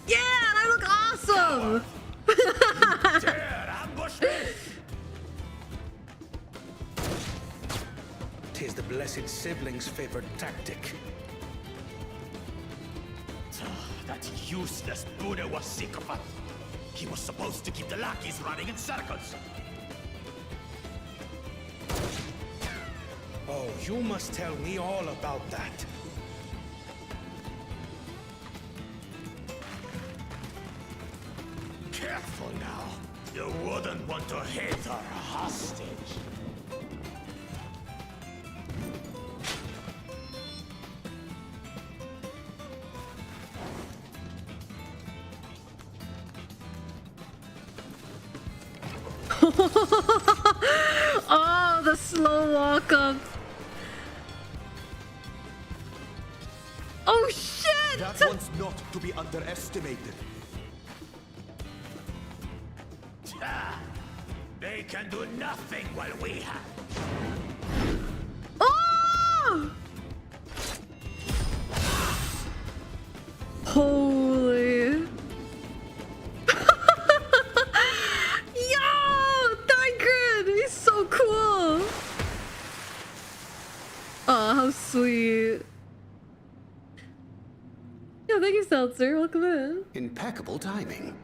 Yeah, and I look awesome! Dare ambush me? Tis the blessed sibling's favorite tactic. That useless Buddha was sycophant. He was supposed to keep the lackeys running in circles. Oh, you must tell me all about that. Careful now. You wouldn't want to hit her hostage. Oh, the slow walk up. Oh shit! That one's not to be underestimated. They can do nothing while we have. Oh! Holy. Yo! Thancred! He's so cool! Aw, how sweet. Yeah, thank you, Seltzer. Welcome in. Impeccable timing.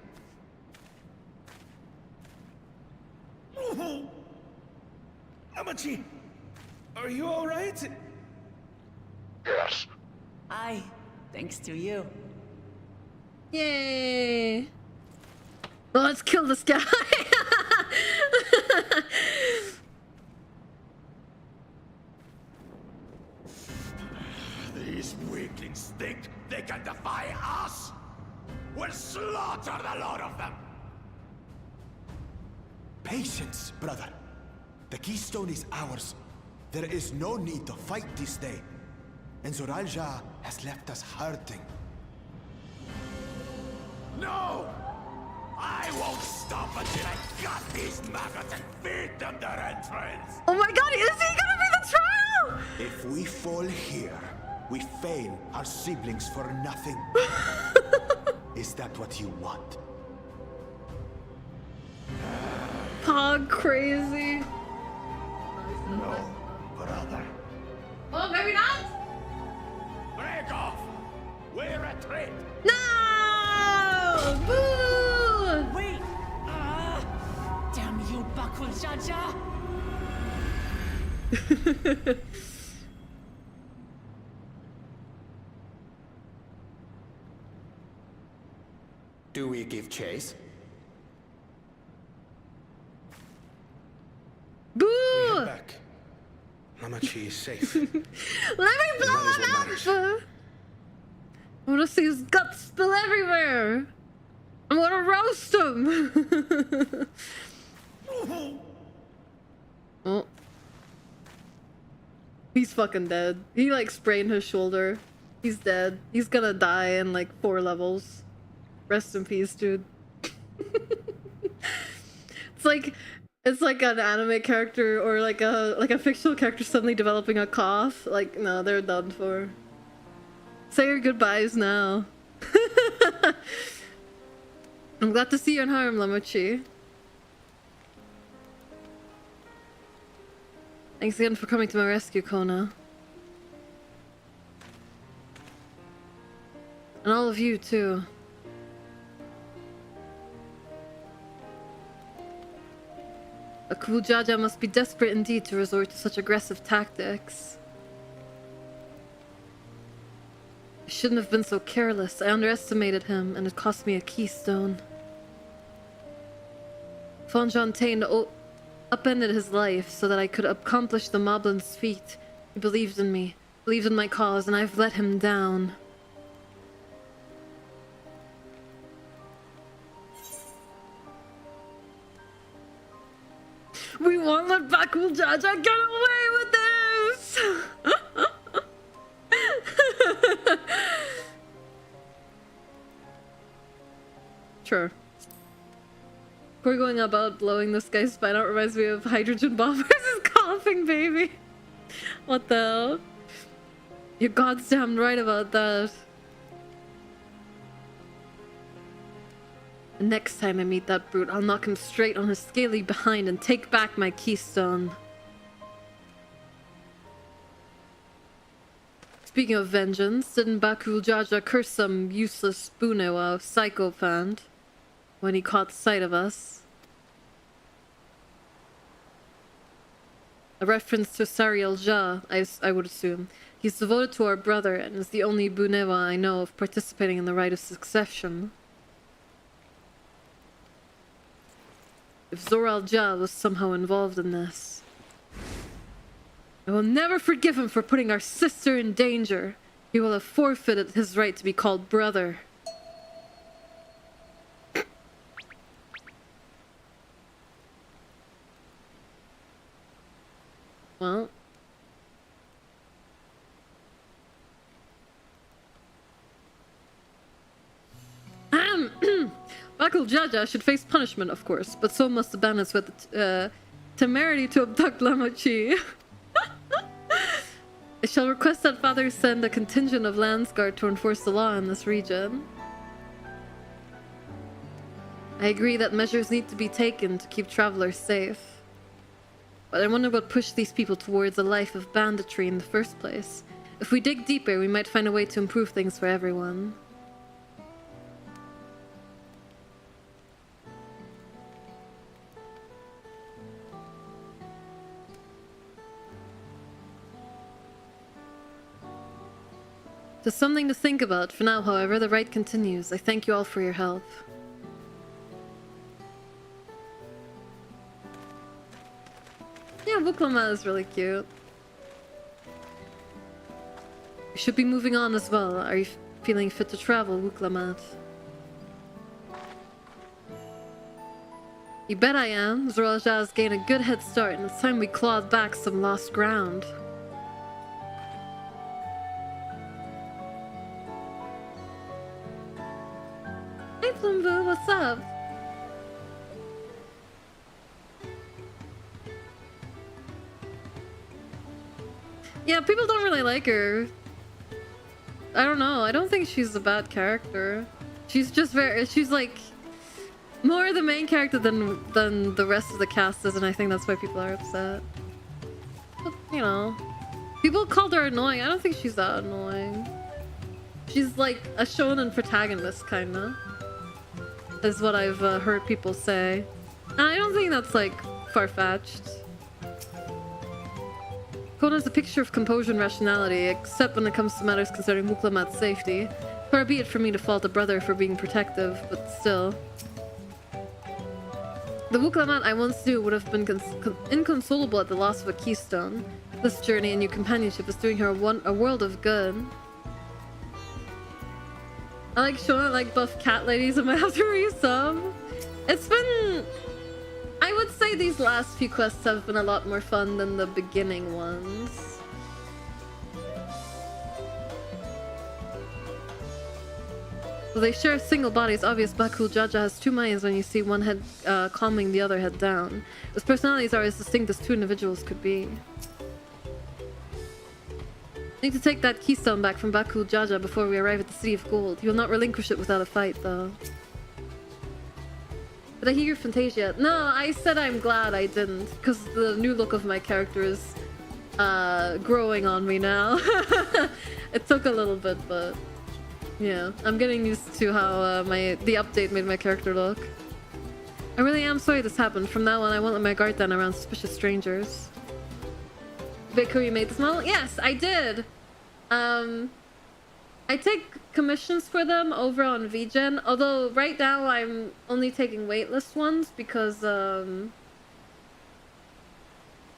Amachi, are you all right? Yes. Aye, thanks to you. Yay! Well, let's kill this guy. These weaklings think they can defy us? We'll slaughter the lot of them. Patience, brother. The keystone is ours. There is no need to fight this day. And Zoralja has left us hurting. No! I won't stop until I got these maggots and feed them their entrails! Oh my god, is he gonna be the trial? If we fall here, we fail our siblings for nothing. Is that what you want? Pog crazy. No, brother. Oh, maybe not? Break off! We retreat! No! Boo! Wait! Damn you, Bakul Jaja! Do we give chase? Boo! Head back. Amachi is safe. Let me blow That is him what up! matters. I wanna see his guts spill everywhere! I wanna roast him! Oh. He's fucking dead. He like sprained his shoulder. He's dead. He's gonna die in like 4 levels. Rest in peace, dude. It's like an anime character or like a fictional character suddenly developing a cough. Like, no, they're done for. Say your goodbyes now. I'm glad to see you unharmed, Lamuchi. Thanks again for coming to my rescue, Kona. And all of you, too. A Kujaja must be desperate indeed to resort to such aggressive tactics. I shouldn't have been so careless. I underestimated him, and it cost me a keystone. Fonjontaine upended his life so that I could accomplish the Moblin's feat. He believed in me, believed in my cause, and I've let him down. We won't let Bakul Jaja get away with this! Sure. Kori going about blowing this guy's spine out reminds me of hydrogen bomb versus coughing baby. What the hell? You're goddamn right about that. Next time I meet that brute, I'll knock him straight on his scaly behind and take back my keystone. Speaking of vengeance, didn't Bakul Jaja curse some useless Bunewa psychopath when he caught sight of us? A reference to Sariel Ja, I would assume. He's devoted to our brother and is the only Bunewa I know of participating in the rite of succession. If Zoral Ja was somehow involved in this, I will never forgive him for putting our sister in danger. He will have forfeited his right to be called brother. Well. Bakul Jaja should face punishment, of course, but so must the bandits with the temerity to abduct Lamat. I shall request that Father send a contingent of Landsguard to enforce the law in this region. I agree that measures need to be taken to keep travelers safe. But I wonder what pushed these people towards a life of banditry in the first place. If we dig deeper, we might find a way to improve things for everyone. Just something to think about. For now, however, the rite continues. I thank you all for your help. Yeah, Wuklama is really cute. We should be moving on as well. Are you feeling fit to travel, Wuklamat? You bet I am. Zoraja has gained a good head start, and it's time we clawed back some lost ground. Hey Plumbo, what's up? Yeah, people don't really like her. I don't know. I don't think she's a bad character. She's just she's like more the main character than the rest of the cast is, and I think that's why people are upset. But, you know, people called her annoying. I don't think she's that annoying. She's like a shonen protagonist, kinda, is what I've heard people say. And I don't think that's like far-fetched. Kona is a picture of composure and rationality, except when it comes to matters concerning Wuklamat's safety. Far be it for me to fault a brother for being protective, but still. The Wuklamat I once knew would have been inconsolable at the loss of a keystone. This journey and new companionship is doing her a world of good. I like showing like buff cat ladies. I might have to resub. It's been... I would say these last few quests have been a lot more fun than the beginning ones. Well, they share a single body. It's obvious Bakul Jaja has two minds when you see one head calming the other head down. His personalities are as distinct as two individuals could be. Need to take that keystone back from Bakul Jaja before we arrive at the City of Gold. He will not relinquish it without a fight, though. Did I hear your Fantasia? No, I said I'm glad I didn't, because the new look of my character is growing on me now. It took a little bit, but yeah, I'm getting used to how the update made my character look. I really am sorry this happened. From now on, I won't let my guard down around suspicious strangers. Kori, you made this model? Yes, I did. I take commissions for them over on VGen, although right now I'm only taking waitlist ones because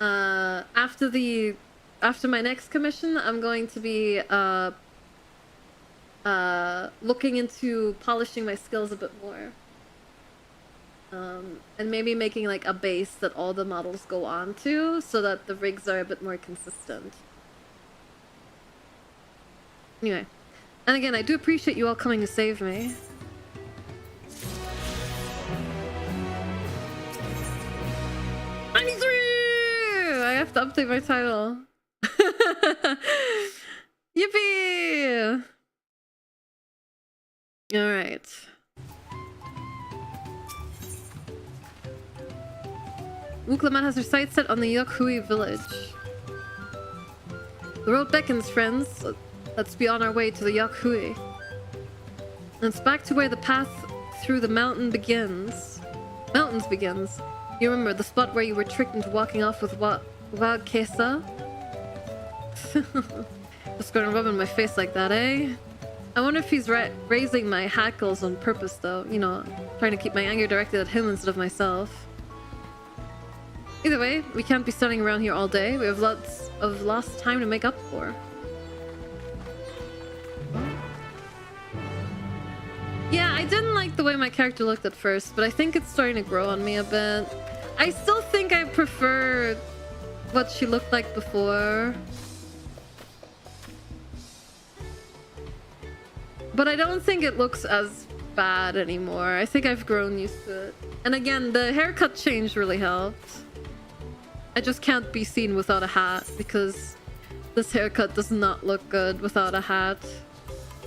after my next commission I'm going to be looking into polishing my skills a bit more, and maybe making like a base that all the models go on to so that the rigs are a bit more consistent. Anyway. And again, I do appreciate you all coming to save me. 93! I have to update my title. Yippee! Alright. Lamat has her sights set on the Yakhui village. The road beckons, friends. Let's be on our way to the Yakhui. And it's back to where the path through the mountains begins. You remember the spot where you were tricked into walking off with Wild Kesa? Just gonna rub in my face like that, eh? I wonder if he's raising my hackles on purpose, though. You know, trying to keep my anger directed at him instead of myself. Either way, we can't be standing around here all day. We have lots of lost time to make up for. Yeah, I didn't like the way my character looked at first, but I think it's starting to grow on me a bit. I still think I prefer what she looked like before. But I don't think it looks as bad anymore. I think I've grown used to it. And again, the haircut change really helped. I just can't be seen without a hat because this haircut does not look good without a hat.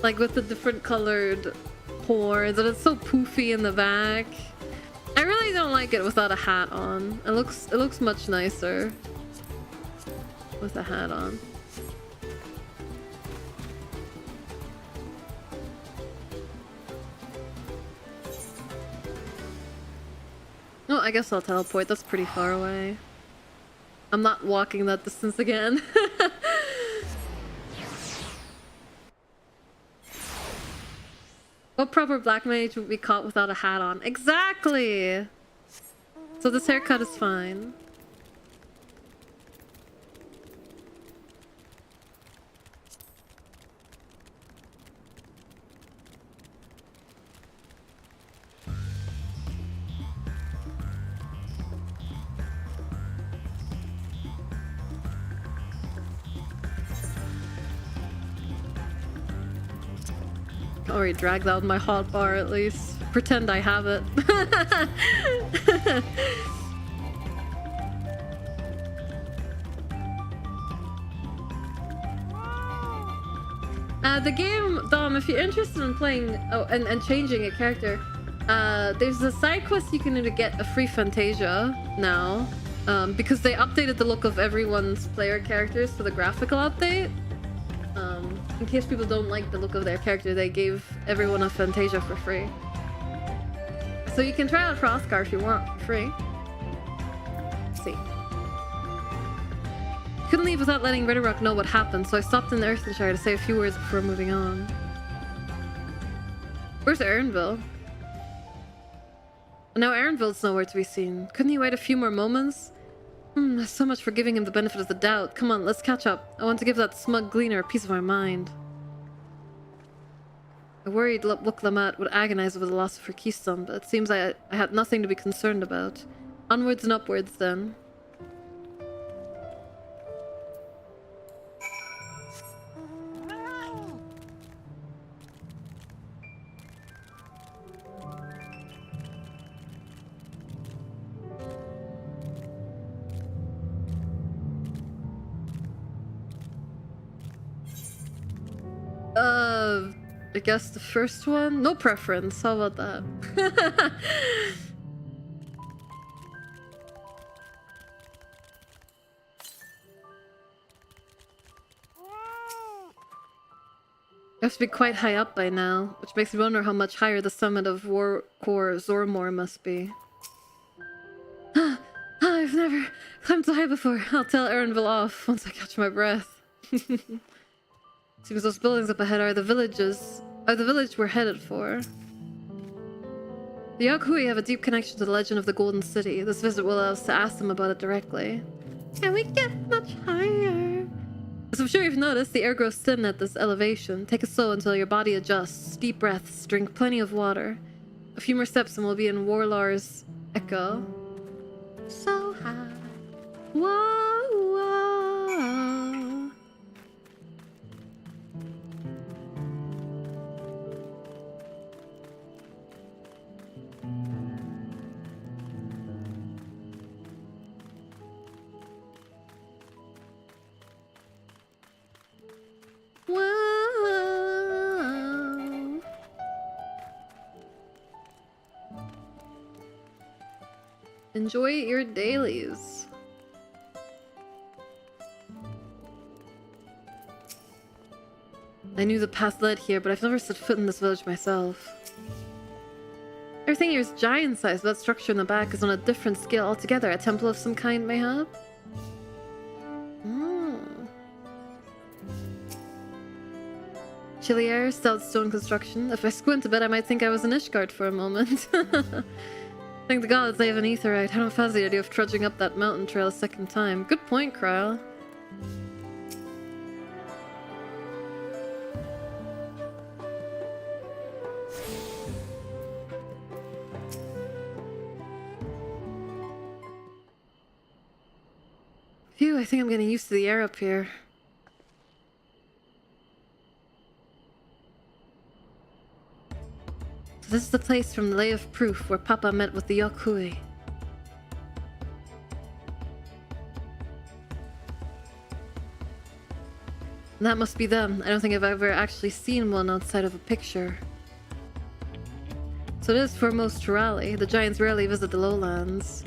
Like with the different colored horns, and it's so poofy in the back. I really don't like it without a hat on. It looks much nicer with a hat on. Oh, I guess I'll teleport. That's pretty far away. I'm not walking that distance again. What proper black mage would be caught without a hat on? Exactly! So this haircut is fine. Already dragged out my hotbar at least. Pretend I have it. The game, Dom, if you're interested in playing and changing a character, there's a side quest you can do to get a free Fantasia now. Because they updated the look of everyone's player characters for the graphical update. In case people don't like the look of their character, they gave everyone a Fantasia for free. So you can try out for Oscar if you want, for free. Let's see. Couldn't leave without letting Ridderrock know what happened, so I stopped in the Earthenshire to say a few words before moving on. Where's Erinville? Now Erinville's nowhere to be seen. Couldn't he wait a few more moments? So much for giving him the benefit of the doubt. Come on, let's catch up. I want to give that smug gleaner a piece of our mind. I worried look Lamat would agonize over the loss of her keystone, but it seems I had nothing to be concerned about. Onwards and upwards, then. I guess the first one? No preference. How about that? You have to be quite high up by now, which makes me wonder how much higher the summit of Warcore Zormor must be. I've never climbed so high before. I'll tell Erinville off once I catch my breath. Seems those buildings up ahead are the village we're headed for. The Yakhui have a deep connection to the legend of the Golden City. This visit will allow us to ask them about it directly. Can we get much higher? As I'm sure you've noticed, the air grows thin at this elevation. Take it slow until your body adjusts. Deep breaths, drink plenty of water. A few more steps and we'll be in Warlar's Echo. So high. Whoa, whoa. Enjoy your dailies. I knew the path led here, but I've never set foot in this village myself. Everything here is giant-sized, but that structure in the back is on a different scale altogether. A temple of some kind, mayhap? Chilly air, stout stone construction. If I squint a bit, I might think I was in Ishgard for a moment. Thank the gods I have an aetherite. I don't fancy the idea of trudging up that mountain trail a second time. Good point, Kryle. Phew, I think I'm getting used to the air up here. So this is the place from the Lay of Proof where Papa met with the Yokui. That must be them. I don't think I've ever actually seen one outside of a picture. So it is for most Turali. The giants rarely visit the lowlands.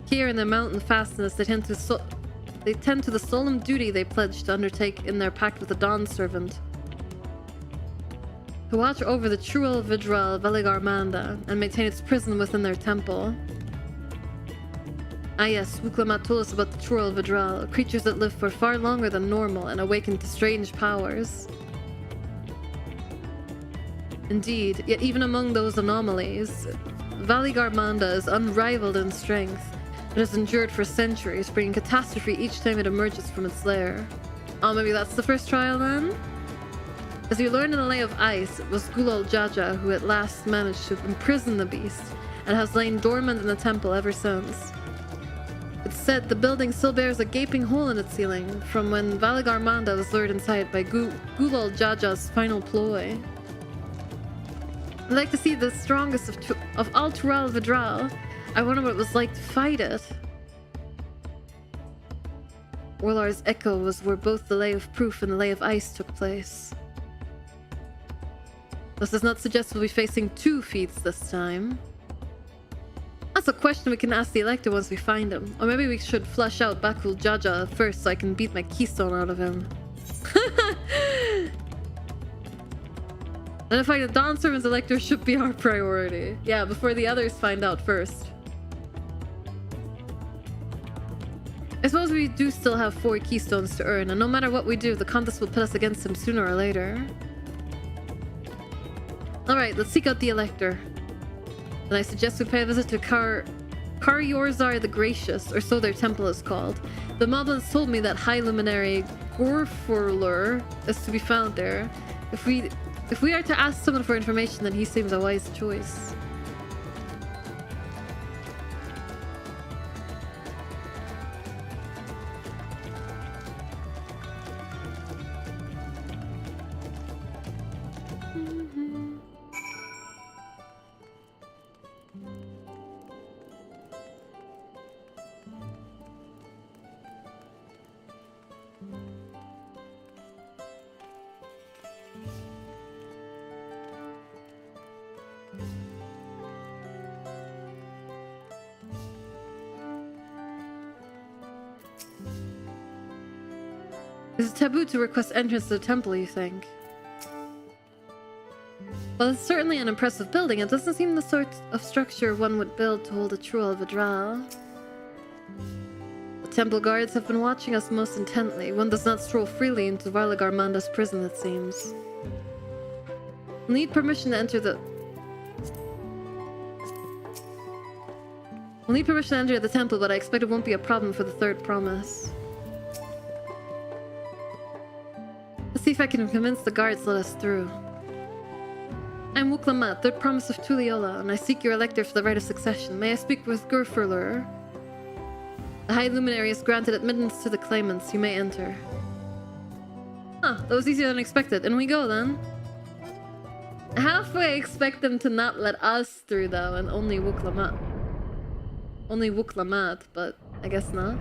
Here in their mountain fastness, they tend to the solemn duty they pledged to undertake in their pact with the Dawn Servant. To watch over the Truel Vidral Veligarmanda and maintain its prison within their temple. Ah yes, Lamat told us about the Truel Vidral, creatures that live for far longer than normal and awaken to strange powers. Indeed, yet even among those anomalies, Veligarmanda is unrivaled in strength. It has endured for centuries, bringing catastrophe each time it emerges from its lair. Oh, maybe that's the first trial then? As we learned in the Lay of Ice, it was Gulal Jaja who at last managed to imprison the beast, and has lain dormant in the temple ever since. It's said the building still bears a gaping hole in its ceiling, from when Veligarmanda was lured inside by Gulal Jaja's final ploy. I'd like to see the strongest of all Tural Vidral. I wonder what it was like to fight it. Orlar's Echo was where both the Lay of Proof and the Lay of Ice took place. This does not suggest we'll be facing 2 feats this time. That's a question we can ask the Elector once we find him. Or maybe we should flush out Bakul Jaja first so I can beat my keystone out of him. Identifying the Dawn Servant's Elector should be our priority. Yeah, before the others find out first. I suppose we do still have 4 keystones to earn, and no matter what we do, the contest will pit us against him sooner or later. Alright, let's seek out the Elector. And I suggest we pay a visit to Karyorzar the Gracious, or so their temple is called. The moblins told me that High Luminary Gorfurlur is to be found there. If we are to ask someone for information, then he seems a wise choice. Is it taboo to request entrance to the temple, you think? Well, it's certainly an impressive building. It doesn't seem the sort of structure one would build to hold a Truel Vidral. The temple guards have been watching us most intently. One does not stroll freely into Veligarmanda's prison, it seems. We'll need permission to enter the... We'll need permission to enter the temple, but I expect it won't be a problem for the third promise. Let's see if I can convince the guards to let us through. I'm Lamat, third promise of Tuliola, and I seek your elector for the right of succession. May I speak with Gurfurlur? The High Luminary has granted admittance to the claimants. You may enter. Huh, that was easier than expected. In we go, then. Halfway expect them to not let us through, though, and only Lamat. Only Lamat, but I guess not.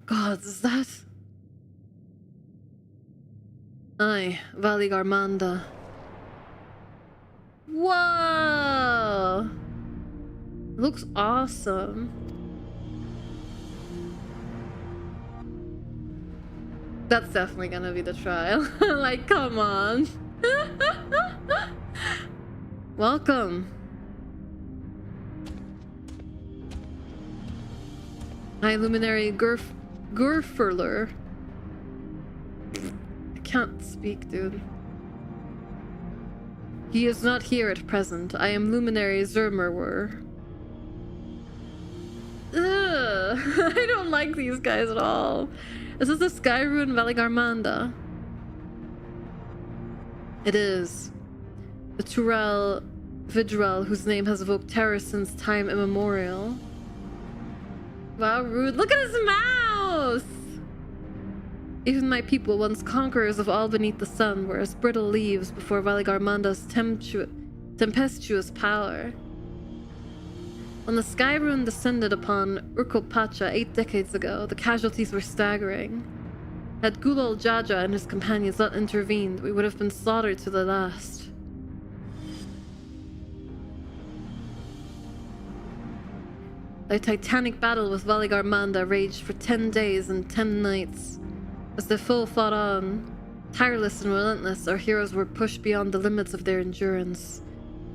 God, is that... Aye, Valley Garmanda. Whoa! Looks awesome. That's definitely gonna be the trial. Like, come on. Welcome. High Luminary Gurfurler. I can't speak, dude. He is not here at present. I am Luminary Zermerwer. Ugh, I don't like these guys at all. Is this the Skyruin Valley Garmanda? It is. The Turel Vidrel, whose name has evoked terror since time immemorial. Wow, rude. Look at his mouse! Even my people, once conquerors of all beneath the sun, were as brittle leaves before Valley Garmanda's tempestuous power. When the Skyruin descended upon Urkopacha 8 decades ago, the casualties were staggering. Had Gulol Jaja and his companions not intervened, we would have been slaughtered to the last. A titanic battle with Valley Garmanda raged for 10 days and 10 nights. As the foe fought on, tireless and relentless, our heroes were pushed beyond the limits of their endurance.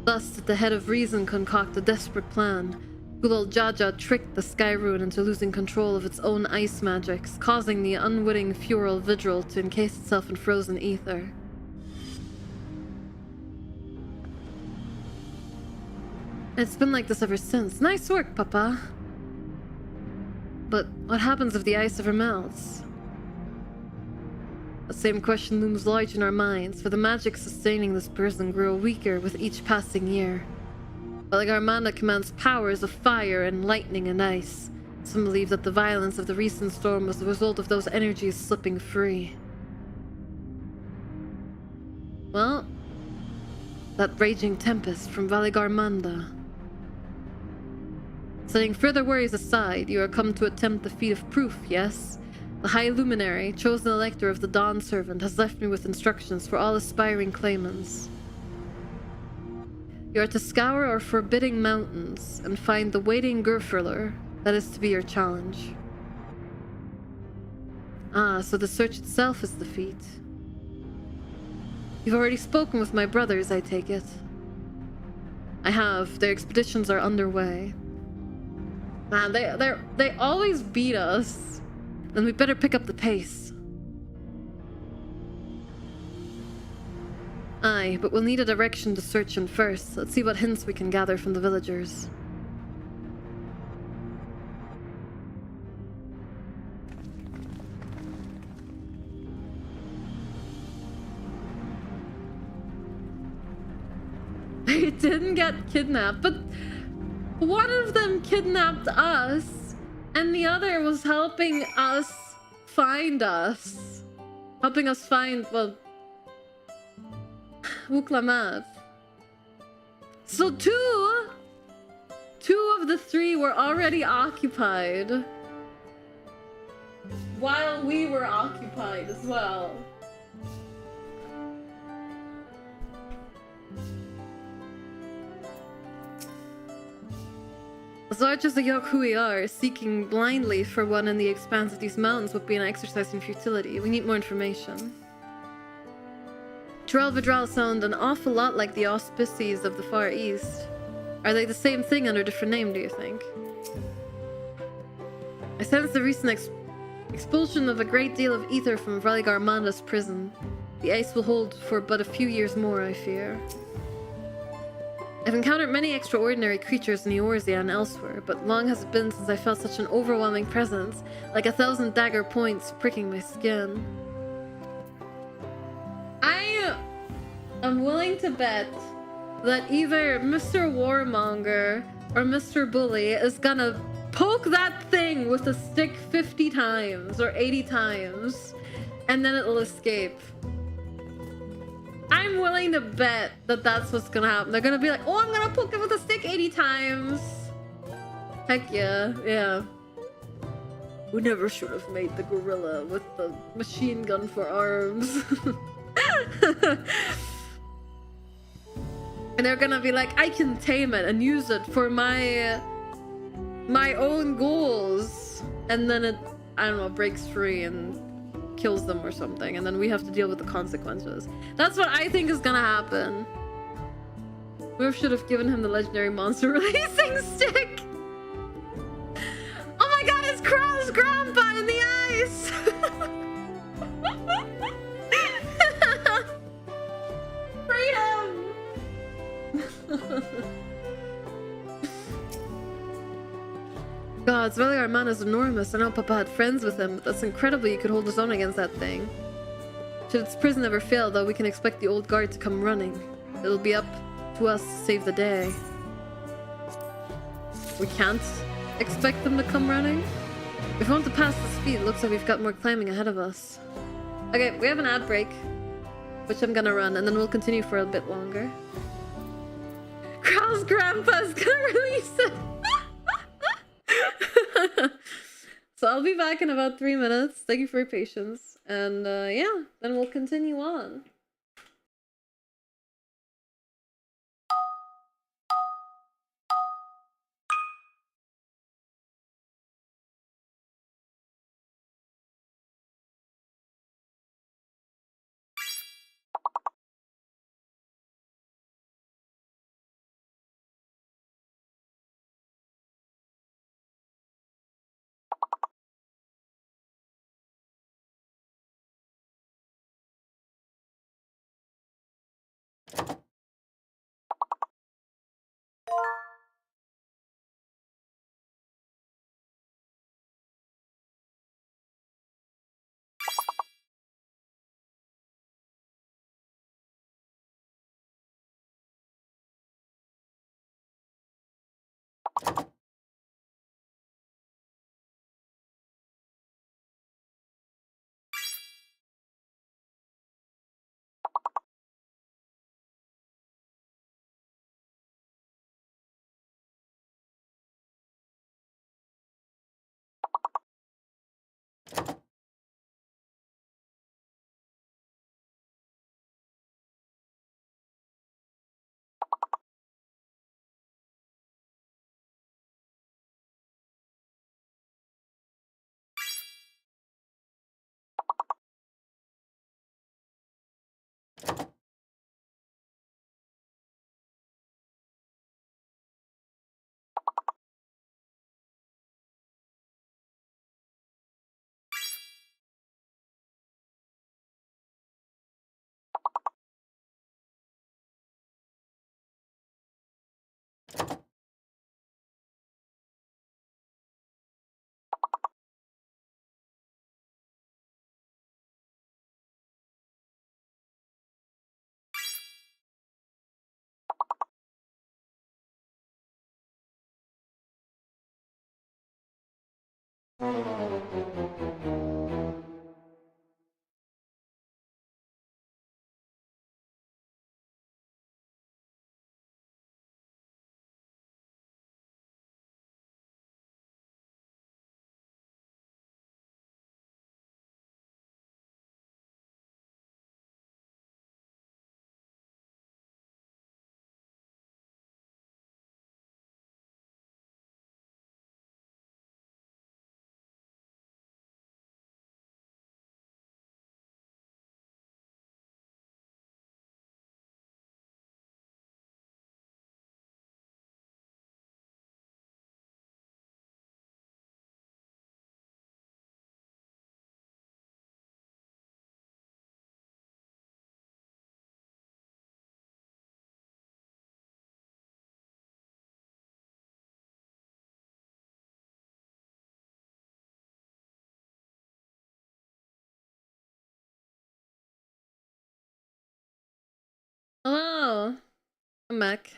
Thus, at the head of reason, concoct a desperate plan. Gulol Jaja tricked the Skyruin into losing control of its own ice magics, causing the unwitting Fural Vidril to encase itself in frozen ether. It's been like this ever since. Nice work, Papa. But what happens if the ice ever melts? The same question looms large in our minds, for the magic sustaining this prison grew weaker with each passing year. Valley Garmanda commands powers of fire and lightning and ice. Some believe that the violence of the recent storm was the result of those energies slipping free. Well, that raging tempest from Valley Garmanda. Setting further worries aside, you are come to attempt the feat of proof, yes? The High Luminary, chosen elector of the Dawn Servant, has left me with instructions for all aspiring claimants. You are to scour our forbidding mountains and find the waiting Gurfurler. That is to be your challenge. Ah, so the search itself is the feat. You've already spoken with my brothers, I take it. I have. Their expeditions are underway. Man, they always beat us. Then we better pick up the pace. Aye, but we'll need a direction to search in first. Let's see what hints we can gather from the villagers. They didn't get kidnapped, but one of them kidnapped us, and the other was helping us find us. Helping us find, well, Lamat. So two of the three were already occupied, while we were occupied as well. As large as the yoke who we are, seeking blindly for one in the expanse of these mountains would be an exercise in futility. We need more information. Turel Vidril sound an awful lot like the auspices of the Far East. Are they the same thing under a different name, do you think? I sense the recent expulsion of a great deal of ether from Valley Garmanda's prison. The ice will hold for but a few years more, I fear. I've encountered many extraordinary creatures in Eorzea and elsewhere, but long has it been since I felt such an overwhelming presence, like 1,000 dagger points pricking my skin. I'm willing to bet that either Mr. Warmonger or Mr. Bully is gonna poke that thing with a stick 50 times or 80 times, and then it'll escape. I'm willing to bet that that's what's gonna happen. They're gonna be like, oh, I'm gonna poke it with a stick 80 times. Heck yeah, yeah. We never should have made the gorilla with the machine gun for arms. And they're gonna be like, I can tame it and use it for my own goals. And then it, I don't know, breaks free and kills them or something. And then we have to deal with the consequences. That's what I think is gonna happen. We should have given him the legendary monster releasing stick. Oh my god, it's Krau's grandpa in the ice! Freedom! God, Sveligar man is enormous. I know Papa had friends with him, but that's incredible you could hold his own against that thing. Should its prison ever fail, though, we can expect the old guard to come running. It'll be up to us to save the day. We can't expect them to come running? If we want to pass the speed, it looks like we've got more climbing ahead of us. Okay, we have an ad break, which I'm gonna run, and then we'll continue for a bit longer. Krau's grandpa's gonna release it! So I'll be back in about 3 minutes. Thank you for your patience. And yeah, then we'll continue on. Hello. I'm back.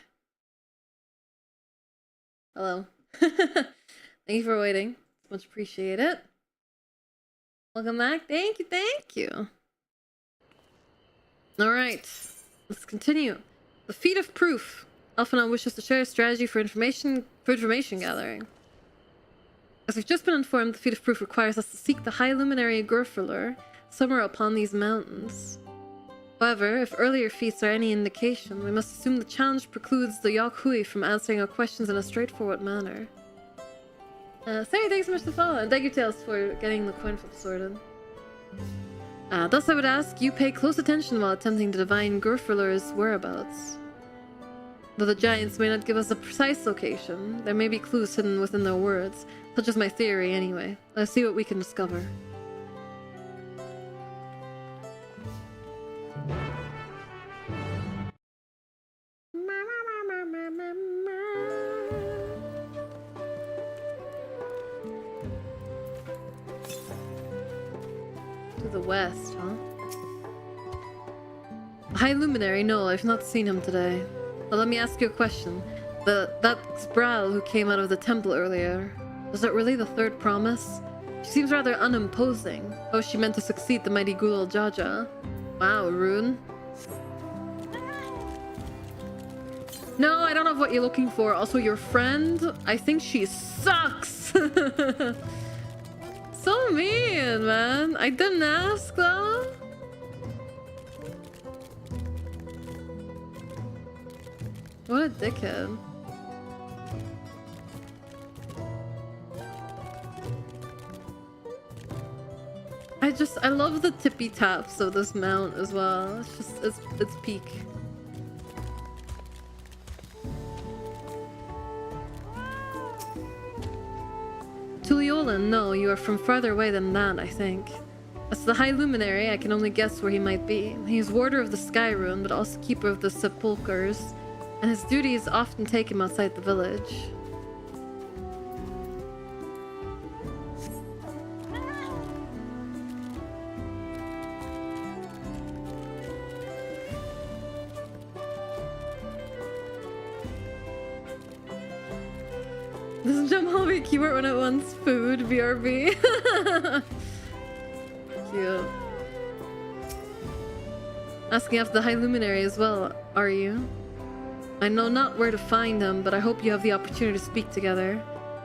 Hello. Thank you for waiting. Much appreciate it. Welcome back. Thank you, thank you. Alright. Let's continue. The Feat of Proof. Alphanon wishes to share a strategy for information gathering. As we've just been informed, the Feat of Proof requires us to seek the High Luminary Gurfalur somewhere upon these mountains. However, if earlier feats are any indication, we must assume the challenge precludes the Yakuhui from answering our questions in a straightforward manner. Sorry, thanks so much for following. And thank you, Tails, for getting the coin flip sorted. Thus I would ask you pay close attention while attempting to divine Gurfurlur's whereabouts. Though the giants may not give us a precise location, there may be clues hidden within their words. Such is my theory, anyway. Let's see what we can discover. To the west, huh? High Luminary? No, I've not seen him today. But let me ask you a question. That Sproul who came out of the temple earlier, was it really the third promise? She seems rather unimposing. Oh, she meant to succeed the mighty Gulal Jaja. Wow, Rune. No, I don't have what you're looking for. Also, your friend, I think she sucks. So mean, man. I didn't ask, though. What a dickhead. I love the tippy taps of this mount as well. It's just, it's peak. Tuliolan, no, you are from farther away than that, I think. As to the High Luminary, I can only guess where he might be. He is warder of the Sky Rune, but also keeper of the sepulchres, and his duties often take him outside the village. Doesn't Jamal be keyword when it wants food? BRB. Cute. Asking after the High Luminary as well, are you? I know not where to find him, but I hope you have the opportunity to speak together.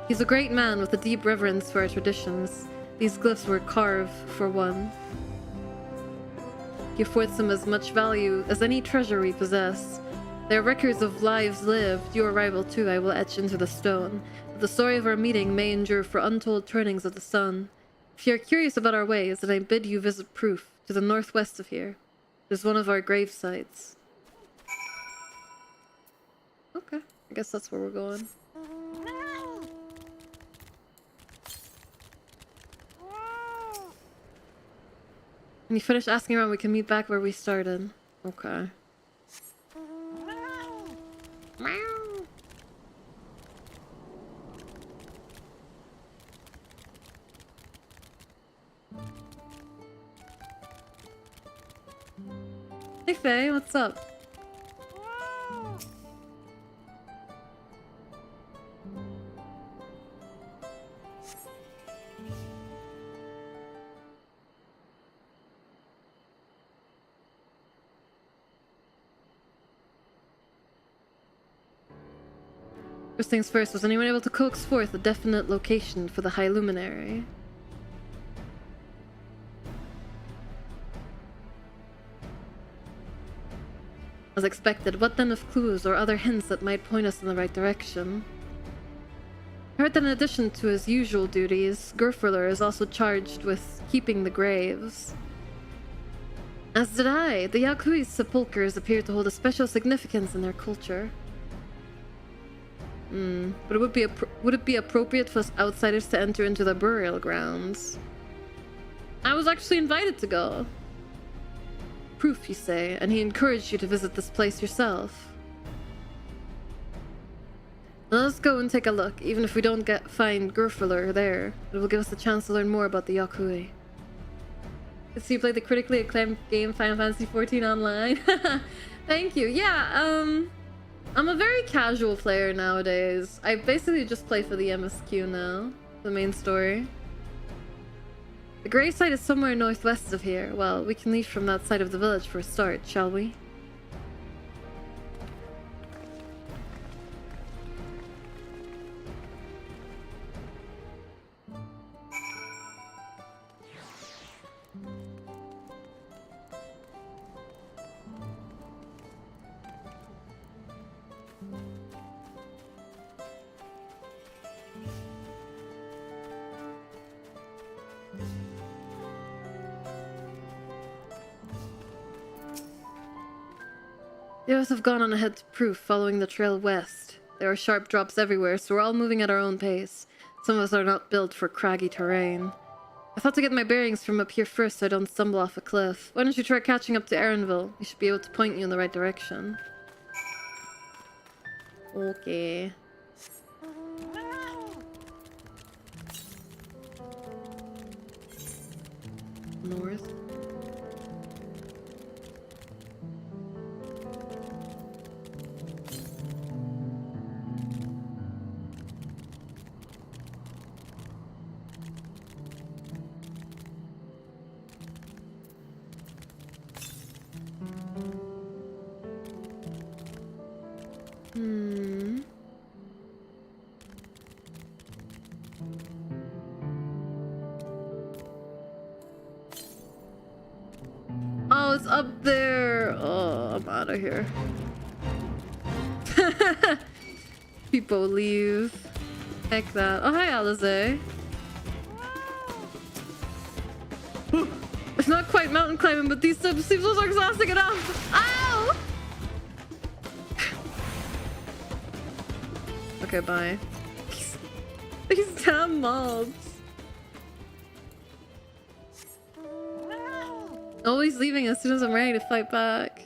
He's a great man with a deep reverence for our traditions. These glyphs were carved for one. He affords them as much value as any treasure we possess. They are records of lives lived. Your arrival too I will etch into the stone. The story of our meeting may endure for untold turnings of the sun. If you are curious about our ways, then I bid you visit Proof, to the northwest of here. It is one of our grave sites. Okay, I guess that's where we're going. When you finish asking around, we can meet back where we started. Okay. Hey Faye, what's up? First things first, was anyone able to coax forth a definite location for the High Luminary? As expected, what then of clues or other hints that might point us in the right direction? I heard that in addition to his usual duties, Gurfurlur is also charged with keeping the graves. As did I. The Yakui's sepulchres appear to hold a special significance in their culture. But would it be appropriate for us outsiders to enter into the burial grounds? I was actually invited to go. Proof, you say, and he encouraged you to visit this place yourself. Let us go and take a look, even if we don't find Gurfurlur there. It will give us a chance to learn more about the Yakui. So you played the critically acclaimed game Final Fantasy XIV Online? Thank you. Yeah, I'm a very casual player nowadays. I basically just play for the MSQ now, the main story. The gravesite is somewhere northwest of here. Well, we can leave from that side of the village for a start, shall we? The others have gone on ahead to Proof, following the trail west. There are sharp drops everywhere, so we're all moving at our own pace. Some of us are not built for craggy terrain. I thought to get my bearings from up here first so I don't stumble off a cliff. Why don't you try catching up to Erenville? He should be able to point you in the right direction. Okay. North. Oh, it's up there. Oh, I'm out of here. People leave. Heck that. Oh, hi, Alize. It's not quite mountain climbing, but these steps seem so exhausting enough. Ow! Okay, bye. These damn mobs. Always leaving as soon as I'm ready to fight back.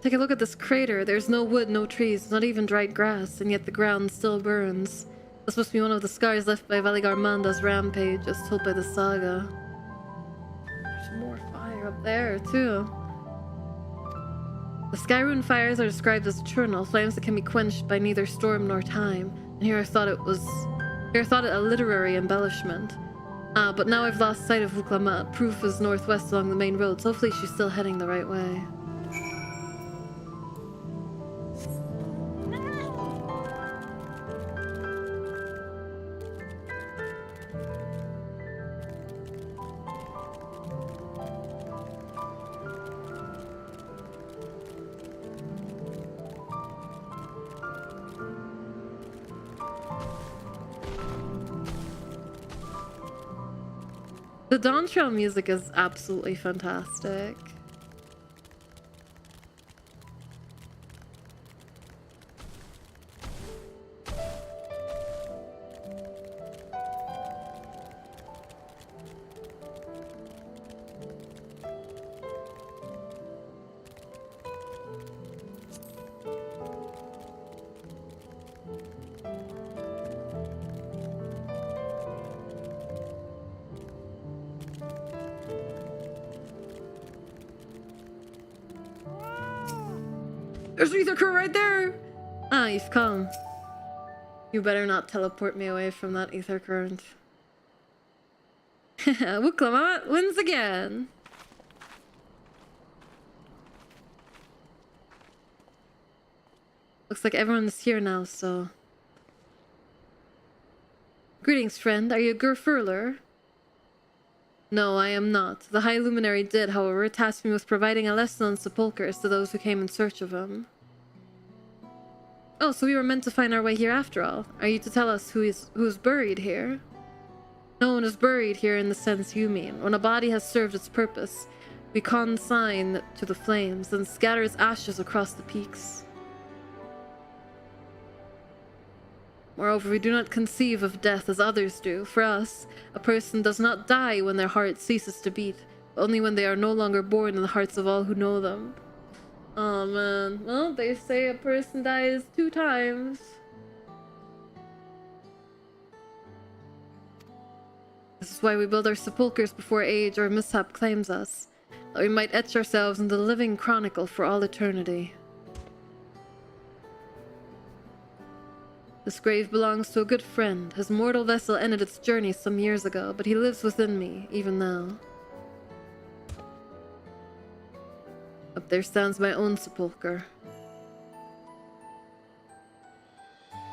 Take a look at this crater. There's no wood, no trees, not even dried grass, and yet the ground still burns. This must be one of the scars left by Valigarmanda's rampage, as told by the saga. There's more fire up there, too. The Skyruin fires are described as eternal, flames that can be quenched by neither storm nor time. And here I thought it a literary embellishment. But now I've lost sight of Lamat. Proof is northwest along the main road, so hopefully she's still heading the right way. The Dawntrail music is absolutely fantastic. There's Ether Crew right there! Ah, you've come. You better not teleport me away from that ether current. Lamat wins again! Looks like everyone's here now, so... Greetings, friend. Are you a Gurfurler? No, I am not. The High Luminary did, however, task me with providing a lesson on sepulchres to those who came in search of him. Oh, so we were meant to find our way here after all. Are you to tell us who is buried here? No one is buried here in the sense you mean. When a body has served its purpose, we consign to the flames, then scatter its ashes across the peaks. Moreover, we do not conceive of death as others do. For us, a person does not die when their heart ceases to beat, but only when they are no longer born in the hearts of all who know them. Oh man, well, they say a person dies 2 times. This is why we build our sepulchres before age or mishap claims us, that we might etch ourselves in the living chronicle for all eternity. This grave belongs to a good friend. His mortal vessel ended its journey some years ago, but he lives within me, even now. Up there stands my own sepulchre.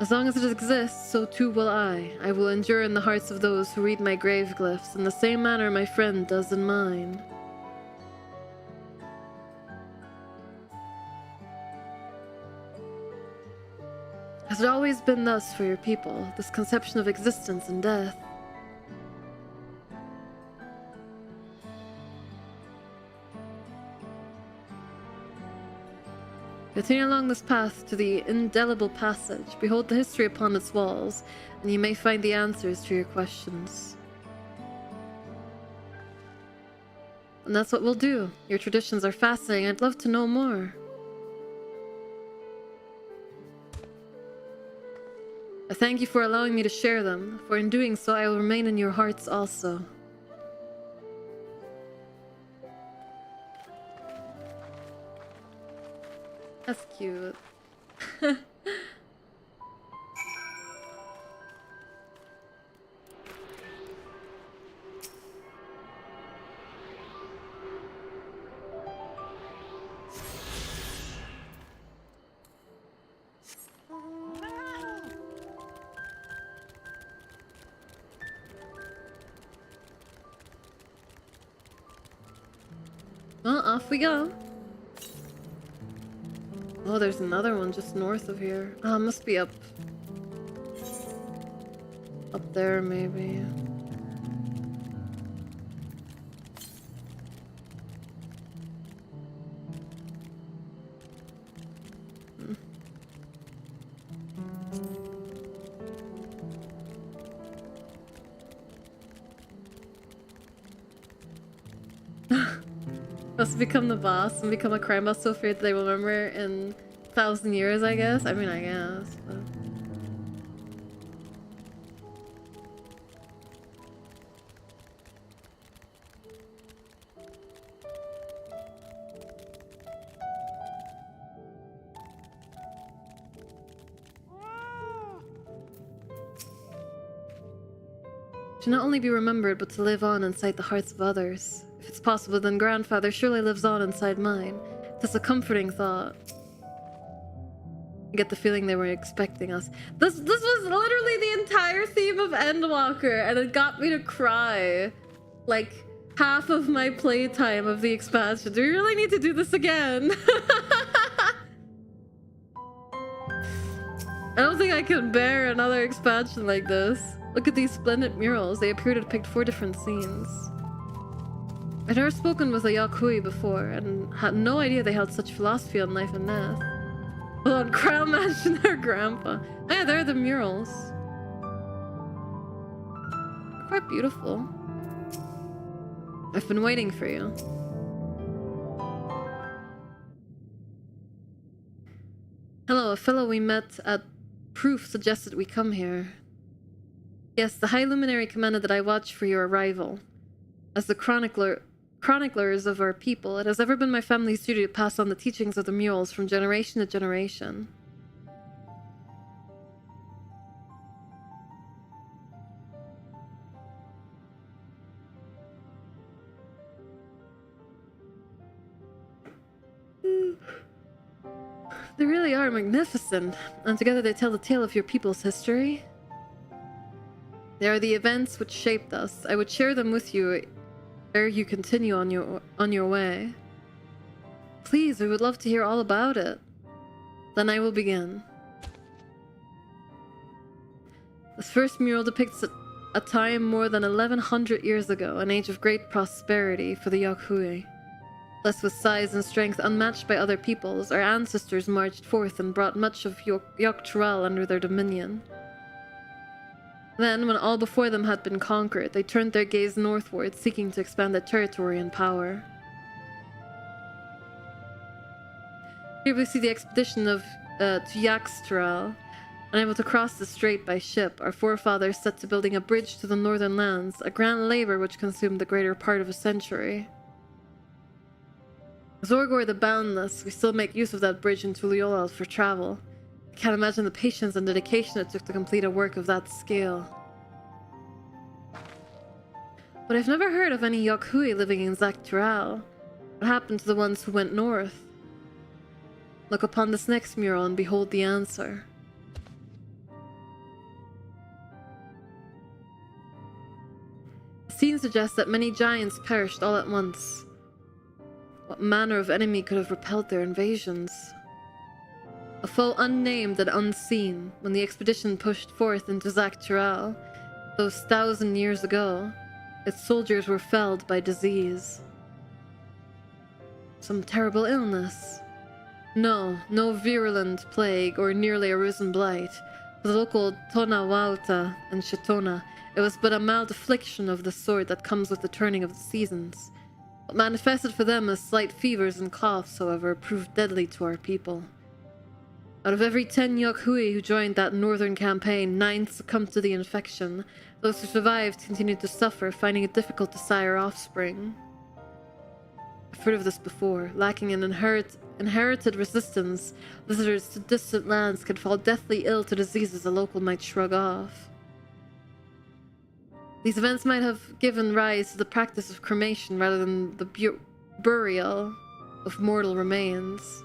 As long as it exists, so too will I. I will endure in the hearts of those who read my grave glyphs, in the same manner my friend does in mine. Has it always been thus for your people, this conception of existence and death? Continue along this path to the indelible passage. Behold the history upon its walls, and you may find the answers to your questions. And that's what we'll do. Your traditions are fascinating. I'd love to know more. I thank you for allowing me to share them, for in doing so I will remain in your hearts also. That's cute. Well, off we go. Oh, there's another one just north of here. Oh, it must be up there, maybe. Must become the boss and become a crime boss so afraid that they will remember in 1,000 years, I guess. I mean, I guess, but... To not only be remembered, but to live on inside the hearts of others. If it's possible, then grandfather surely lives on inside mine. That's a comforting thought. I get the feeling they were expecting us. This was literally the entire theme of Endwalker, and it got me to cry. Like, half of my playtime of the expansion. Do we really need to do this again? I don't think I can bear another expansion like this. Look at these splendid murals. They appear to depict 4 different scenes. I'd never spoken with a Yakuy before, and had no idea they held such philosophy on life and death. Well, on Crown Mansion, their grandpa. Oh yeah, there are the murals. They're quite beautiful. I've been waiting for you. Hello, a fellow we met at Proof suggested we come here. Yes, the High Luminary commanded that I watch for your arrival. As the chroniclers of our people, it has ever been my family's duty to pass on the teachings of the murals from generation to generation. They really are magnificent, and together they tell the tale of your people's history. They are the events which shaped us. I would share them with you ere you continue on your way. Please, we would love to hear all about it. Then I will begin. This first mural depicts a time more than 1100 years ago, an age of great prosperity for the Yakuy. Blessed with size and strength unmatched by other peoples, our ancestors marched forth and brought much of Dawntrail under their dominion. Then, when all before them had been conquered, they turned their gaze northward, seeking to expand their territory and power. Here we see the expedition to Dawntrail. Unable to cross the strait by ship, our forefathers set to building a bridge to the northern lands, a grand labor which consumed the greater part of a century. Zorgor the Boundless, we still make use of that bridge in Tuliolal for travel. I can't imagine the patience and dedication it took to complete a work of that scale. But I've never heard of any Yakuy living in Dawntrail. What happened to the ones who went north? Look upon this next mural and behold the answer. scene suggests that many giants perished all at once. What manner of enemy could have repelled their invasions? A foe unnamed and unseen when the expedition pushed forth into Dawntrail those 1,000 years ago, its soldiers were felled by disease. Some terrible illness? No virulent plague or nearly arisen blight. For the local Tonawauta and Shitona, it was but a mild affliction of the sort that comes with the turning of the seasons. What manifested for them as slight fevers and coughs, however, proved deadly to our people. Out of every 10 Yokhui who joined that northern campaign, 9 succumbed to the infection. Those who survived continued to suffer, finding it difficult to sire offspring. I've heard of this before. Lacking an inherited resistance, visitors to distant lands can fall deathly ill to diseases a local might shrug off. These events might have given rise to the practice of cremation rather than the burial of mortal remains.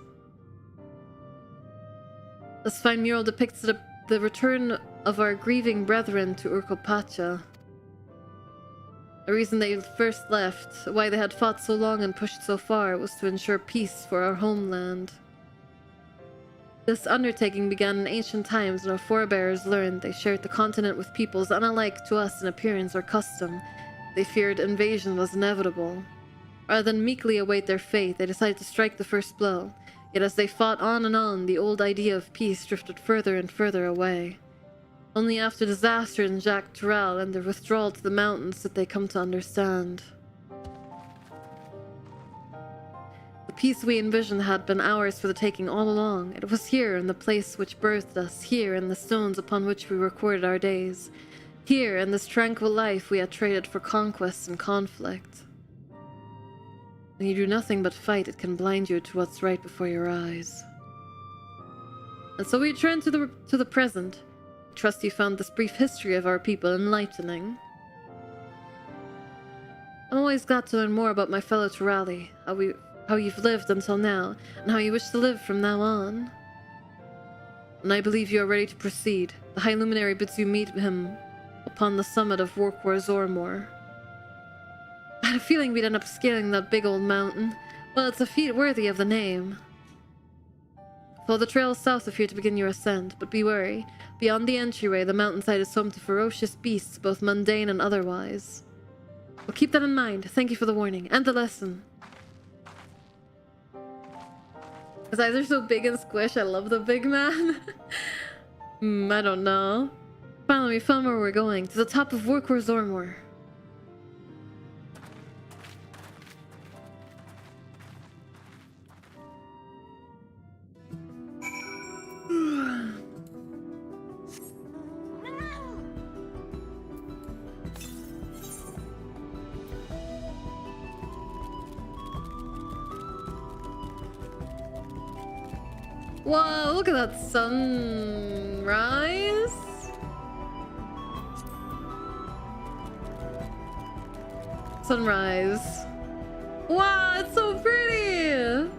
This fine mural depicts the return of our grieving brethren to Urkopacha. The reason they first left, why they had fought so long and pushed so far, was to ensure peace for our homeland. This undertaking began in ancient times when our forebears learned they shared the continent with peoples unalike to us in appearance or custom. They feared invasion was inevitable. Rather than meekly await their fate, they decided to strike the first blow. Yet as they fought on and on, the old idea of peace drifted further and further away. Only after disaster in Dawntrail and their withdrawal to the mountains did they come to understand. The peace we envisioned had been ours for the taking all along. It was here, in the place which birthed us, here in the stones upon which we recorded our days. Here, in this tranquil life we had traded for conquest and conflict. When you do nothing but fight, it can blind you to what's right before your eyes. And so we turn to the present. I trust you found this brief history of our people enlightening. I'm always glad to learn more about my fellow Turali, how you've lived until now, and how you wish to live from now on. And I believe you are ready to proceed. The High Luminary bids you meet him upon the summit of Workwar Zormor. I had a feeling we'd end up scaling that big old mountain. Well, it's a feat worthy of the name. Follow the trail south if you're to begin your ascent, but be wary. Beyond the entryway, the mountainside is home to ferocious beasts, both mundane and otherwise. Well, keep that in mind. Thank you for the warning, and the lesson. His eyes are so big and squish, I love the big man. I don't know. Finally, we found where we're going. To the top of Workwar Zormor. Whoa, look at that sunrise. Sunrise. Wow, it's so pretty.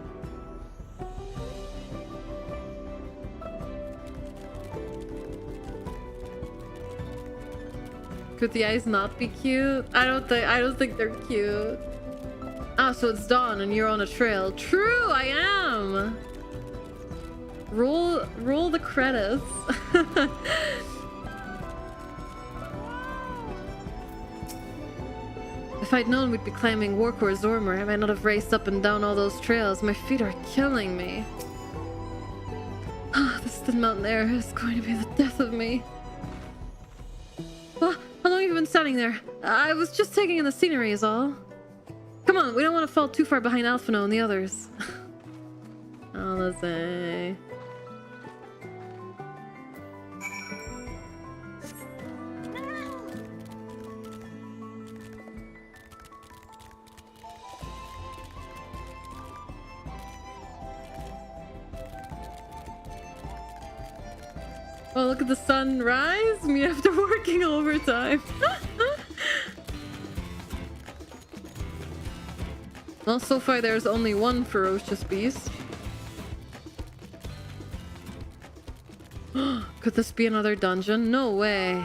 Could the eyes not be cute? I don't think they're cute. Ah, so it's dawn and you're on a trail. True, I am. Roll the credits. If I'd known we'd be climbing Workwar Zormor, I might not have raced up and down all those trails. My feet are killing me. This thin mountain air is going to be the death of me. Well, how long have you been standing there? I was just taking in the scenery is all. Come on, we don't want to fall too far behind Alphino and the others. Oh, let's say. Well, look at the sunrise. Me after working overtime. Well, so far there's only one ferocious beast. Could this be another dungeon? No way.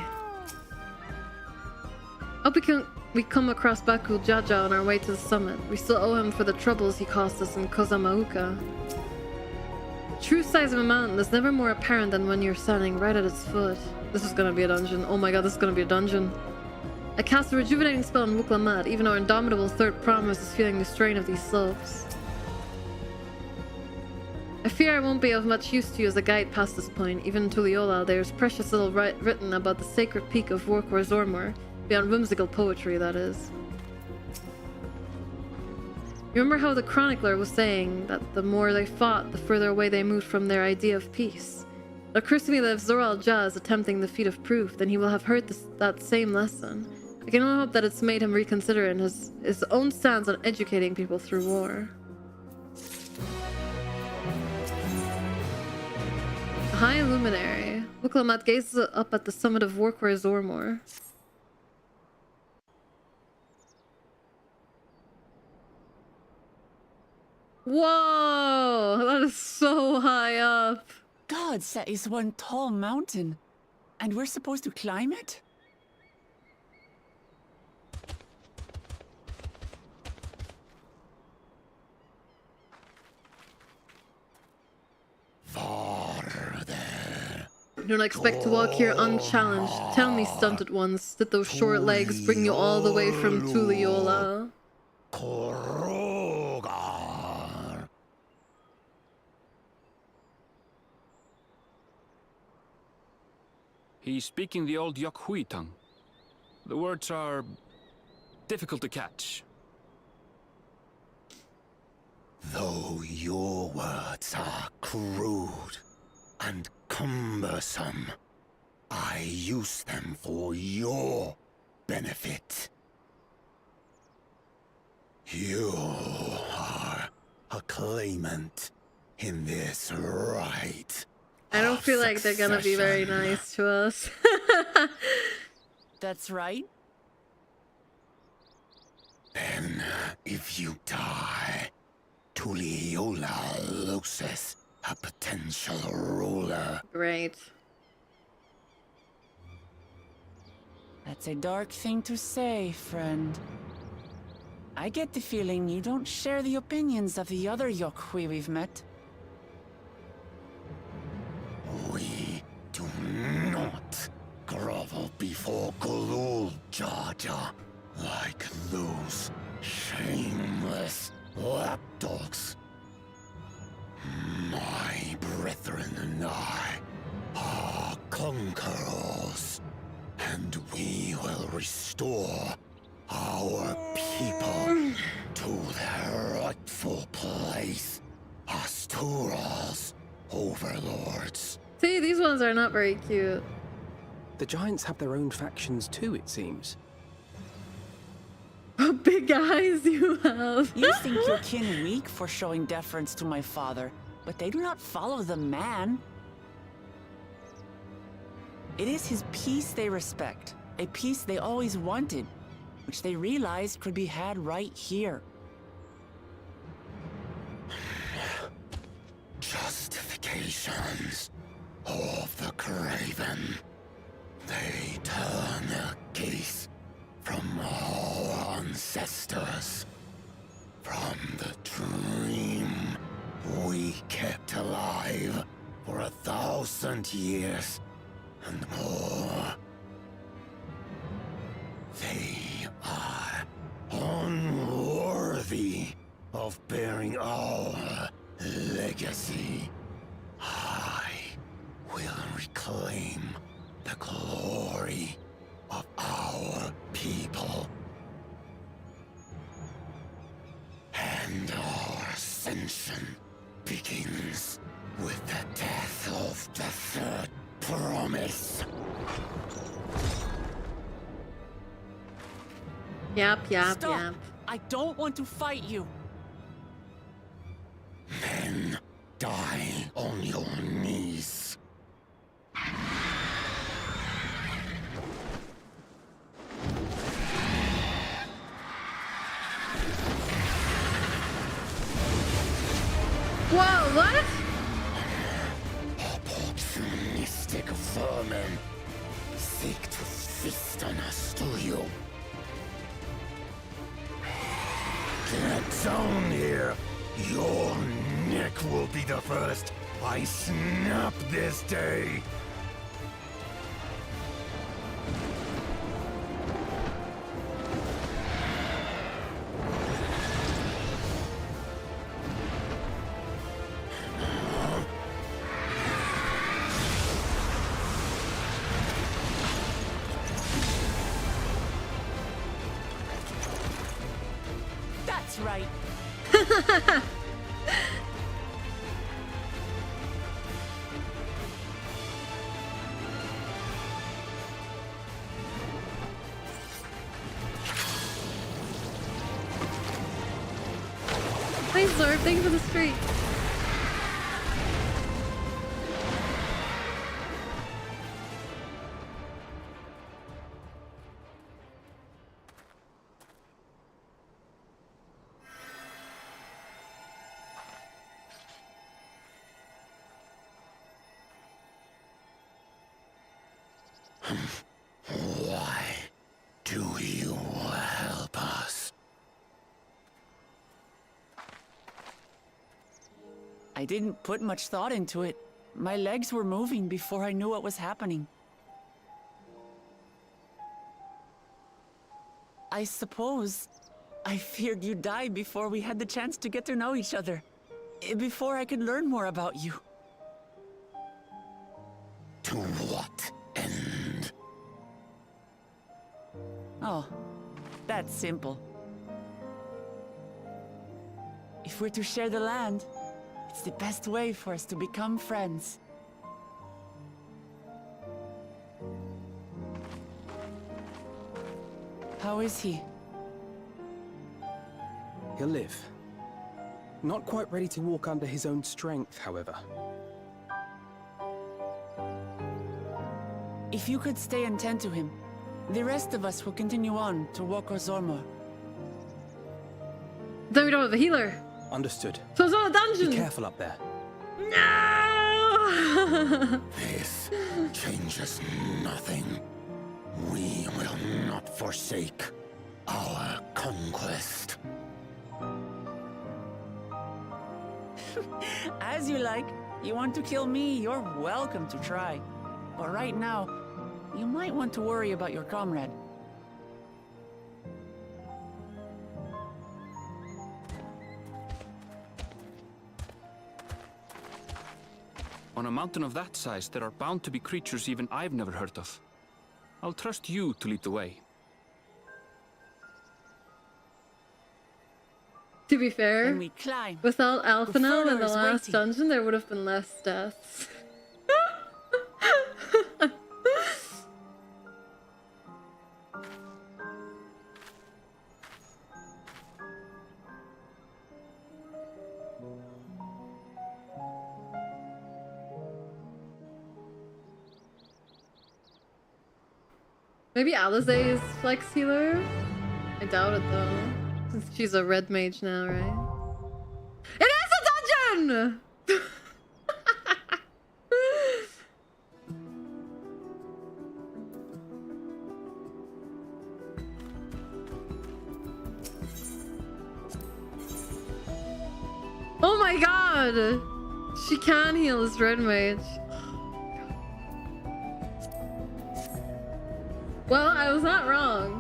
we come across Baku Jaja on our way to the summit. We still owe him for the troubles he caused us in Kozamauka. The true size of a mountain is never more apparent than when you're standing right at its foot. This is gonna be a dungeon. Oh my god, this is gonna be a dungeon. I cast a rejuvenating spell on Lamat, even our indomitable third promise is feeling the strain of these slopes. I fear I won't be of much use to you as a guide past this point. Even in Tuliola, there's precious little written about the sacred peak of Workwar Zormor, beyond whimsical poetry, that is. You remember how the chronicler was saying that the more they fought, the further away they moved from their idea of peace? It occurs to me that if Zoral Jah is attempting the feat of proof, then he will have heard that same lesson. I can only hope that it's made him reconsider in his own stance on educating people through war. High luminary. Lamat gazes up at the summit of Workwar Zormor. Whoa! That is so high up. Gods, that is one tall mountain. And we're supposed to climb it? You don't expect to walk here unchallenged. Tell me, stunted ones, did those short legs bring you all the way from Tuliola? He's speaking the old Yokhui tongue. The words are difficult to catch. Though your words are crude and cumbersome, I use them for your benefit. You are a claimant in this right. I don't feel like they're gonna be very nice to us. That's right. Then, if you die, Tuliola loses a potential ruler. Great. That's a dark thing to say, friend. I get the feeling you don't share the opinions of the other Yokhui we've met. We do not grovel before Gulul Jaja like those shameless lapdogs. My brethren and I are conquerors, and we will restore our people to their rightful place as Tural's overlords. See, these ones are not very cute. The giants have their own factions too, it seems. What big eyes you have. You think your kin weak for showing deference to my father, but they do not follow the man. It is his peace they respect, a peace they always wanted, which they realized could be had right here. Justifications of the craven. They turn their gaze from our ancestors, from the dream we kept alive for 1,000 years and more. They are unworthy of bearing our legacy. I will reclaim the glory of our people. And our ascension begins with the death of the third promise. Yep. Stop! I don't want to fight you. Then die on your knees. Whoa, what? Opportunistic vermin seek to feast on us, do you? Get down here! Your neck will be the first I snap this day! That's right. Thanks, Lord. Thank you for the streak. Why do you help us? I didn't put much thought into it. My legs were moving before I knew what was happening. I suppose I feared you'd die before we had the chance to get to know each other. Before I could learn more about you. To what end? Oh, that's simple. If we're to share the land, it's the best way for us to become friends. How is he? He'll live. Not quite ready to walk under his own strength, however. If you could stay and tend to him, the rest of us will continue on to Zormor. Then we don't have a healer. Understood. So it's not a dungeon. Be careful up there. No! This changes nothing. We will not forsake our conquest. As you like. You want to kill me, you're welcome to try. But right now, you might want to worry about your comrade. On a mountain of that size, there are bound to be creatures even I've never heard of. I'll trust you to lead the way. To be fair, When we climb, without Alphanel in the further is last waiting. dungeon, there would have been less deaths. Maybe Alizé is Flex Healer? I doubt it though. Since she's a red mage now, right? It is a dungeon! Oh my god! She can heal as red mage. Well, I was not wrong.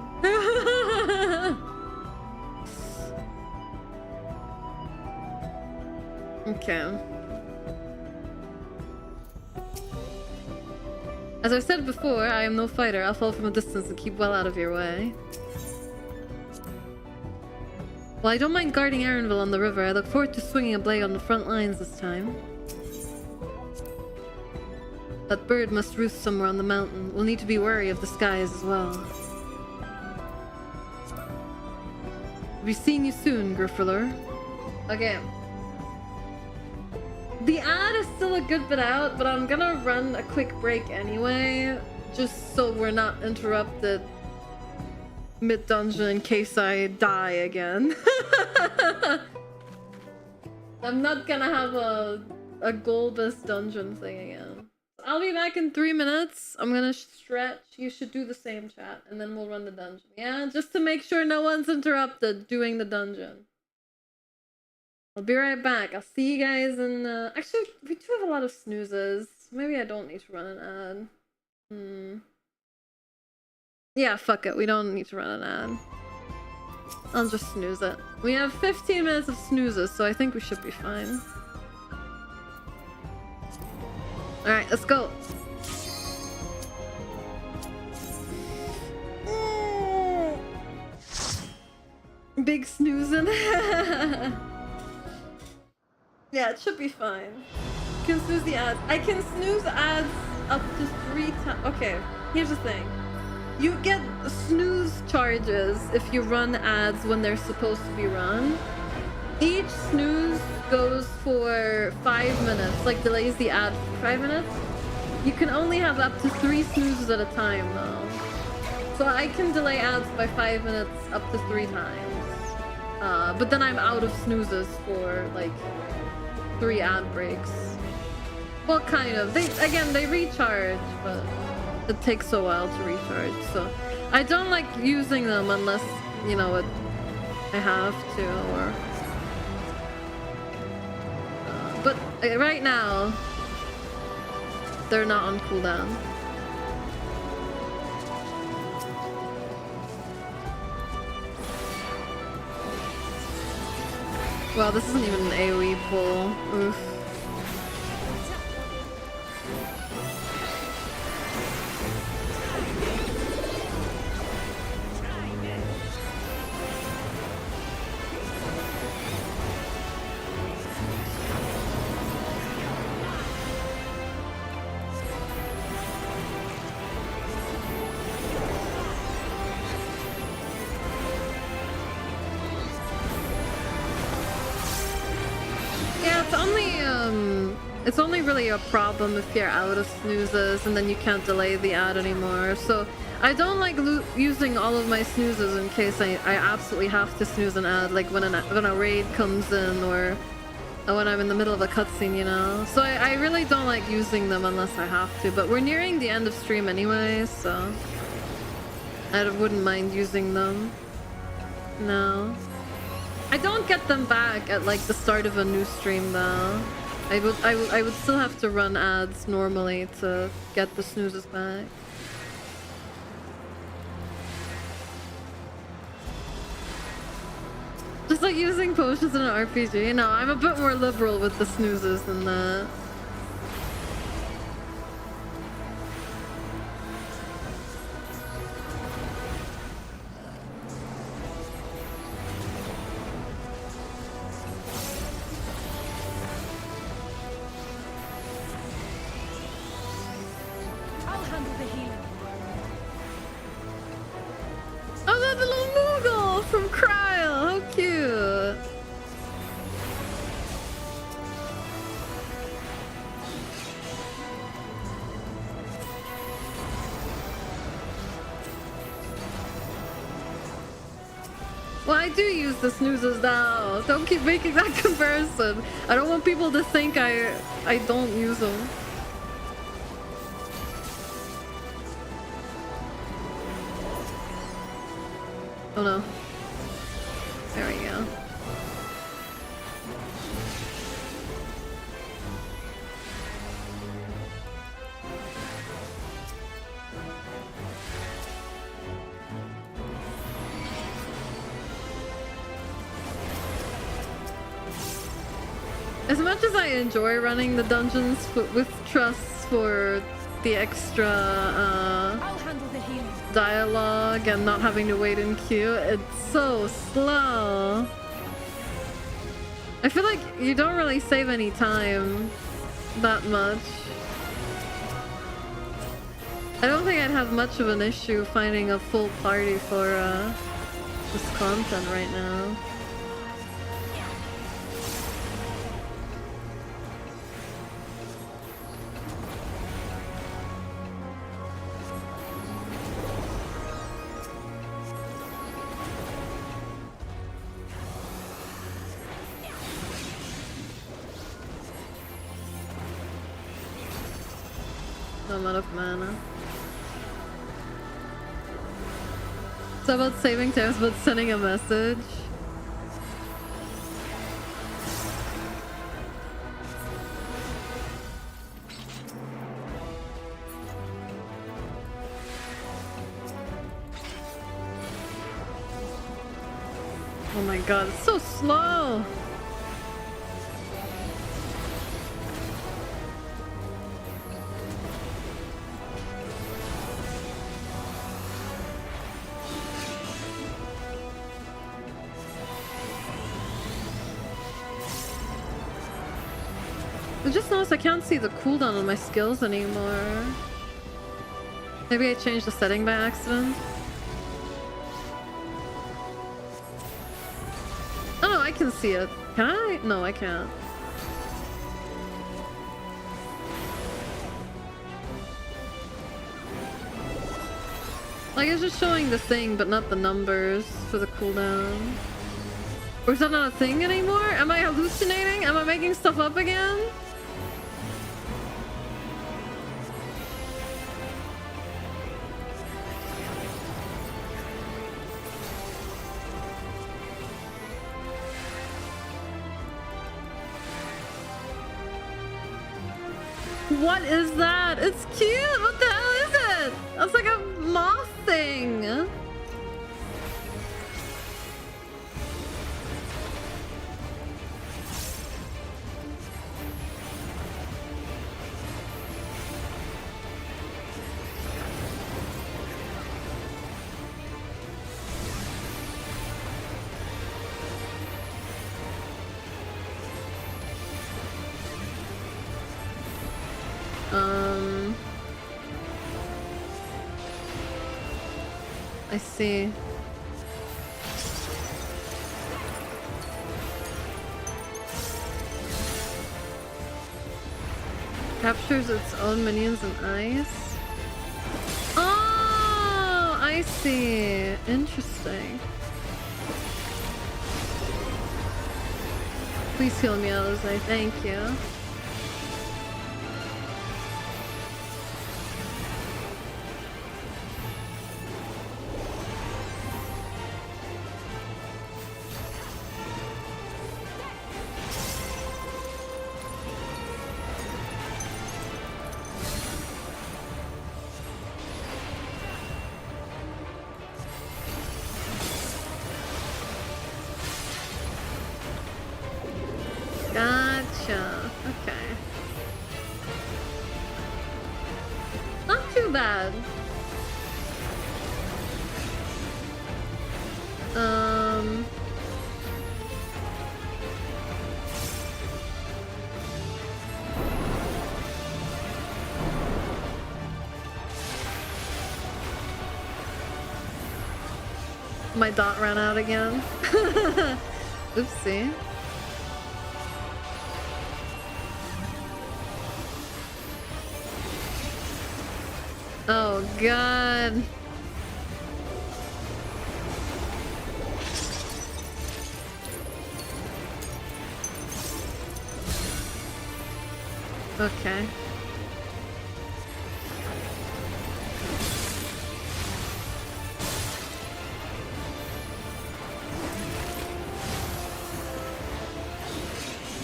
Okay. As I said before, I am no fighter. I'll fall from a distance and keep well out of your way. While I don't mind guarding Erenville on the river, I look forward to swinging a blade on the front lines this time. That bird must roost somewhere on the mountain. We'll need to be wary of the skies as well. We'll be seeing you soon, Griffler. Okay. The ad is still a good bit out, but I'm gonna run a quick break anyway, just so we're not interrupted mid-dungeon in case I die again. I'm not gonna have a goal-based dungeon thing again. I'll be back in 3 minutes. I'm gonna stretch. You should do the same, chat, and then we'll run the dungeon. Yeah, just to make sure no one's interrupted doing the dungeon. I'll be right back. I'll see you guys in. Actually, we do have a lot of snoozes. Maybe I don't need to run an ad. Yeah, fuck it. We don't need to run an ad. I'll just snooze it. We have 15 minutes of snoozes, so I think we should be fine. Alright, let's go. Big snoozing. Yeah, it should be fine. You can snooze the ads. I can snooze ads up to 3 times. Okay, here's the thing. You get snooze charges if you run ads when they're supposed to be run. Each snooze goes for 5 minutes, like delays the ad for 5 minutes. You can only have up to 3 snoozes at a time though. So I can delay ads by 5 minutes up to 3 times. But then I'm out of snoozes for like 3 ad breaks. Well, kind of. They recharge, but it takes a while to recharge. So I don't like using them unless, you know, I have to, or... but right now, they're not on cooldown. Wow, this isn't even an AoE pull. Oof. It's only really a problem if you're out of snoozes and then you can't delay the ad anymore. So I don't like using all of my snoozes in case I absolutely have to snooze an ad, like when a raid comes in or when I'm in the middle of a cutscene, you know? So I really don't like using them unless I have to, but we're nearing the end of stream anyway, so I wouldn't mind using them. No. I don't get them back at like the start of a new stream though. I would still have to run ads normally to get the snoozes back. Just like using potions in an RPG. No, I'm a bit more liberal with the snoozes than that. The snoozes now. Don't keep making that comparison. I don't want people to think I don't use them. Oh no. There we go. As much as I enjoy running the dungeons with trusts for the extra dialogue and not having to wait in queue, it's so slow. I feel like you don't really save any time that much. I don't think I'd have much of an issue finding a full party for this content right now. Amount of mana. It's about saving time, it's about sending a message. Oh my god, it's so slow! I just noticed I can't see the cooldown on my skills anymore. Maybe I changed the setting by accident. Oh no, I can see it. Can I? No, I can't. Like, it's just showing the thing, but not the numbers for the cooldown. Or is that not a thing anymore? Am I hallucinating? Am I making stuff up again? What is that? It's cute! What the hell is it? That's like a moth thing! I see. Captures its own minions in ice. Oh, I see. Interesting. Please heal me out, Jose. Thank you. Gotcha. Okay. Not too bad. My dot ran out again. Oopsie. Oh god. Okay.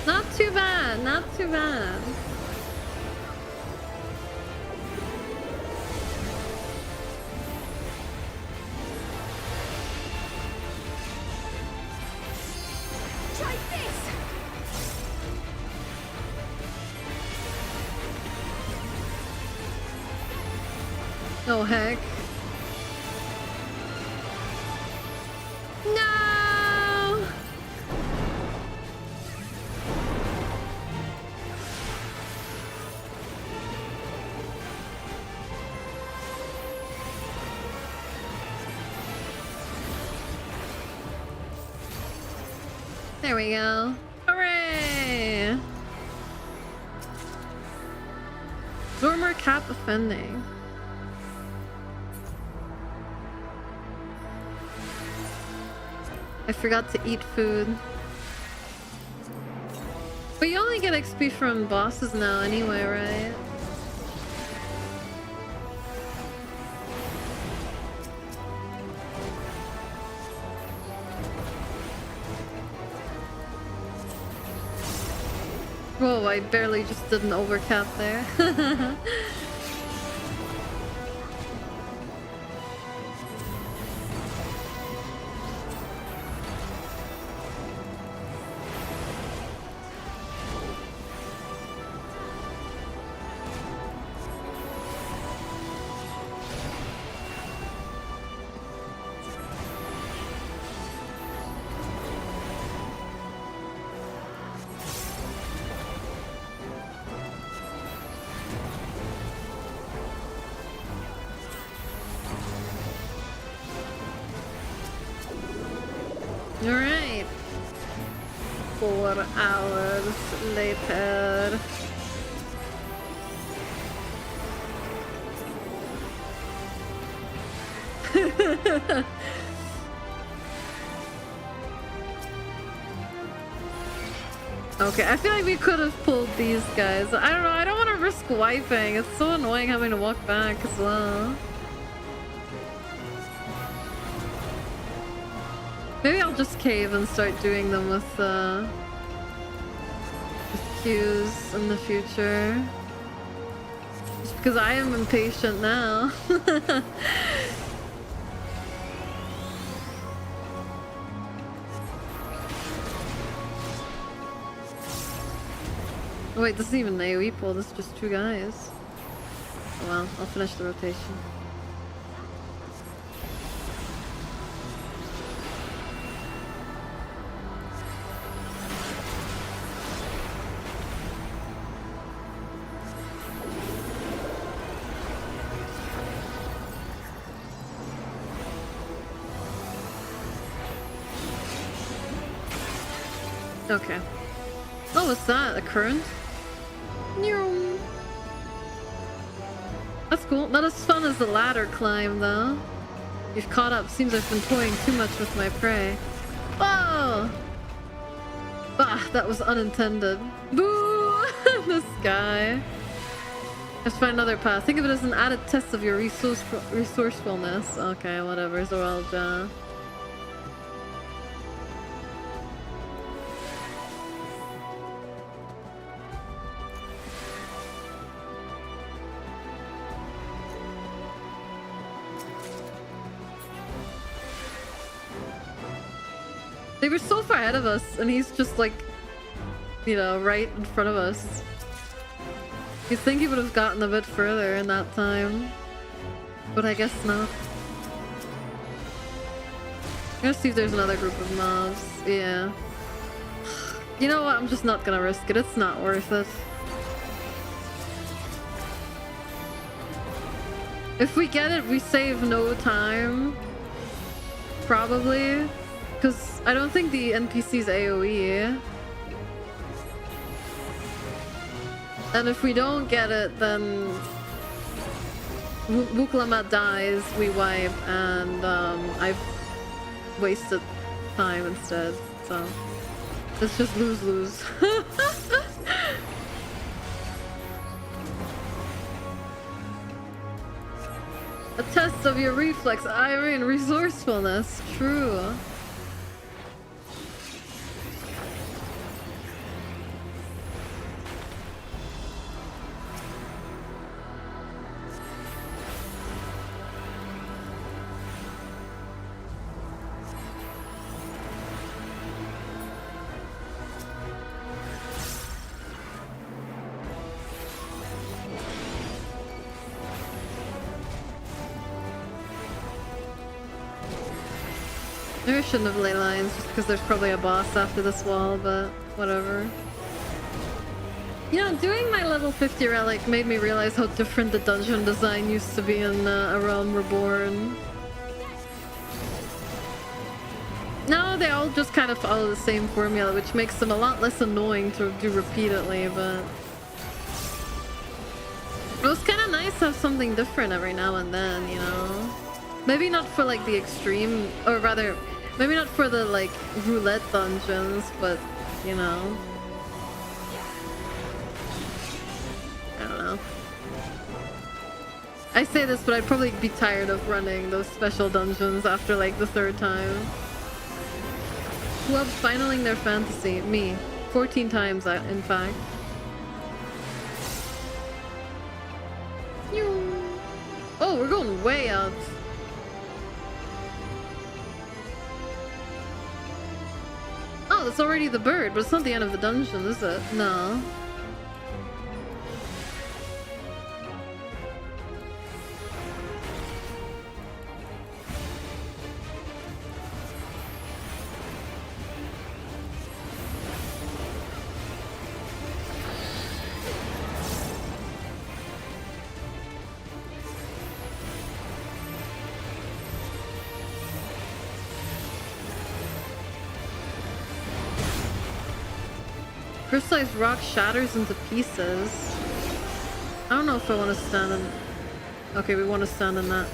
Not too bad, not too bad. Oh heck. No! There we go. Hooray! Dormer cap offending. I forgot to eat food. But you only get XP from bosses now anyway, right? Whoa, I barely just did an overcap there. Alright. 4 hours later. Okay, I feel like we could have pulled these guys. I don't know, I don't want to risk wiping. It's so annoying having to walk back as well. Maybe I'll just cave and start doing them with queues in the future. Just because I am impatient now. Oh wait, this isn't even an AoE pull, this is just 2 guys. Oh well, I'll finish the rotation. Okay. Oh, what's that? A current? That's cool. Not as fun as the ladder climb, though. You've caught up. Seems I've been toying too much with my prey. Whoa! Bah, that was unintended. Boo! This guy. Let's find another path. Think of it as an added test of your resourcefulness. Okay, whatever. Zoralja. They were so far ahead of us, and he's just like, you know, right in front of us. You'd think he would have gotten a bit further in that time, but I guess not. I'm gonna see if there's another group of mobs. Yeah. You know what? I'm just not gonna risk it. It's not worth it. If we get it, we save no time. Probably. Because I don't think the NPC's AoE. And if we don't get it, then Lamat dies, we wipe, and I've wasted time instead. So let's just lose-lose. A test of your reflex, I mean resourcefulness, true. Maybe I shouldn't have ley lines just because there's probably a boss after this wall, but whatever. You know, doing my level 50 relic made me realize how different the dungeon design used to be in A Realm Reborn. No, they all just kind of follow the same formula, which makes them a lot less annoying to do repeatedly, but it was kind of nice to have something different every now and then, you know? Maybe not for like the extreme, or rather, maybe not for the like roulette dungeons, but you know. I don't know. I say this, but I'd probably be tired of running those special dungeons after like the 3rd time. Who loves finaling their fantasy? Me. 14 times, in fact. Oh, we're going way out. Oh, that's already the bird, but it's not the end of the dungeon, is it? No. Crystallized rock shatters into pieces. I don't know if I want to stand in... Okay, we want to stand in that.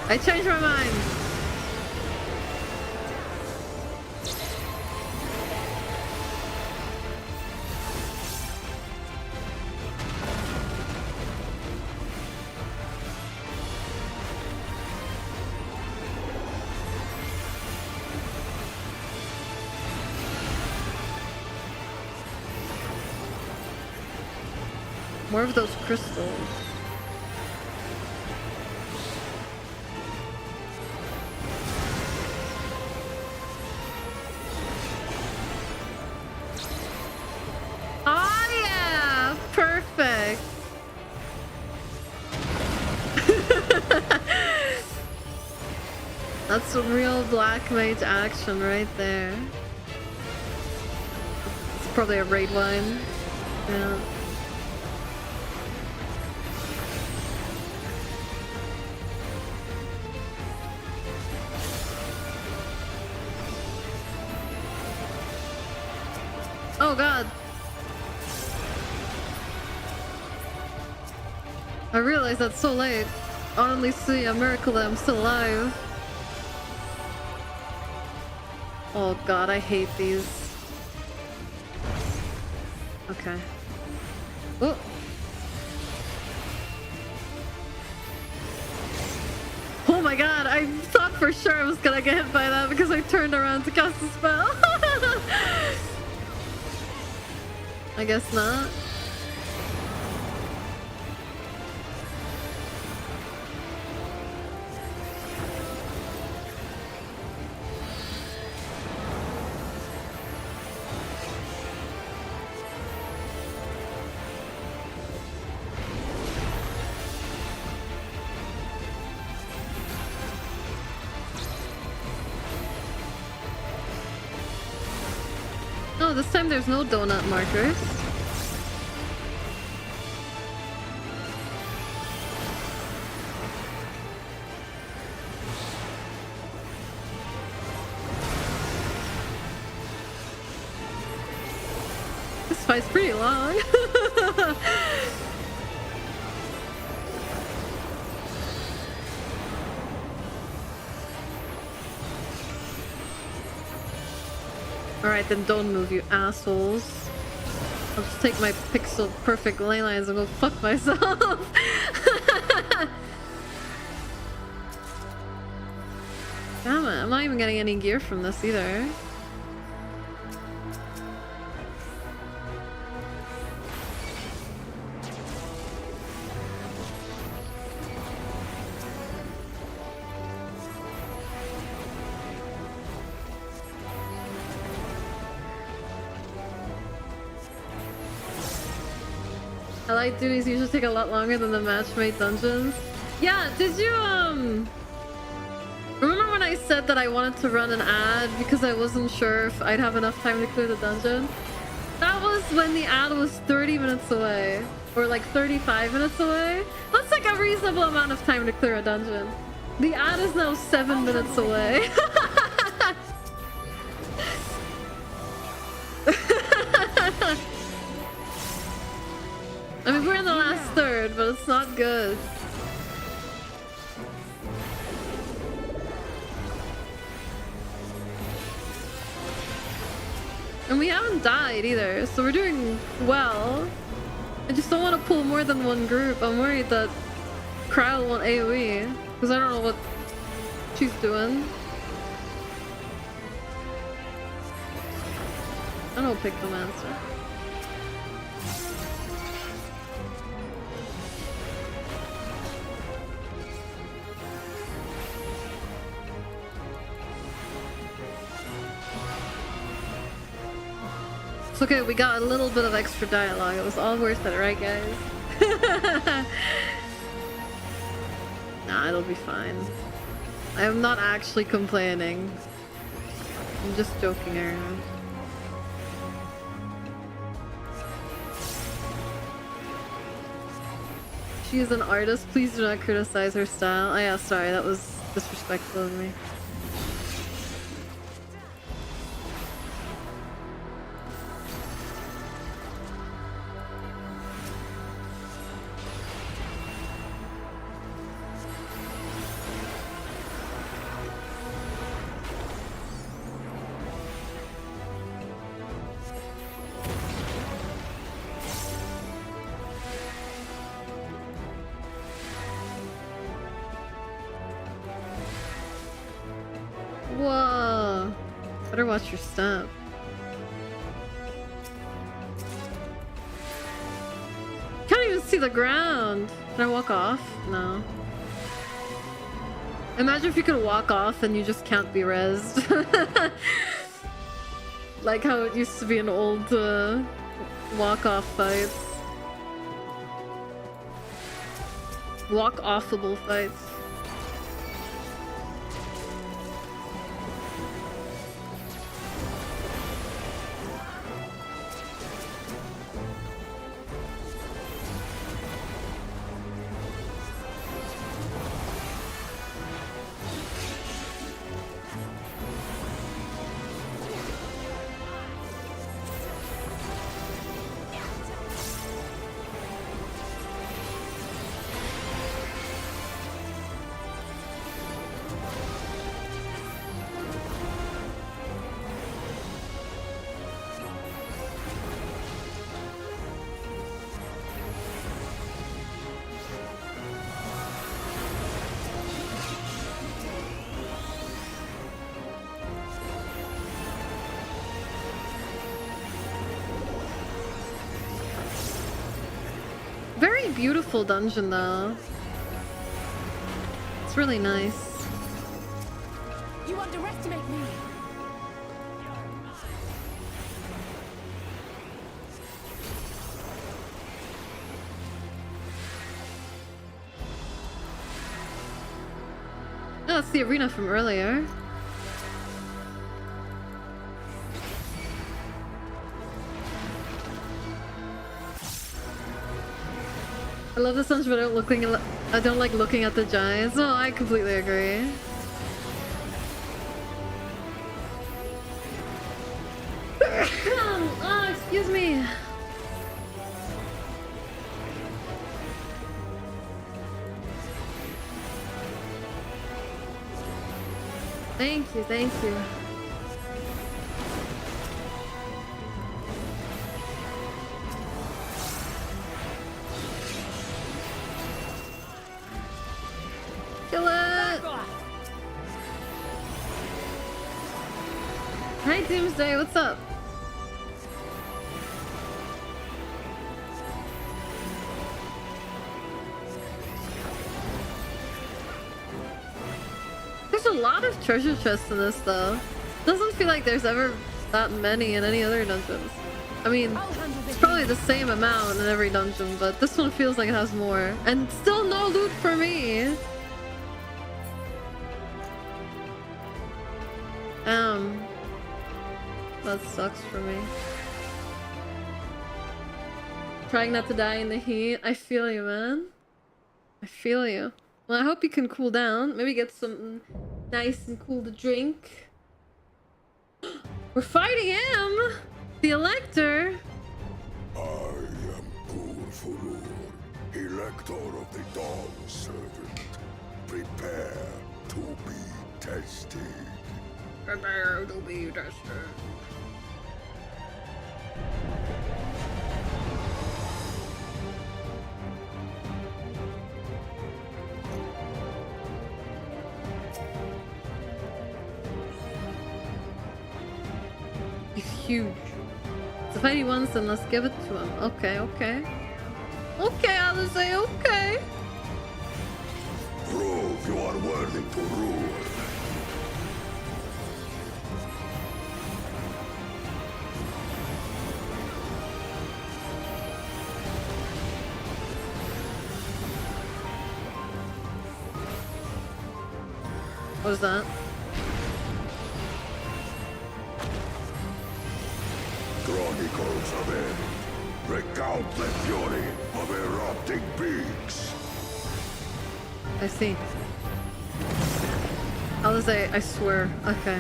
I changed my mind. More of those crystals. Oh yeah! Perfect! That's some real black mage action right there. It's probably a raid wine. Yeah. Oh god. I realize that's so late. Honestly, a miracle that I'm still alive. Oh god, I hate these. Okay. Oh. Oh my god, I thought for sure I was gonna get hit by that because I turned around to cast a spell. I guess not. Oh, this time there's no donut markers. This fight's pretty long. Alright, then don't move, you assholes. I'll just take my pixel perfect ley lines and go fuck myself. Damn it, I'm not even getting any gear from this either. Allied duties usually take a lot longer than the match-made dungeons. Yeah, did you, remember when I said that I wanted to run an ad because I wasn't sure if I'd have enough time to clear the dungeon? That was when the ad was 30 minutes away. Or like 35 minutes away. That's like a reasonable amount of time to clear a dungeon. The ad is now 7 minutes away. I mean, we're in the last third, but it's not good. And we haven't died either, so we're doing well. I just don't want to pull more than one group. I'm worried that Crowd won't AoE, because I don't know what she's doing. I don't pick the monster. It's okay, we got a little bit of extra dialogue. It was all worth it, right guys? Nah, it'll be fine. I am not actually complaining. I'm just joking around. She is an artist. Please do not criticize her style. Oh yeah, sorry, that was disrespectful of me. Whoa. Better watch your step. Can't even see the ground. Can I walk off? No. Imagine if you could walk off and you just can't be rezzed. Like how it used to be in old walk-off fights. Walk-offable fights. Very beautiful dungeon though. It's really nice. You underestimate me. Oh, that's the arena from earlier. I love this dungeon, but I don't like looking at the giants. Oh, I completely agree. Oh, excuse me. Thank you, thank you. Kill it! Hi Doomsday, what's up? There's a lot of treasure chests in this though. Doesn't feel like there's ever that many in any other dungeons. I mean, it's probably the same amount in every dungeon, but this one feels like it has more. And still no loot for me! That sucks for me. Trying not to die in the heat. I feel you, man. I feel you. Well, I hope you can cool down. Maybe get something nice and cool to drink. We're fighting him! The Elector! I am Furur, Elector of the Dawn Servant. Prepare to be tested. Prepare to be tested. He's huge. So fight he wants, then let's give it to him. Okay, okay. Okay, I'll say okay. Prove you are worthy to rule. What is that? Chronicles of End. Recount the fury of erupting peaks. I see. I'll say, I swear. Okay.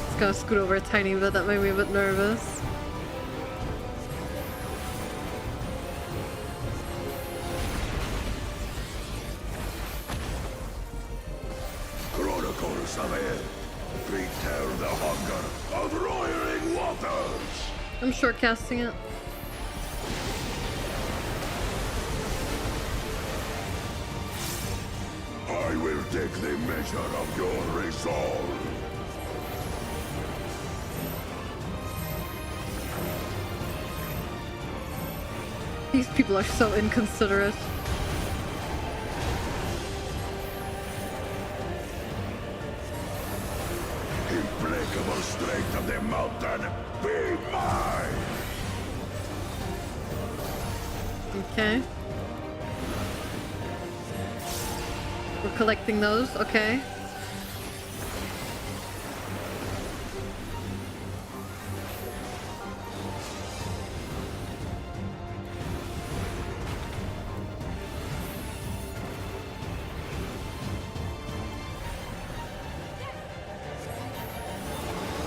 Just gotta scoot over a tiny bit, that made me a bit nervous. Chronicles of End. Prepare the hunger of roiling waters. I'm short casting it. I will take the measure of your resolve. These people are so inconsiderate. Implacable strength of the mountain, be mine! Okay. We're collecting those, okay.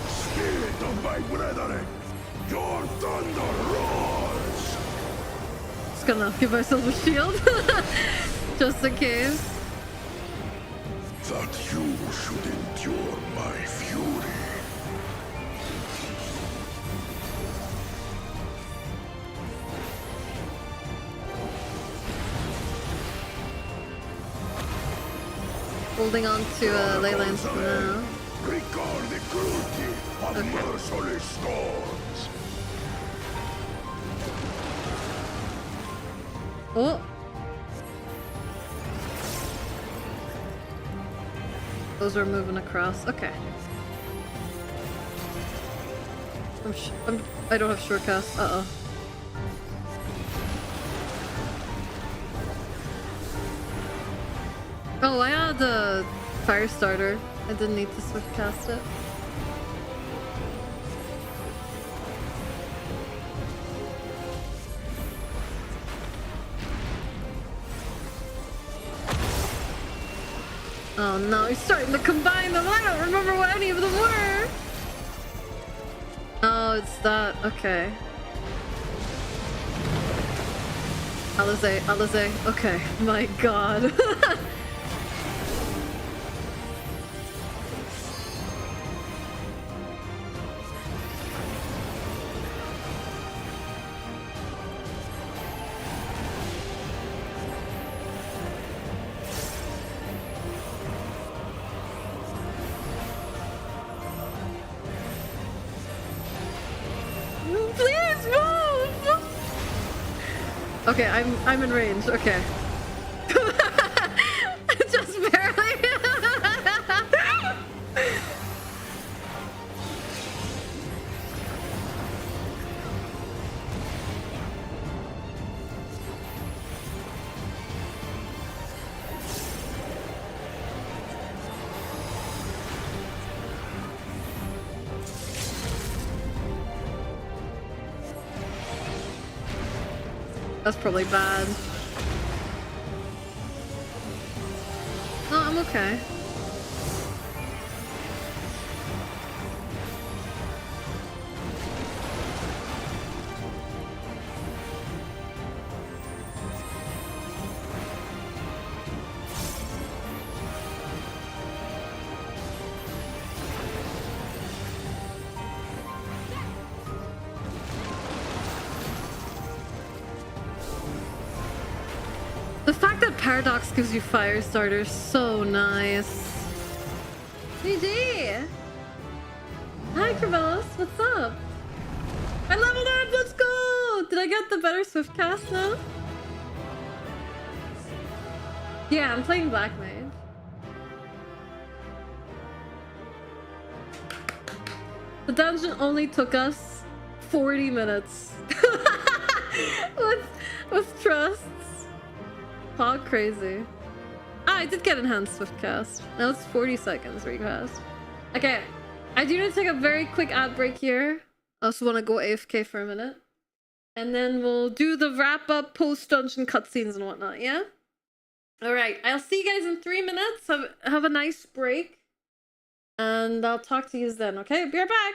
Spirit of my brethren, your thunder roars! Just gonna give myself a shield. Just in case. That you should endure my fury. Holding on to ley lines for now. Recall the cruelty of Okay. merciless storms. Oh! Those are moving across. Okay. I don't have shortcast. Uh-oh. Oh, I had a fire starter. I didn't need to swift cast it. Oh no, he's starting to combine them. I don't remember what any of them were. Oh, it's that. Okay. Alizé, Alizé. Okay. My god. Please move! Okay, I'm in range. Okay. Just barely. That's probably bad. No, I'm okay. The fact that Paradox gives you fire starters is so nice. GG! Hi Kravelos, what's up? I leveled up, let's go! Did I get the better swift cast now? Yeah, I'm playing Black Mage. The dungeon only took us 40 minutes. with trusts. How crazy. Ah, I did get enhanced swift cast. Now it's 40 seconds recast. Okay, I do need to take a very quick ad break here. I also want to go AFK for a minute. And then we'll do the wrap up post-dungeon cutscenes and whatnot, yeah? Alright, I'll see you guys in 3 minutes. Have a nice break. And I'll talk to you then, okay? Be right back!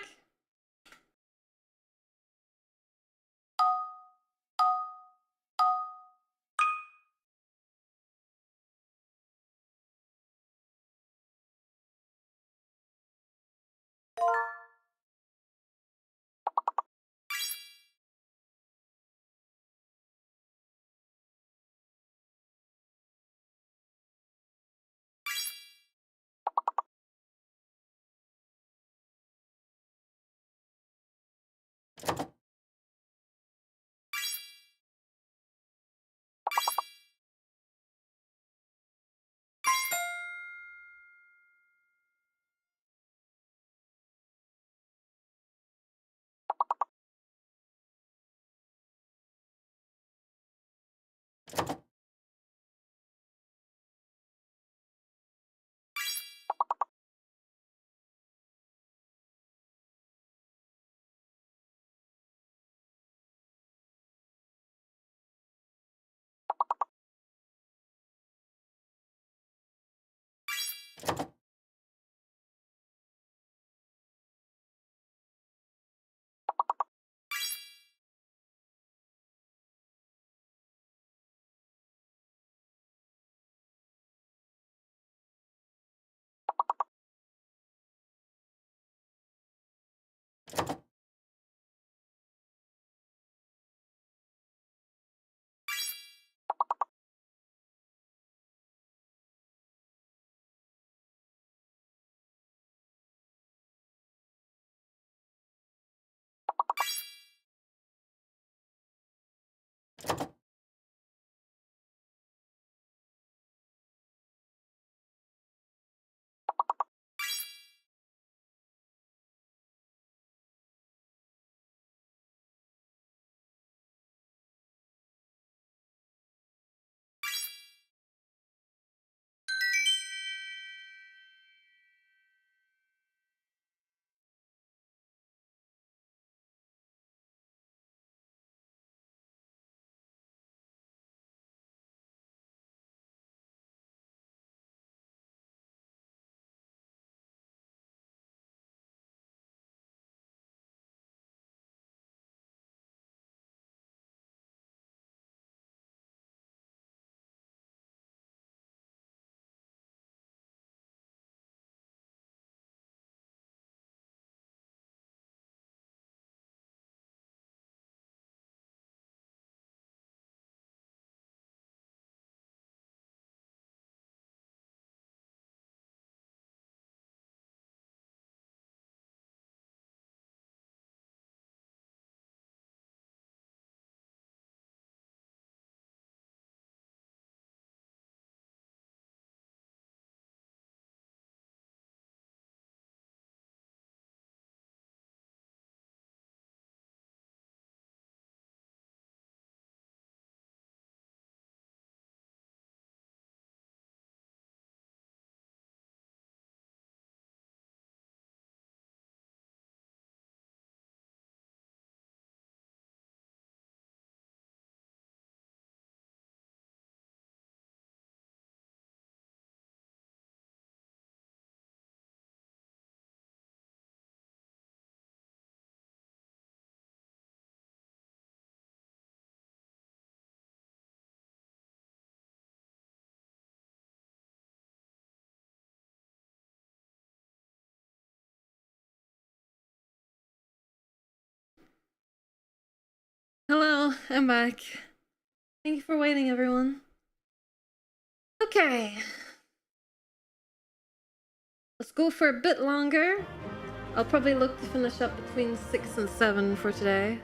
I'm back. Thank you for waiting, everyone. Okay. Let's go for a bit longer. I'll probably look to finish up between 6 and 7 for today.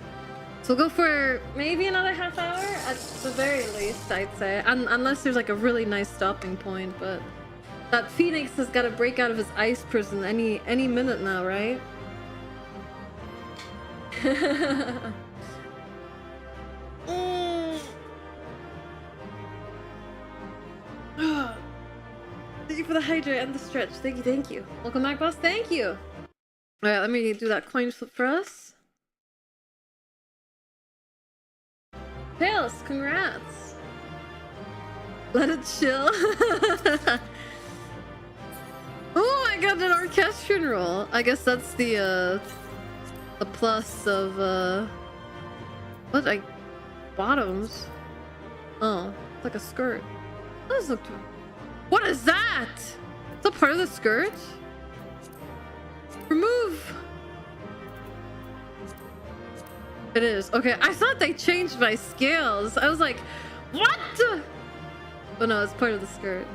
So we'll go for maybe another half hour at the very least, I'd say. Unless there's like a really nice stopping point, but that Phoenix has got to break out of his ice prison any minute now, right? Thank you for the hydrate and the stretch. Thank you. Welcome back, boss. Thank you. Alright, let me do that coin flip for us. Tails, congrats. Let it chill. Oh, I got an orchestrion roll. I guess that's the plus of what? Bottoms. Oh, it's like a skirt. What does it look to? What is that? Is that part of the skirt? Remove. It is. Okay, I thought they changed my scales. I was like, what? Oh no, it's part of the skirt.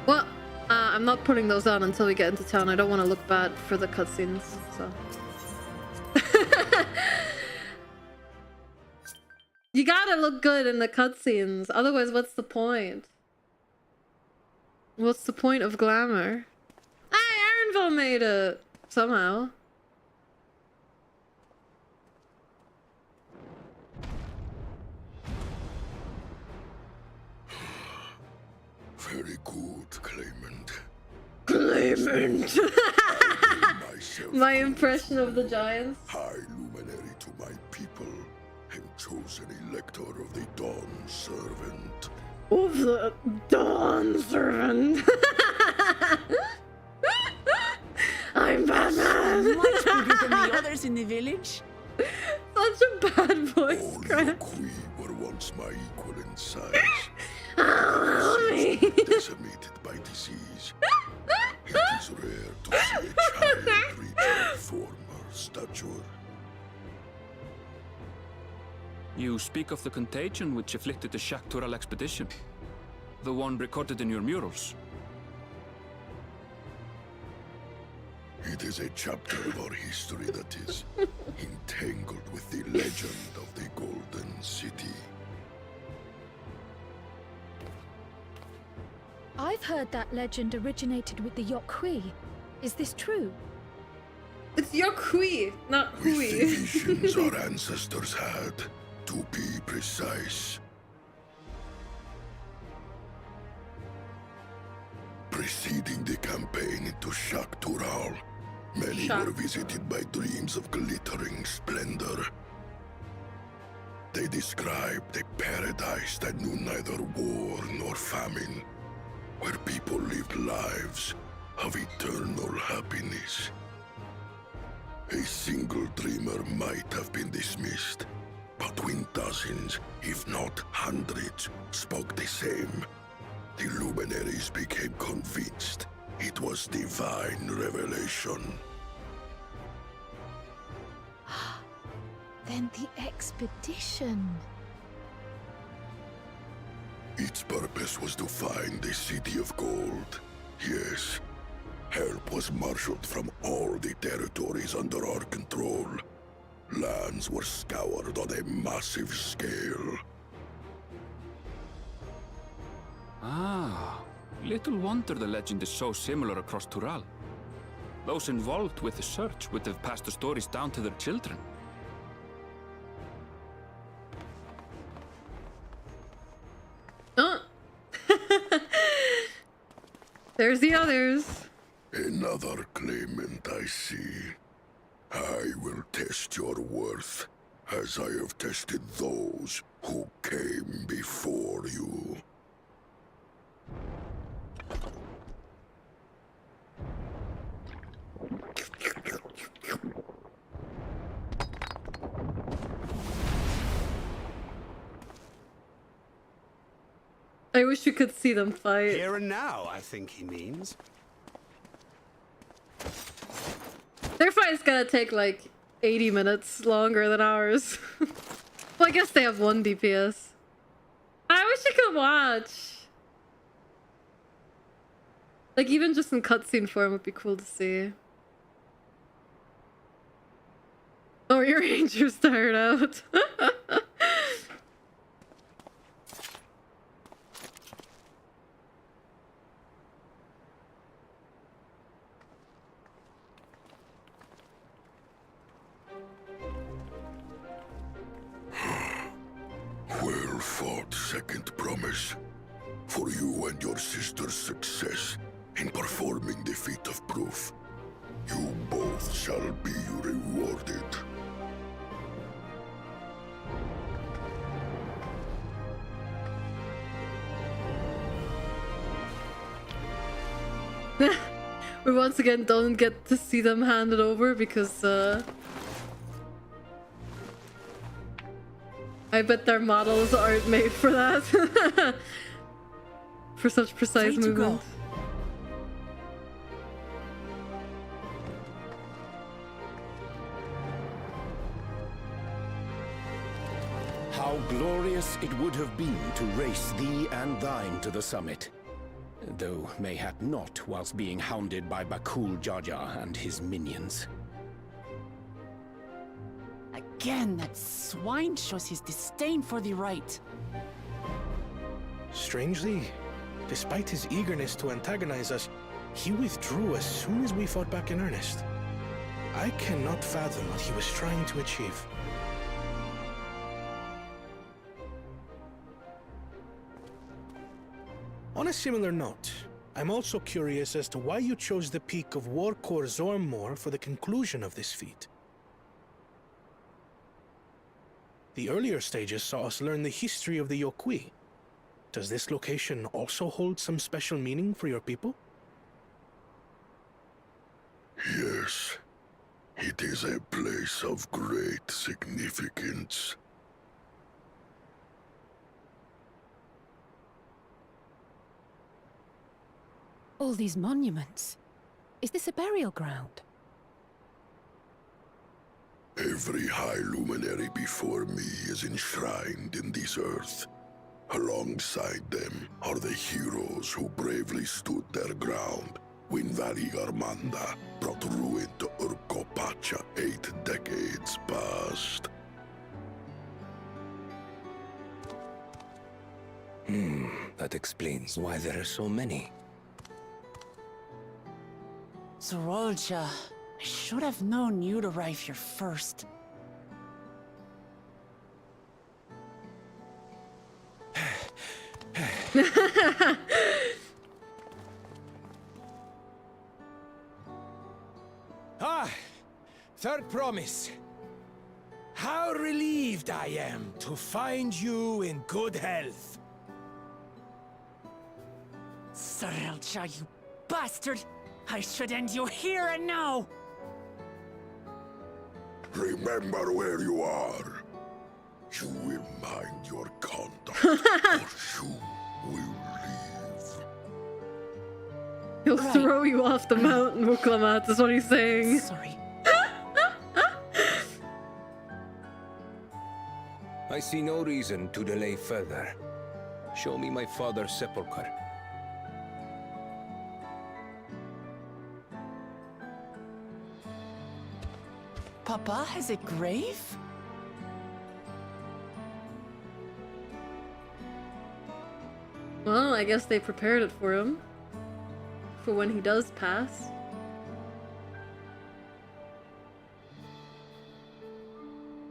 Well, I'm not putting those on until we get into town. I don't want to look bad for the cutscenes, so. You gotta look good in the cutscenes, otherwise what's the point? What's the point of glamour? Hey, Aaronville made it! Somehow. Very good, claimant. Claimant! My impression of the giants. High luminary to my people, and chosen elector of the Dawn Servant. Of the Dawn Servant. I'm Batman. Much bigger than the others in the village. Such a bad voice All crack. Yokwi were once my equal in size. Oh, Decimated by disease. It is rare to see a child reach a former stature. You speak of the contagion which afflicted the Shaktural expedition. The one recorded in your murals. It is a chapter of our history that is entangled with the legend of the Golden City. I've heard that legend originated with the Yokwi. Is this true? It's Yokwi, not With Hui. the visions our ancestors had, to be precise. Preceding the campaign into Shaktural, many were visited by dreams of glittering splendor. They described a paradise that knew neither war nor famine, where people lived lives of eternal happiness. A single dreamer might have been dismissed, but when dozens, if not hundreds, spoke the same, the luminaries became convinced it was divine revelation. Then the expedition. Its purpose was to find the City of Gold. Yes, help was marshaled from all the territories under our control. Lands were scoured on a massive scale. Ah, little wonder the legend is so similar across Tural. Those involved with the search would have passed the stories down to their children. Oh. There's the others. Another claimant, I see. I will test your worth, as I have tested those who came before you. I wish you could see them fight. Here and now, I think he means. Their fight's gonna take like 80 minutes longer than ours. Well, I guess they have 1 DPS. I wish I could watch. Like, even just in cutscene form would be cool to see. Oh, your ranger's tired out. Well fought, second promise. For you and your sister's success in performing the feat of proof. You both shall be rewarded. We once again don't get to see them handed over because I bet their models aren't made for that. For such precise movement. How glorious it would have been to race thee and thine to the summit. Though mayhap not whilst being hounded by Bakul Jaja and his minions. Again, that swine shows his disdain for the right. Strangely, despite his eagerness to antagonize us, he withdrew as soon as we fought back in earnest. I cannot fathom what he was trying to achieve. On a similar note, I'm also curious as to why you chose the peak of Warkor Zormor for the conclusion of this feat. The earlier stages saw us learn the history of the Yokui. Does this location also hold some special meaning for your people? Yes, it is a place of great significance. All these monuments. Is this a burial ground? Every high luminary before me is enshrined in this earth. Alongside them are the heroes who bravely stood their ground when Valigarmanda brought ruin to Urkopacha 8 decades past. That explains why there are so many. Zorolja, I should have known you'd arrive here first. Third promise. How relieved I am to find you in good health. Zorolja, you bastard! I should end you here and now! Remember where you are. You will mind your conduct, or you will leave. He'll throw you off the mountain, Lamat, is what he's saying. Sorry. I see no reason to delay further. Show me my father's sepulchre. Papa has a grave? Well, I guess they prepared it for him. For when he does pass.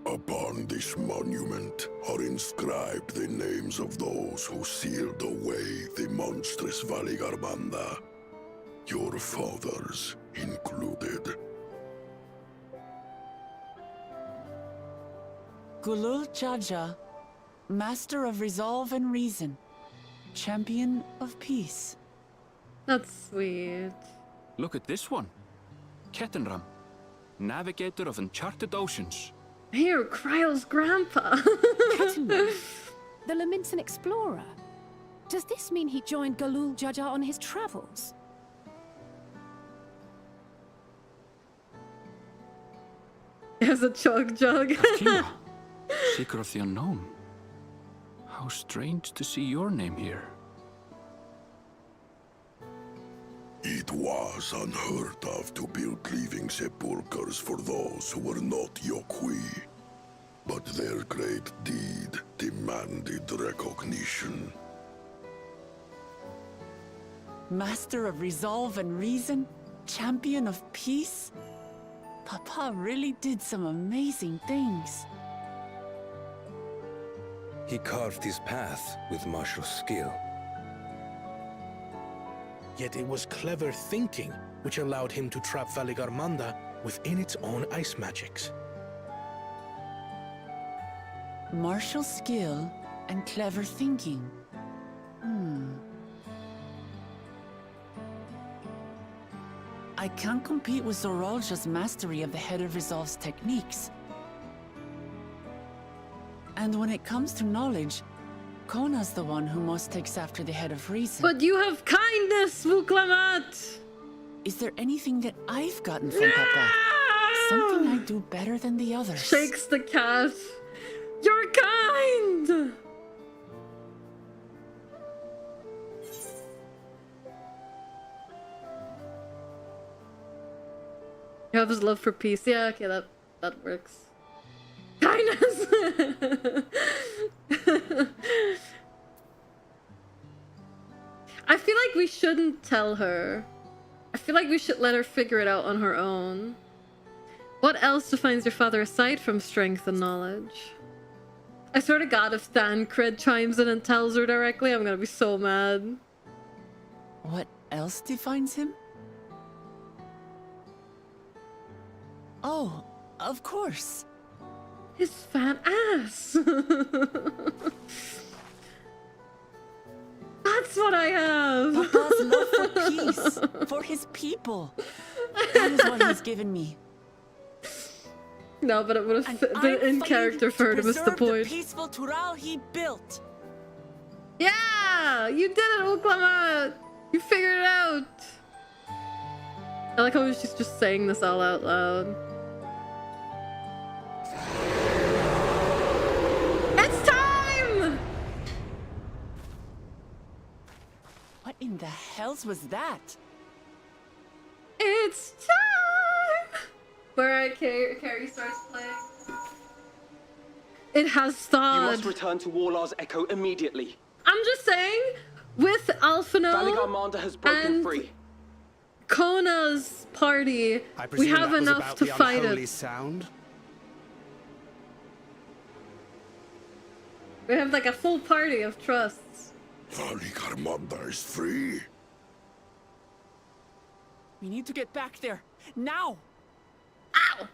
Upon this monument are inscribed the names of those who sealed away the monstrous Valigarmanda. Your fathers included. Gulul Jaja, Master of Resolve and Reason, Champion of Peace. That's sweet. Look at this one. Kettenram, Navigator of Uncharted Oceans. Here, Kryle's grandpa. Catnapped, the Laminsan explorer. Does this mean he joined Gulul Jaja on his travels? He has a chug. Akima, Seeker of the Unknown. How strange to see your name here. It was unheard of to build living sepulchres for those who were not Yokwi. But their great deed demanded recognition. Master of resolve and reason? Champion of peace? Papa really did some amazing things. He carved his path with martial skill. Yet it was clever thinking which allowed him to trap Valigarmanda within its own ice magics. Martial skill and clever thinking. I can't compete with Zoralja's mastery of the Head of Resolve's techniques. And when it comes to knowledge, Kona's the one who most takes after the Head of Reason. But you have kindness, Lamat! Is there anything that I've gotten from Papa? Something I do better than the others? Shakes the cat. You're kind! You have his love for peace. Yeah, okay, that works. Kindness! I feel like we shouldn't tell her. I feel like we should let her figure it out on her own. What else defines your father aside from strength and knowledge? I swear to God, if Thancred chimes in and tells her directly, I'm gonna be so mad. What else defines him? Oh, of course. His fat ass. That's what I have. Papa's love for peace, for his people. That is what he's given me. No, but it would have been in character for her to miss the point. The peaceful Tural he built. Yeah, you did it, Lamat. You figured it out. I like how she's just saying this all out loud. It's time! What in the hells was that? It's time! Where Kori starts playing. It has thawed. You must return to Warlar's Echo immediately. I'm just saying, with Alphino Valigarmanda has broken free. Kona's party, we have enough to fight it. Sound? We have like a full party of trusts. Valigarmanda is free. We need to get back there, now! Ow!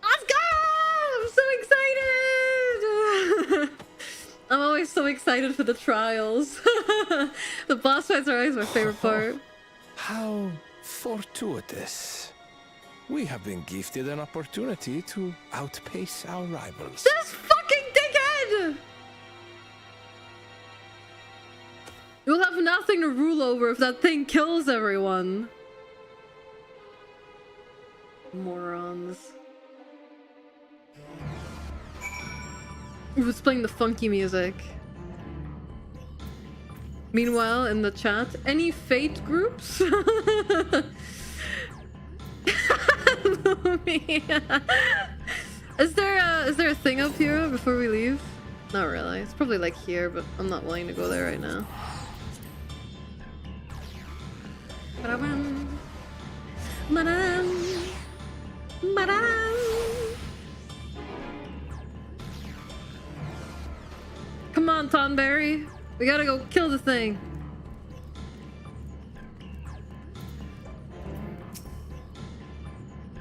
Let's go! I'm so excited! I'm always so excited for the trials. The boss fights are always my favorite part. How fortuitous. We have been gifted an opportunity to outpace our rivals. This fucking dickhead! You'll have nothing to rule over if that thing kills everyone. Morons. It was playing the funky music. Meanwhile, in the chat, any fate groups? Is there a thing up here before we leave? Not really. It's probably like here, but I'm not willing to go there right now. Ba-da-bam. Ba-dam. Ba-dam. Come on, Tonberry. We gotta go kill the thing.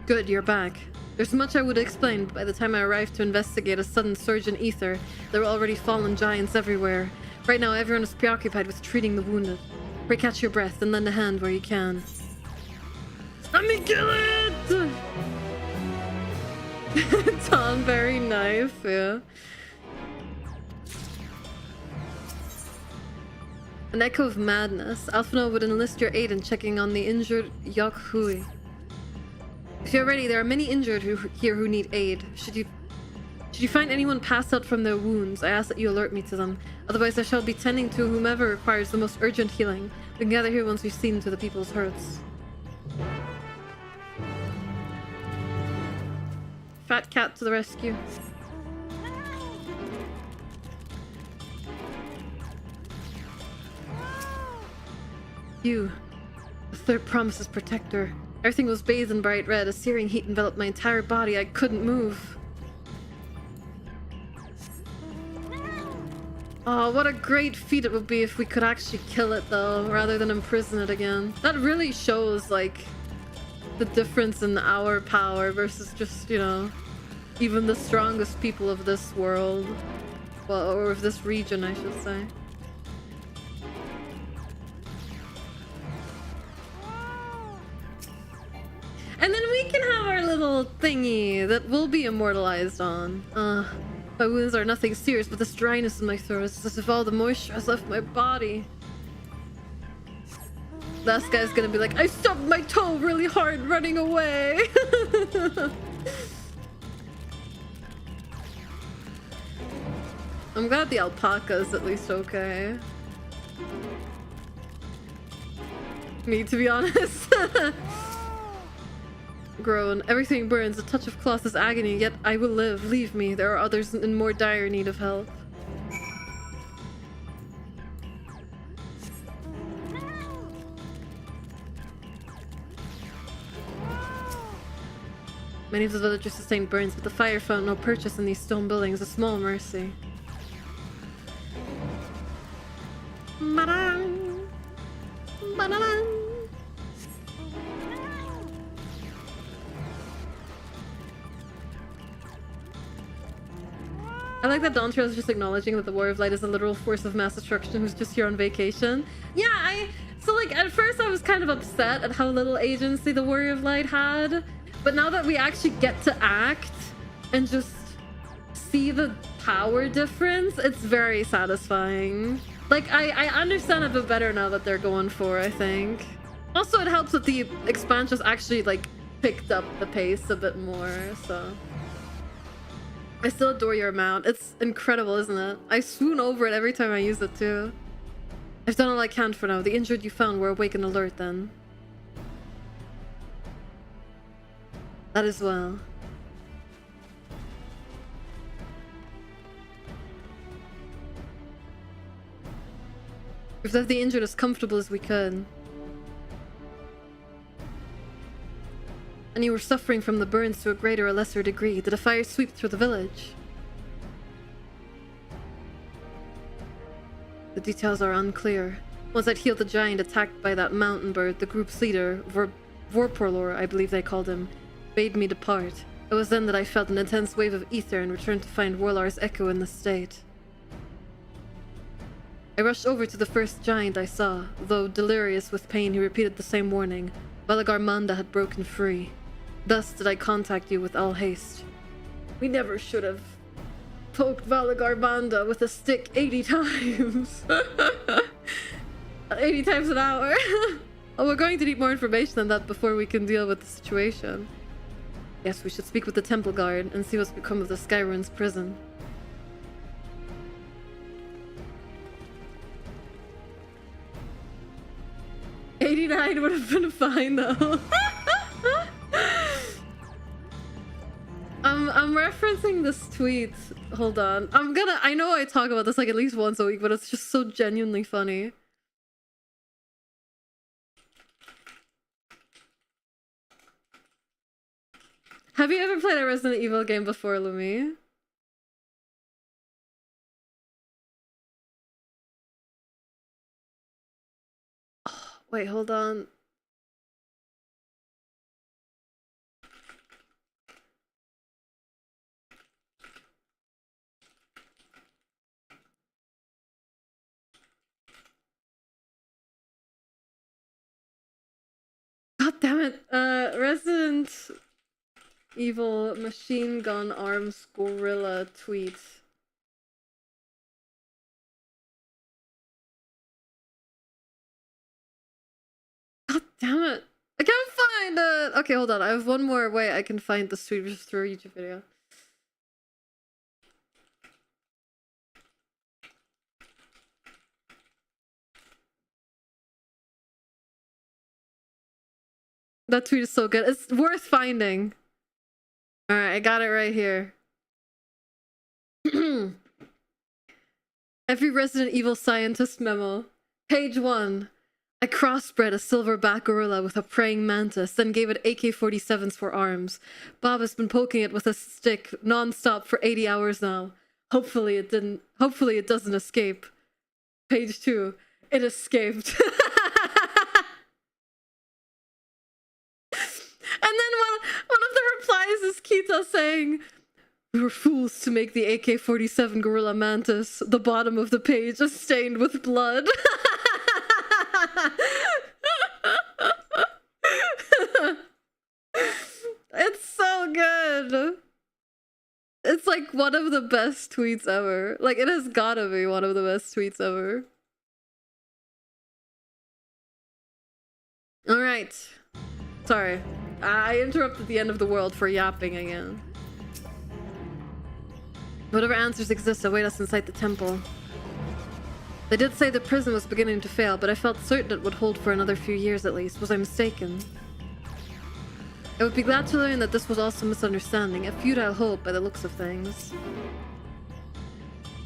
Good, you're back. There's much I would explain, but by the time I arrived to investigate a sudden surge in ether, there were already fallen giants everywhere. Right now, everyone is preoccupied with treating the wounded. Pray catch your breath and lend a hand where you can. Let me kill it! Tonberry knife, yeah. An echo of madness. Alphino would enlist your aid in checking on the injured Yokhui. If you're ready, there are many injured here who need aid. Should you find anyone passed out from their wounds, I ask that you alert me to them. Otherwise, I shall be tending to whomever requires the most urgent healing. We can gather here once we've seen to the people's hurts. Fat cat to the rescue. You, the third promise's protector. Everything was bathed in bright red. A searing heat enveloped my entire body. I couldn't move. Oh, what a great feat it would be if we could actually kill it, though, rather than imprison it again. That really shows, like, the difference in our power versus just, you know, even the strongest people of this world. Well, or of this region, I should say. And then we can have our little thingy that will be immortalized on. My wounds are nothing serious, but this dryness in my throat is as if all the moisture has left my body. Last guy's gonna be like, I stubbed my toe really hard running away. I'm glad the alpaca is at least okay. Me, to be honest. Groan. Everything burns. A touch of cloth is agony, yet I will live. Leave me. There are others in more dire need of help. Many of the villagers sustained burns, but the fire found no purchase in these stone buildings. A small mercy. Ba-dang. Ba-da-dang. I like that Dawntrail is just acknowledging that the War of Light is a literal force of mass destruction who's just here on vacation. Yeah, so like at first I was kind of upset at how little agency the Warrior of Light had, but now that we actually get to act and just see the power difference, it's very satisfying. Like I understand a bit better now that they're going for, I think. Also, it helps that the expansions actually like picked up the pace a bit more, so. I still adore your mount. It's incredible, isn't it? I swoon over it every time I use it too. I've done all I can for now. The injured you found were awake and alert then. That is well. We've left the injured as comfortable as we could. And you were suffering from the burns to a greater or lesser degree. Did a fire sweep through the village? The details are unclear. Once I'd healed the giant attacked by that mountain bird, the group's leader, Vorporlor, I believe they called him, bade me depart. It was then that I felt an intense wave of ether and returned to find Warlar's echo in the state. I rushed over to the first giant I saw. Though delirious with pain, he repeated the same warning. Valagarmanda had broken free. Thus did I contact you with all haste. We never should have poked Valagarmanda with a stick 80 times. 80 times an hour. Oh, we're going to need more information than that before we can deal with the situation. Yes, we should speak with the temple guard and see what's become of the Skyrune's prison. $89 would have been fine though. I'm referencing this tweet. Hold on. I know I talk about this like at least once a week, but it's just so genuinely funny. Have you ever played a Resident Evil game before, Lumi? Oh, wait, hold on. God damn it. Resident Evil machine gun arms gorilla tweet. God damn it. I can't find it. Okay, hold on. I have one more way I can find the tweet just through a YouTube video. That tweet is so good. It's worth finding. Alright, I got it right here. Every Resident Evil scientist memo. Page 1. I crossbred a silverback gorilla with a praying mantis, then gave it AK-47s for arms. Bob has been poking it with a stick non-stop for 80 hours now. Hopefully it doesn't escape. Page 2. It escaped. And then one of the replies is Kita saying, "We were fools to make the AK-47 gorilla mantis. The bottom of the page is stained with blood." It's so good. It's like one of the best tweets ever. Like, it has gotta be one of the best tweets ever. Alright. Sorry. I interrupted the end of the world for yapping again. Whatever answers exist await us inside the temple. They did say the prison was beginning to fail, but I felt certain it would hold for another few years at least. Was I mistaken? I would be glad to learn that this was also a misunderstanding, a futile hope by the looks of things.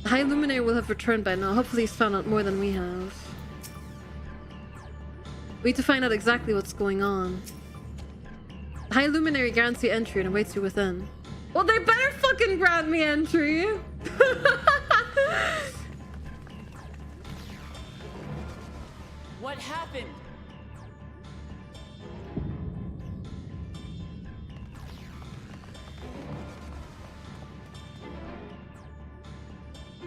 The High Luminary will have returned by now. Hopefully he's found out more than we have. We need to find out exactly what's going on. The High Luminary grants you entry and awaits you within. Well, they better fucking grant me entry! What happened?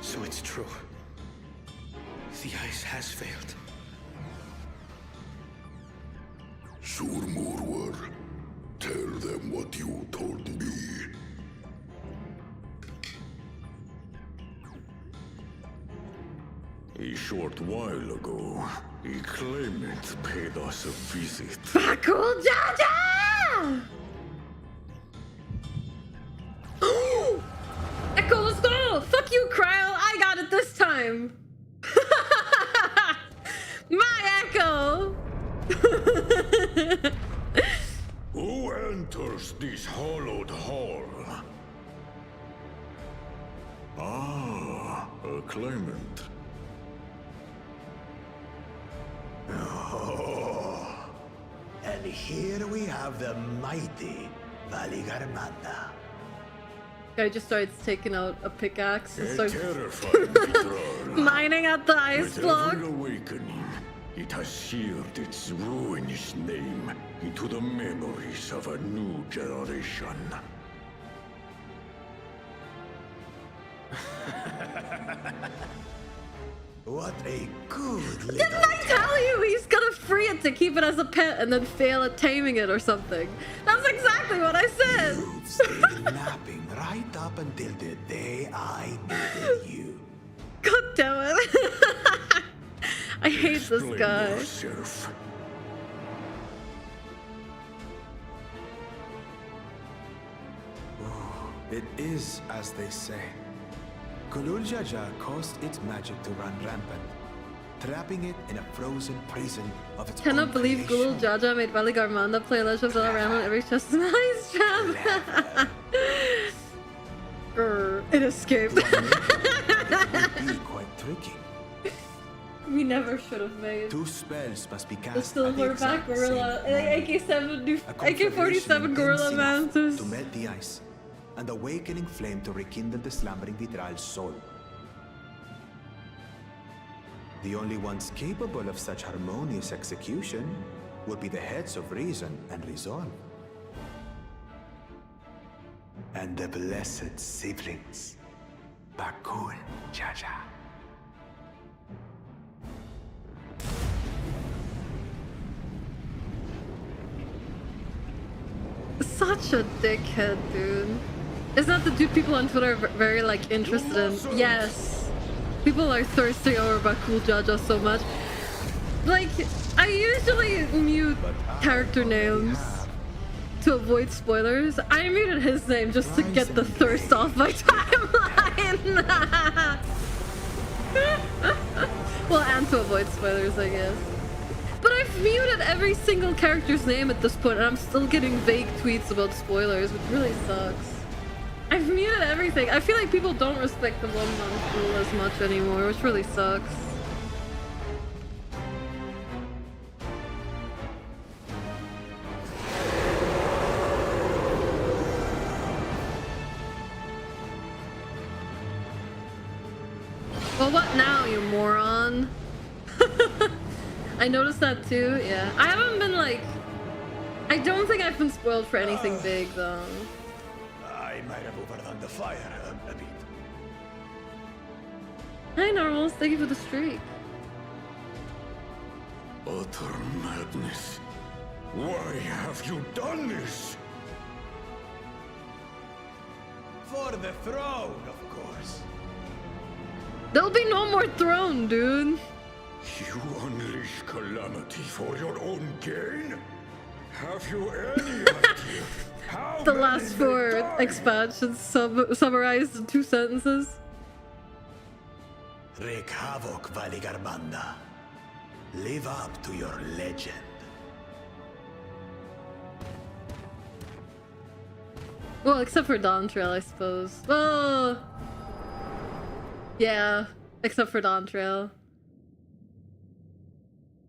So it's true. The ice has failed. Surmurwar, tell them what you told me. A short while ago, acclaimed paid us a visit. Cool Jaja! Echo, let's go! Fuck you, Cryo! I got it this time! My Echo! Who enters this hallowed hall? Ah, acclaimed. Oh. And here we have the mighty Valigarmanda. Guy just starts taking out a pickaxe and starts terrifying mining at the ice With block. every awakening, it has seared its ruinous name into the memories of a new generation. What a good little... Didn't I tell you he's gonna free it to keep it as a pet and then fail at taming it or something? That's exactly what I said! You've stayed napping right up until the day I needed you. God damn it. I hate this Explain guy. yourself. It is as they say. Kulul Jaja caused its magic to run rampant, trapping it in a frozen prison of its Cannot own believe creation. Gulul Jaja made Valigarmanda play Legend of Zelda Random every chest in ice trap. It escaped. It would be quite tricky. We never should have made. Two spells must be The cast at the silverback exact gorilla, same moment. A AK-47 gorilla conflagration intense enough mantis. to melt the ice, and awakening flame to rekindle the slumbering Vitral's soul. The only ones capable of such harmonious execution would be the heads of reason and resolve. And the blessed siblings, Bakul Jaja. Such a dickhead, dude. Isn't that the dude people on Twitter are very, like, interested in? Yes. People are thirsty over Bakul Jaja so much. Like, I usually mute character names to avoid spoilers. I muted his name just to get the thirst off my timeline. Well, and to avoid spoilers, I guess. But I've muted every single character's name at this point, and I'm still getting vague tweets about spoilers, which really sucks. I've muted everything. I feel like people don't respect the 1 month rule as much anymore, which really sucks. Well, what now, you moron? I noticed that too, yeah. I haven't been like... I don't think I've been spoiled for anything big, though. I might have overdone the fire a bit. Hi, Normals. Thank you for the streak. Utter madness. Why have you done this? For the throne, of course. There'll be no more throne, dude. You unleash calamity for your own gain? Have you any idea how The many last may 4 die? expansions summarized in 2 sentences. Wreak havoc, Valigarmanda. Live up to your legend. Well, except for Dawntrail, I suppose. Well... yeah, except for Dawntrail.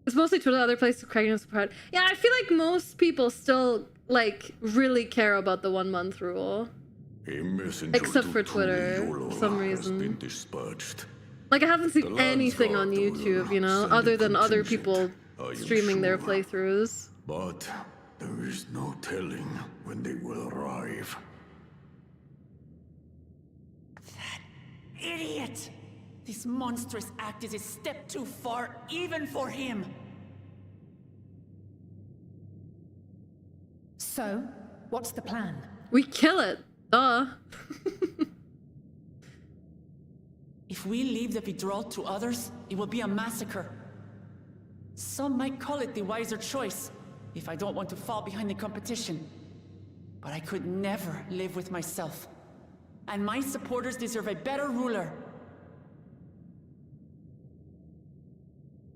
It's mostly true to other places cracking us apart. Yeah, I feel like most people still, like, really care about the 1 month rule. A messenger Except to for Twitter, Tuliyola for some has been reason. dispatched. Like, I haven't The seen anything on Landsguard YouTube, you know, will other send a than other contingent, people I am streaming their sure. playthroughs. But there is no telling when they will arrive. Idiot! This monstrous act is a step too far, even for him. So, what's the plan? We kill it. Duh. If we leave the withdrawal to others, it will be a massacre. Some might call it the wiser choice, if I don't want to fall behind the competition. But I could never live with myself. And my supporters deserve a better ruler.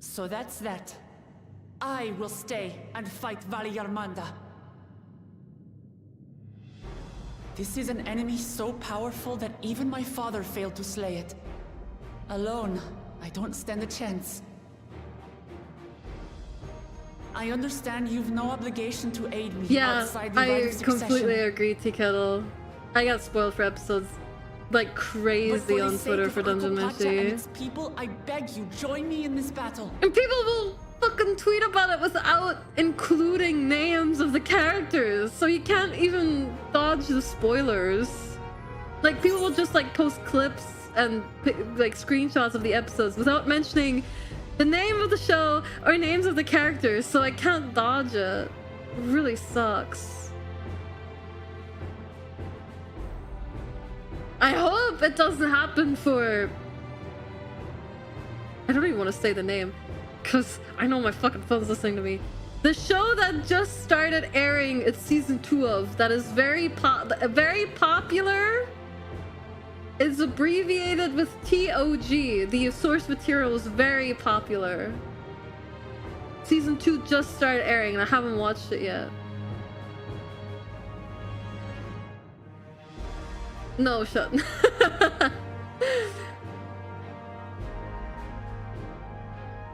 So that's that. I will stay and fight Valigarmanda. This is an enemy so powerful that even my father failed to slay it. Alone, I don't stand a chance. I understand you've no obligation to aid me outside the right I of succession. completely agree, Tea Kettle. I got spoiled for episodes like crazy on Twitter for Dungeon Kokopacha and Meshi. its people, I beg you, join me in this battle. And people will fucking tweet about it without including names of the characters, so you can't even dodge the spoilers. Like, people will just like post clips and like screenshots of the episodes without mentioning the name of the show or names of the characters, so I can't dodge it. It really sucks. I hope it doesn't happen for... I don't even want to say the name, because I know my fucking phone's listening to me. The show that just started airing its season 2 of, that is very popular, is abbreviated with TOG. The source material is very popular. Season 2 just started airing and I haven't watched it yet. No, shut.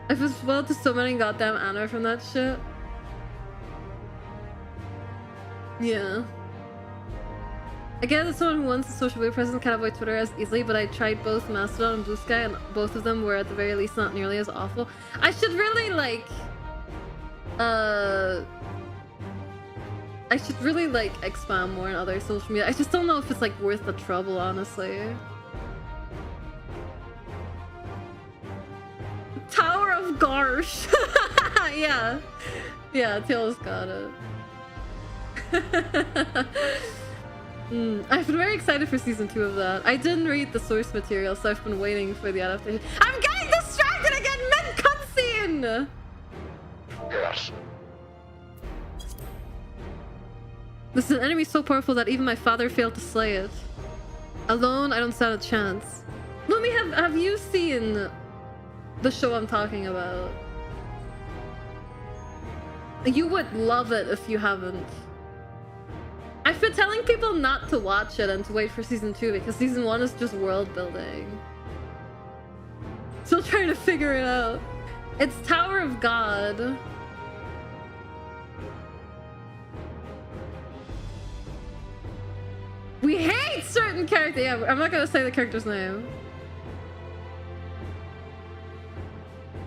I've been spoiled to so many goddamn anime from that shit. Yeah. Again, as someone who wants a social media presence can't avoid Twitter as easily, but I tried both Mastodon and Blue Sky, and both of them were at the very least not nearly as awful. I should really like I should really like expand more on other social media. I just don't know if it's like worth the trouble, honestly. Tower of Garsh. Yeah. Yeah, Taylor's got it. I've been very excited for season 2 of that. I didn't read the source material, so I've been waiting for the adaptation. I'm getting distracted again mid-cutscene! warriors. This is an enemy so powerful that even my father failed to slay it. Alone, I don't stand a chance. Lumi, have you seen the show I'm talking about? You would love it if you haven't. I've been telling people not to watch it and to wait for season 2 because season 1 is just world building. Still trying to figure it out. It's Tower of God. We hate certain characters. Yeah, I'm not gonna say the character's name.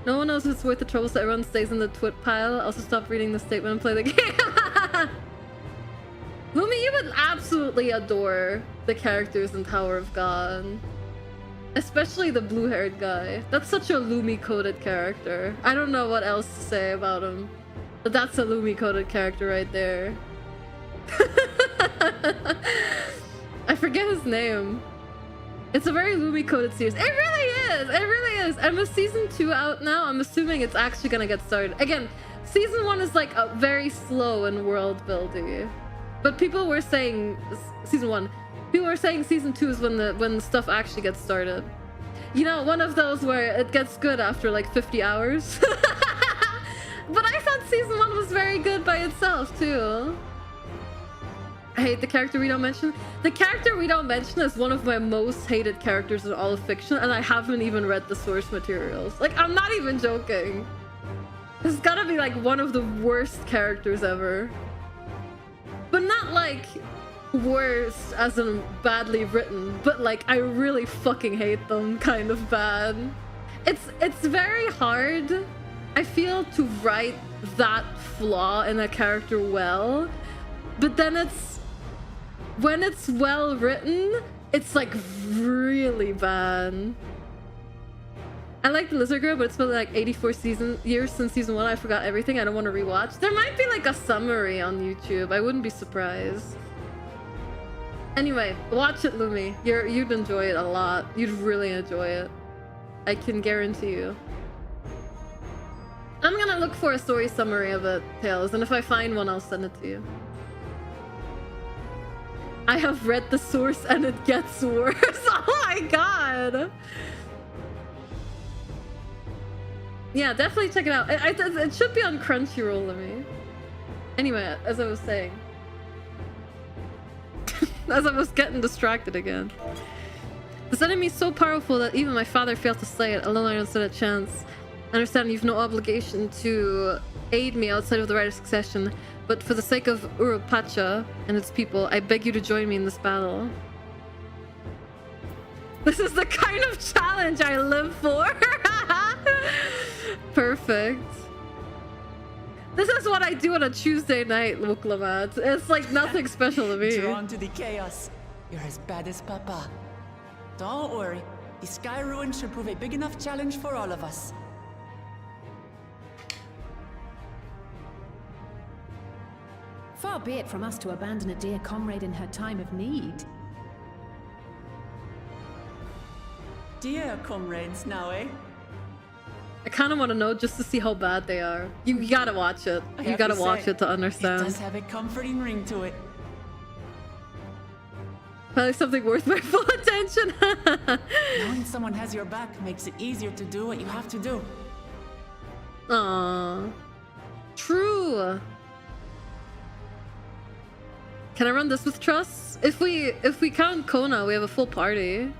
No one knows if it's worth the trouble, so everyone stays in the twit pile. Also stop reading the statement and play the game. Lumi, you would absolutely adore the characters in Tower of God. Especially the blue-haired guy. That's such a Lumi-coded character. I don't know what else to say about him. But that's a Lumi-coded character right there. I forget his name. It's a very Lumi-coded series. It really is! It really is! And with season 2 out now, I'm assuming it's actually gonna get started. Again, season 1 is like a very slow in world building. But people were saying season 1. People were saying season 2 is when the stuff actually gets started. You know, one of those where it gets good after like 50 hours. But I thought season 1 was very good by itself too. I hate the character we don't mention. The character we don't mention is one of my most hated characters in all of fiction, and I haven't even read the source materials. Like, I'm not even joking. This has gotta be like one of the worst characters ever. But not like worst as in badly written, but like I really fucking hate them kind of bad. It's very hard, I feel, to write that flaw in a character well, but then when it's well written, it's like really bad. I like the Lizard Girl, but it's been like 84 years since season 1. I forgot everything. I don't want to rewatch. There might be like a summary on YouTube. I wouldn't be surprised. Anyway, watch it, Lumi. You'd enjoy it a lot. You'd really enjoy it. I can guarantee you. I'm gonna look for a story summary of it, Tails, and if I find one, I'll send it to you. I have read the source and it gets worse. Oh my god! Yeah, definitely check it out. It should be on Crunchyroll, Lumi. Anyway, as I was saying. As I was getting distracted again. This enemy is so powerful that even my father failed to slay it. Alone I don't stand a chance. I understand you've no obligation to aid me outside of the right of succession, but for the sake of Urupacha and its people, I beg you to join me in this battle. This is the kind of challenge I live for. Perfect. This is what I do on a Tuesday night, look, Lamat. It's like nothing special to me. Drawn to the chaos. You're as bad as Papa. Don't worry. The Sky Ruin should prove a big enough challenge for all of us. Far be it from us to abandon a dear comrade in her time of need. Dear comrades now, eh? I kind of want to know just to see how bad they are. You gotta watch it. You gotta watch it to understand. It does have a comforting ring to it. Probably something worth my full attention. Knowing someone has your back makes it easier to do what you have to do. Aww. True. Can I run this with trust? If we count Kona, we have a full party.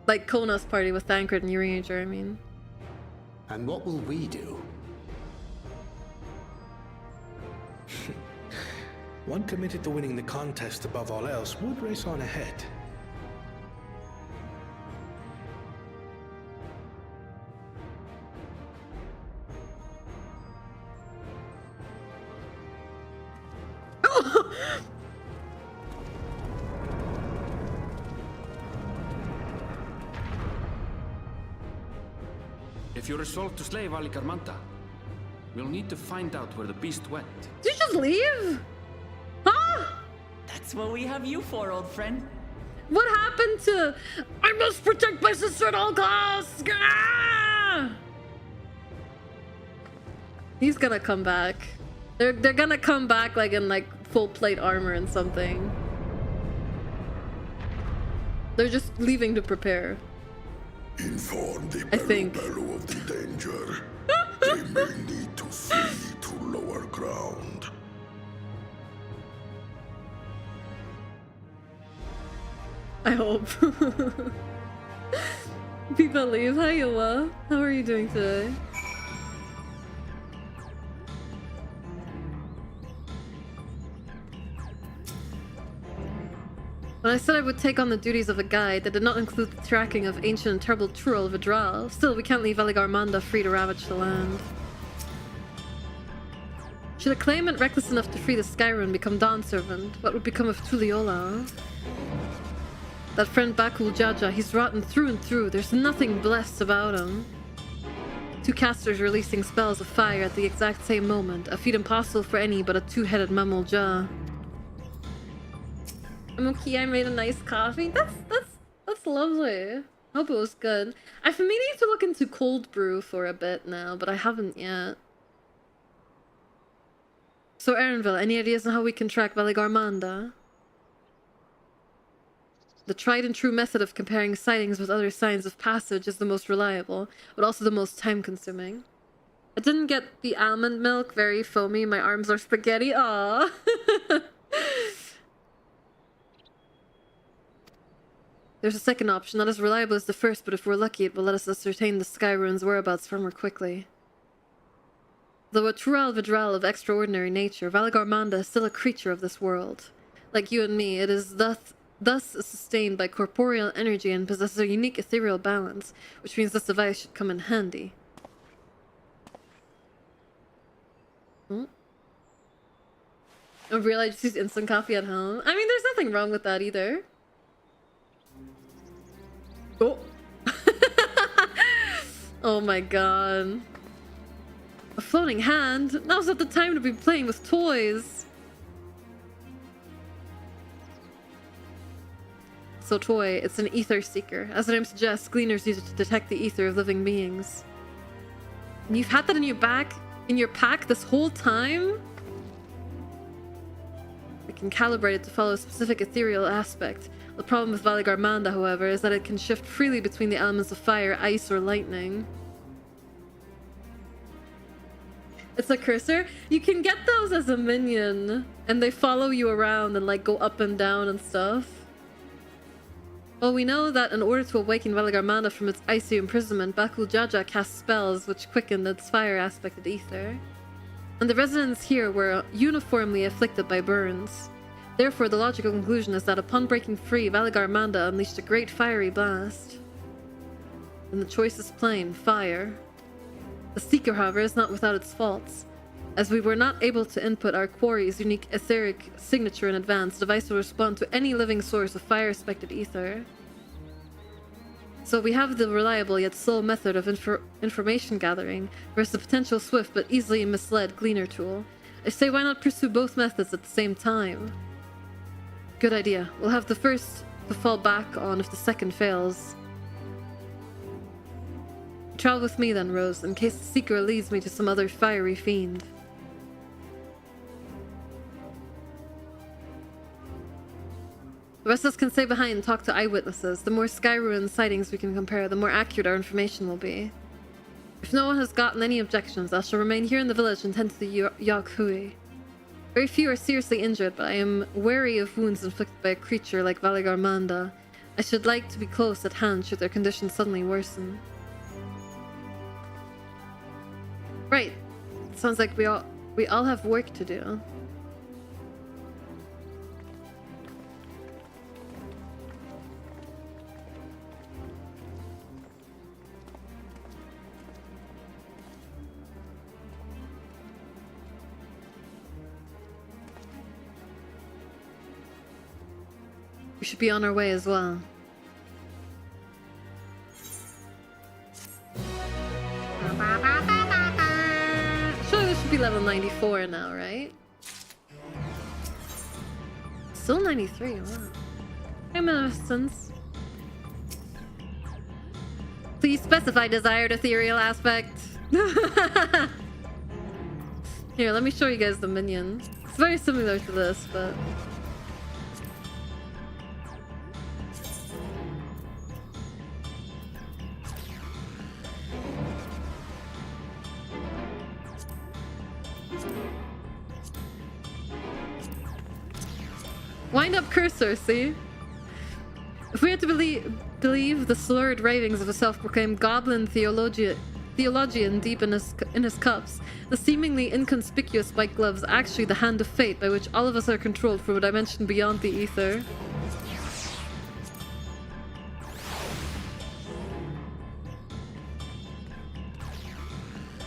Like Kona's party with Thancred and Uranger, I mean. And what will we do? One committed to winning the contest above all else would race on ahead. If you resolve to slay Valikarmanta, we'll need to find out where the beast went. Did you just leave? Huh? That's what we have you for, old friend. What happened to I must protect my sister at all costs? Ah! He's gonna come back. They're gonna come back like in like full plate armor and something. They're just leaving to prepare. Inform the I think. Bello of the danger. They may need to flee to lower ground. I hope. People leave. Hi, Yoa. How are you doing today? When I said I would take on the duties of a guide, that did not include the tracking of ancient and terrible Trural Vidral. Still, we can't leave Valigarmanda free to ravage the land. Should a claimant reckless enough to free the Skyrun become Dawn Servant, what would become of Tuliola? That friend Bakul Jaja, he's rotten through and through. There's nothing blessed about him. Two casters releasing spells of fire at the exact same moment. A feat impossible for any but a two-headed mammal jaw. I'm okay, I made a nice coffee. That's lovely. Hope it was good. I've been meaning to look into cold brew for a bit now, but I haven't yet. So Erenville, any ideas on how we can track Valigarmanda? The tried and true method of comparing sightings with other signs of passage is the most reliable, but also the most time-consuming. I didn't get the almond milk, very foamy. My arms are spaghetti. Aww. There's a second option, not as reliable as the first, but if we're lucky, it will let us ascertain the Skyrun's whereabouts far more quickly. Though a Trural Vidral of extraordinary nature, Valigarmanda is still a creature of this world. Like you and me, it is thus sustained by corporeal energy and possesses a unique ethereal balance, which means this device should come in handy. I realized I just use instant coffee at home. I mean, there's nothing wrong with that either. Oh. Oh my god. A floating hand? Now's not the time to be playing with toys. So toy, it's an ether seeker. As the name suggests, gleaners use it to detect the ether of living beings. And you've had that in your pack this whole time? We can calibrate it to follow a specific ethereal aspect. The problem with Valigarmanda, however, is that it can shift freely between the elements of fire, ice, or lightning. It's a cursor. You can get those as a minion, and they follow you around and like go up and down and stuff. Well, we know that in order to awaken Valigarmanda from its icy imprisonment, Bakul Jaja cast spells which quickened its fire-aspected ether. And the residents here were uniformly afflicted by burns. Therefore, the logical conclusion is that upon breaking free, Valigarmanda unleashed a great fiery blast. And the choice is plain, fire. The Seeker, however, is not without its faults. As we were not able to input our quarry's unique etheric signature in advance, the device will respond to any living source of fire-aspected ether. So we have the reliable yet slow method of information gathering versus the potential swift but easily misled gleaner tool. I say, why not pursue both methods at the same time? Good idea. We'll have the first to fall back on if the second fails. Travel with me then, Rose, in case the Seeker leads me to some other fiery fiend. The rest of us can stay behind and talk to eyewitnesses. The more Skyrun sightings we can compare, the more accurate our information will be. If no one has gotten any objections, I shall remain here in the village and tend to the Yoghui. Very few are seriously injured, but I am wary of wounds inflicted by a creature like Valigarmanda. I should like to be close at hand should their condition suddenly worsen. Right. Sounds like we all have work to do. We should be on our way as well. Surely this should be level 94 now, right? Still 93, wow. Reminiscence. Please specify desired ethereal aspect. Here, let me show you guys the minion. It's very similar to this, but... Wind up cursor, see? If we are to believe the slurred ravings of a self-proclaimed goblin theologian deep in his cups, the seemingly inconspicuous white gloves are actually the hand of fate by which all of us are controlled from a dimension beyond the ether.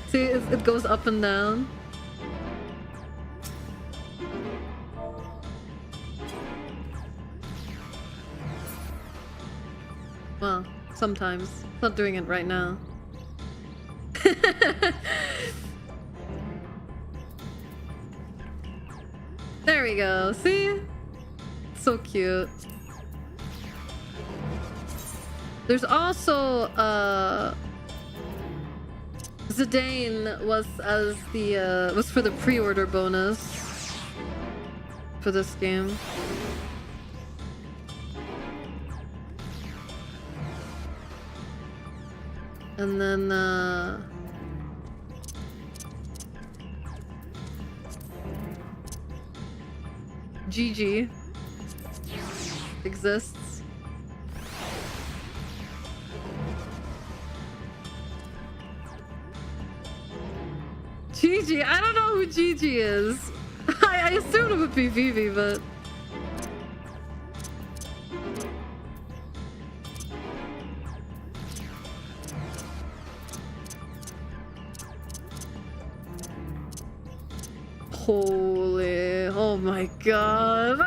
See, it goes up and down. Well, sometimes. Not doing it right now. There we go. See? So cute. There's also Zidane was for the pre-order bonus for this game. And then GG exists. GG, I don't know who GG is. I assumed it would be Vivi, but holy, oh my god.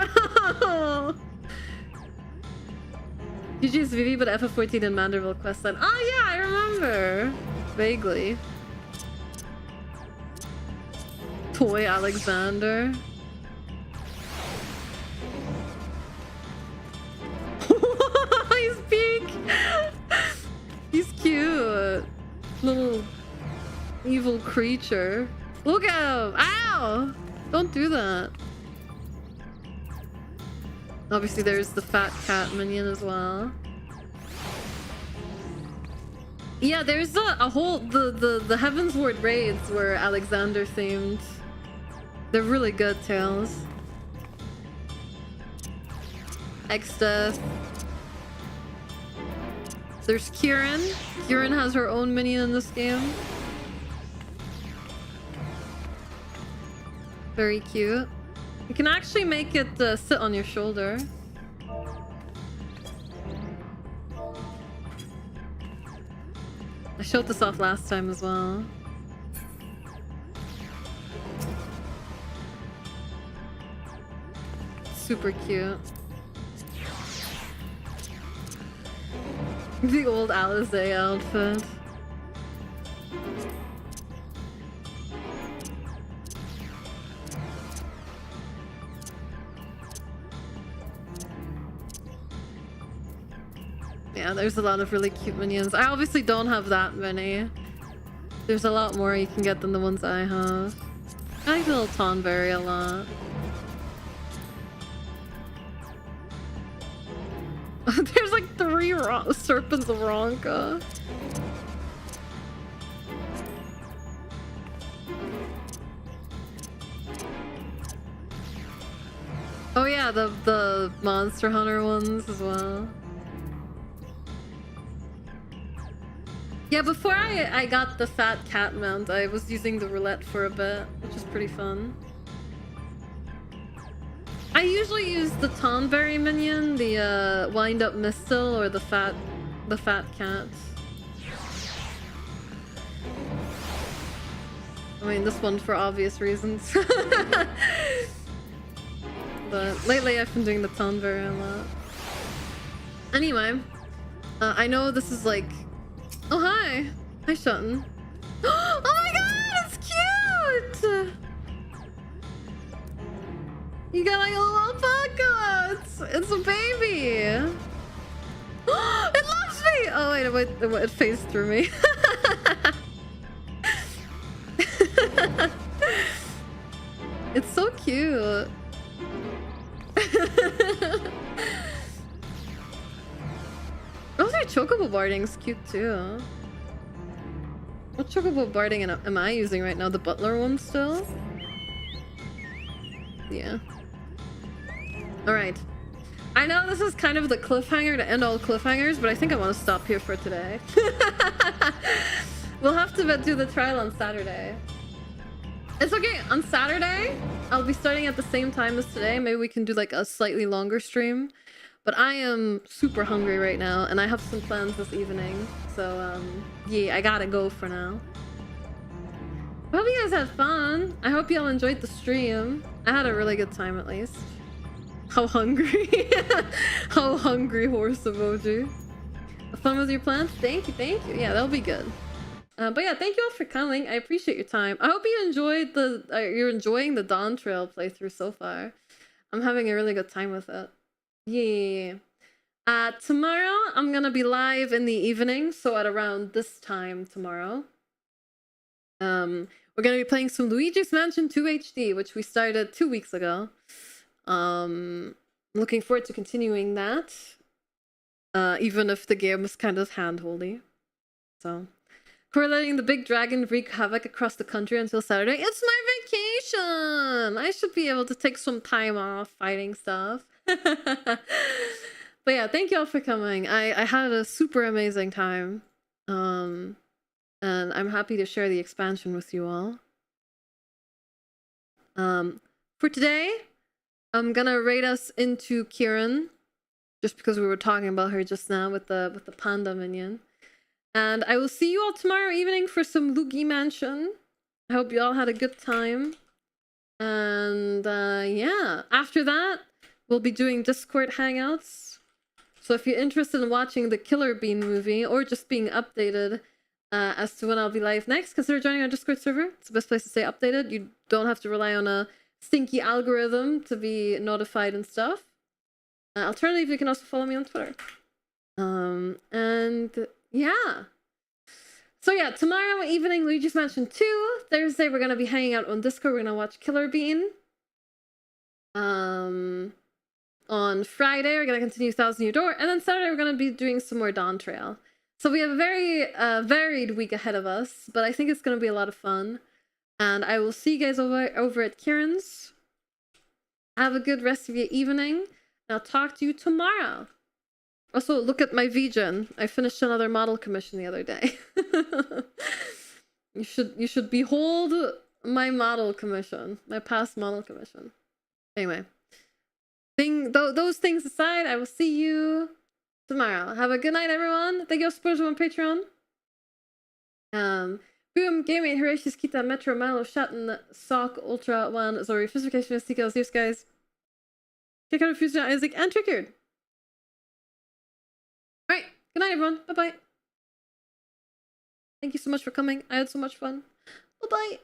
GG's Vivi, but FF14 in Manderville questline. Oh yeah, I remember. Vaguely. Toy Alexander. He's pink. He's cute. Little evil creature. Look at him! Ow! Don't do that. Obviously there's the fat cat minion as well. Yeah, there's a whole... The Heavensward raids were Alexander themed. They're really good, Tails. X-Death. There's Kieran. Kieran has her own minion in this game. Very cute. You can actually make it sit on your shoulder. I showed this off last time as well. Super cute. The old Alizé outfit. Yeah, there's a lot of really cute minions. I obviously don't have that many. There's a lot more you can get than the ones I have. I like the little Tonberry a lot. There's like 3 serpents of Ronka. Oh yeah, the Monster Hunter ones as well. Yeah, before I got the fat cat mount, I was using the roulette for a bit, which is pretty fun. I usually use the Tonberry minion, the wind up Mistil, or the fat cat. I mean, this one for obvious reasons. But lately I've been doing the Tonberry a lot. Anyway, I know this is like... Oh, hi! Hi, Shutton. Oh my god, it's cute! You got like a little alpaca! It's a baby! It loves me! Oh wait, it phased through me. It's so cute. Also, chocobo barding's cute too. What chocobo barding am I using right now? The butler one still? Yeah. Alright. I know this is kind of the cliffhanger to end all cliffhangers, but I think I want to stop here for today. We'll have to do the trial on Saturday. It's okay. On Saturday, I'll be starting at the same time as today. Maybe we can do like a slightly longer stream. But I am super hungry right now, and I have some plans this evening. So, yeah, I gotta go for now. I hope you guys had fun. I hope y'all enjoyed the stream. I had a really good time, at least. How hungry. How hungry horse emoji. Have fun with your plans? Thank you, thank you. Yeah, that'll be good. But yeah, thank you all for coming. I appreciate your time. I hope you enjoyed you're enjoying the Dawntrail playthrough so far. I'm having a really good time with it. Yeah. Tomorrow I'm gonna be live in the evening, so at around this time tomorrow. We're gonna be playing some Luigi's Mansion 2 HD, which we started 2 weeks ago. Looking forward to continuing that. Even if the game is kind of hand-holdy. So, correlating the big dragon wreak havoc across the country until Saturday. It's my vacation! I should be able to take some time off fighting stuff. But yeah, thank you all for coming. I had a super amazing time. And I'm happy to share the expansion with you all. For today, I'm gonna raid us into Kieran, just because we were talking about her just now with the panda minion. And I will see you all tomorrow evening for some Luigi Mansion. I hope you all had a good time. And yeah, after that, we'll be doing Discord hangouts. So if you're interested in watching the Killer Bean movie or just being updated as to when I'll be live next, consider joining our Discord server. It's the best place to stay updated. You don't have to rely on a stinky algorithm to be notified and stuff. Alternatively, you can also follow me on Twitter. And yeah. So yeah, tomorrow evening, Luigi's Mansion 2. Thursday, we're going to be hanging out on Discord. We're going to watch Killer Bean. On Friday, we're going to continue Thousand Year Door. And then Saturday, we're going to be doing some more Dawntrail. So we have a very varied week ahead of us. But I think it's going to be a lot of fun. And I will see you guys over at Kieran's. Have a good rest of your evening. And I'll talk to you tomorrow. Also, look at my VGen. I finished another model commission the other day. You should behold my model commission. My past model commission. Anyway. Those things aside, I will see you tomorrow. Have a good night, everyone. Thank you all for supporting on Patreon. Boom, Gaming, Horatius, Kita, Metro, Milo, Shatten, Sock, Ultra, One, Zori, Fistification, Mystica, Zeus, guys. Check out Fusion, Isaac, and Triggered. Alright, good night, everyone. Bye-bye. Thank you so much for coming. I had so much fun. Bye-bye.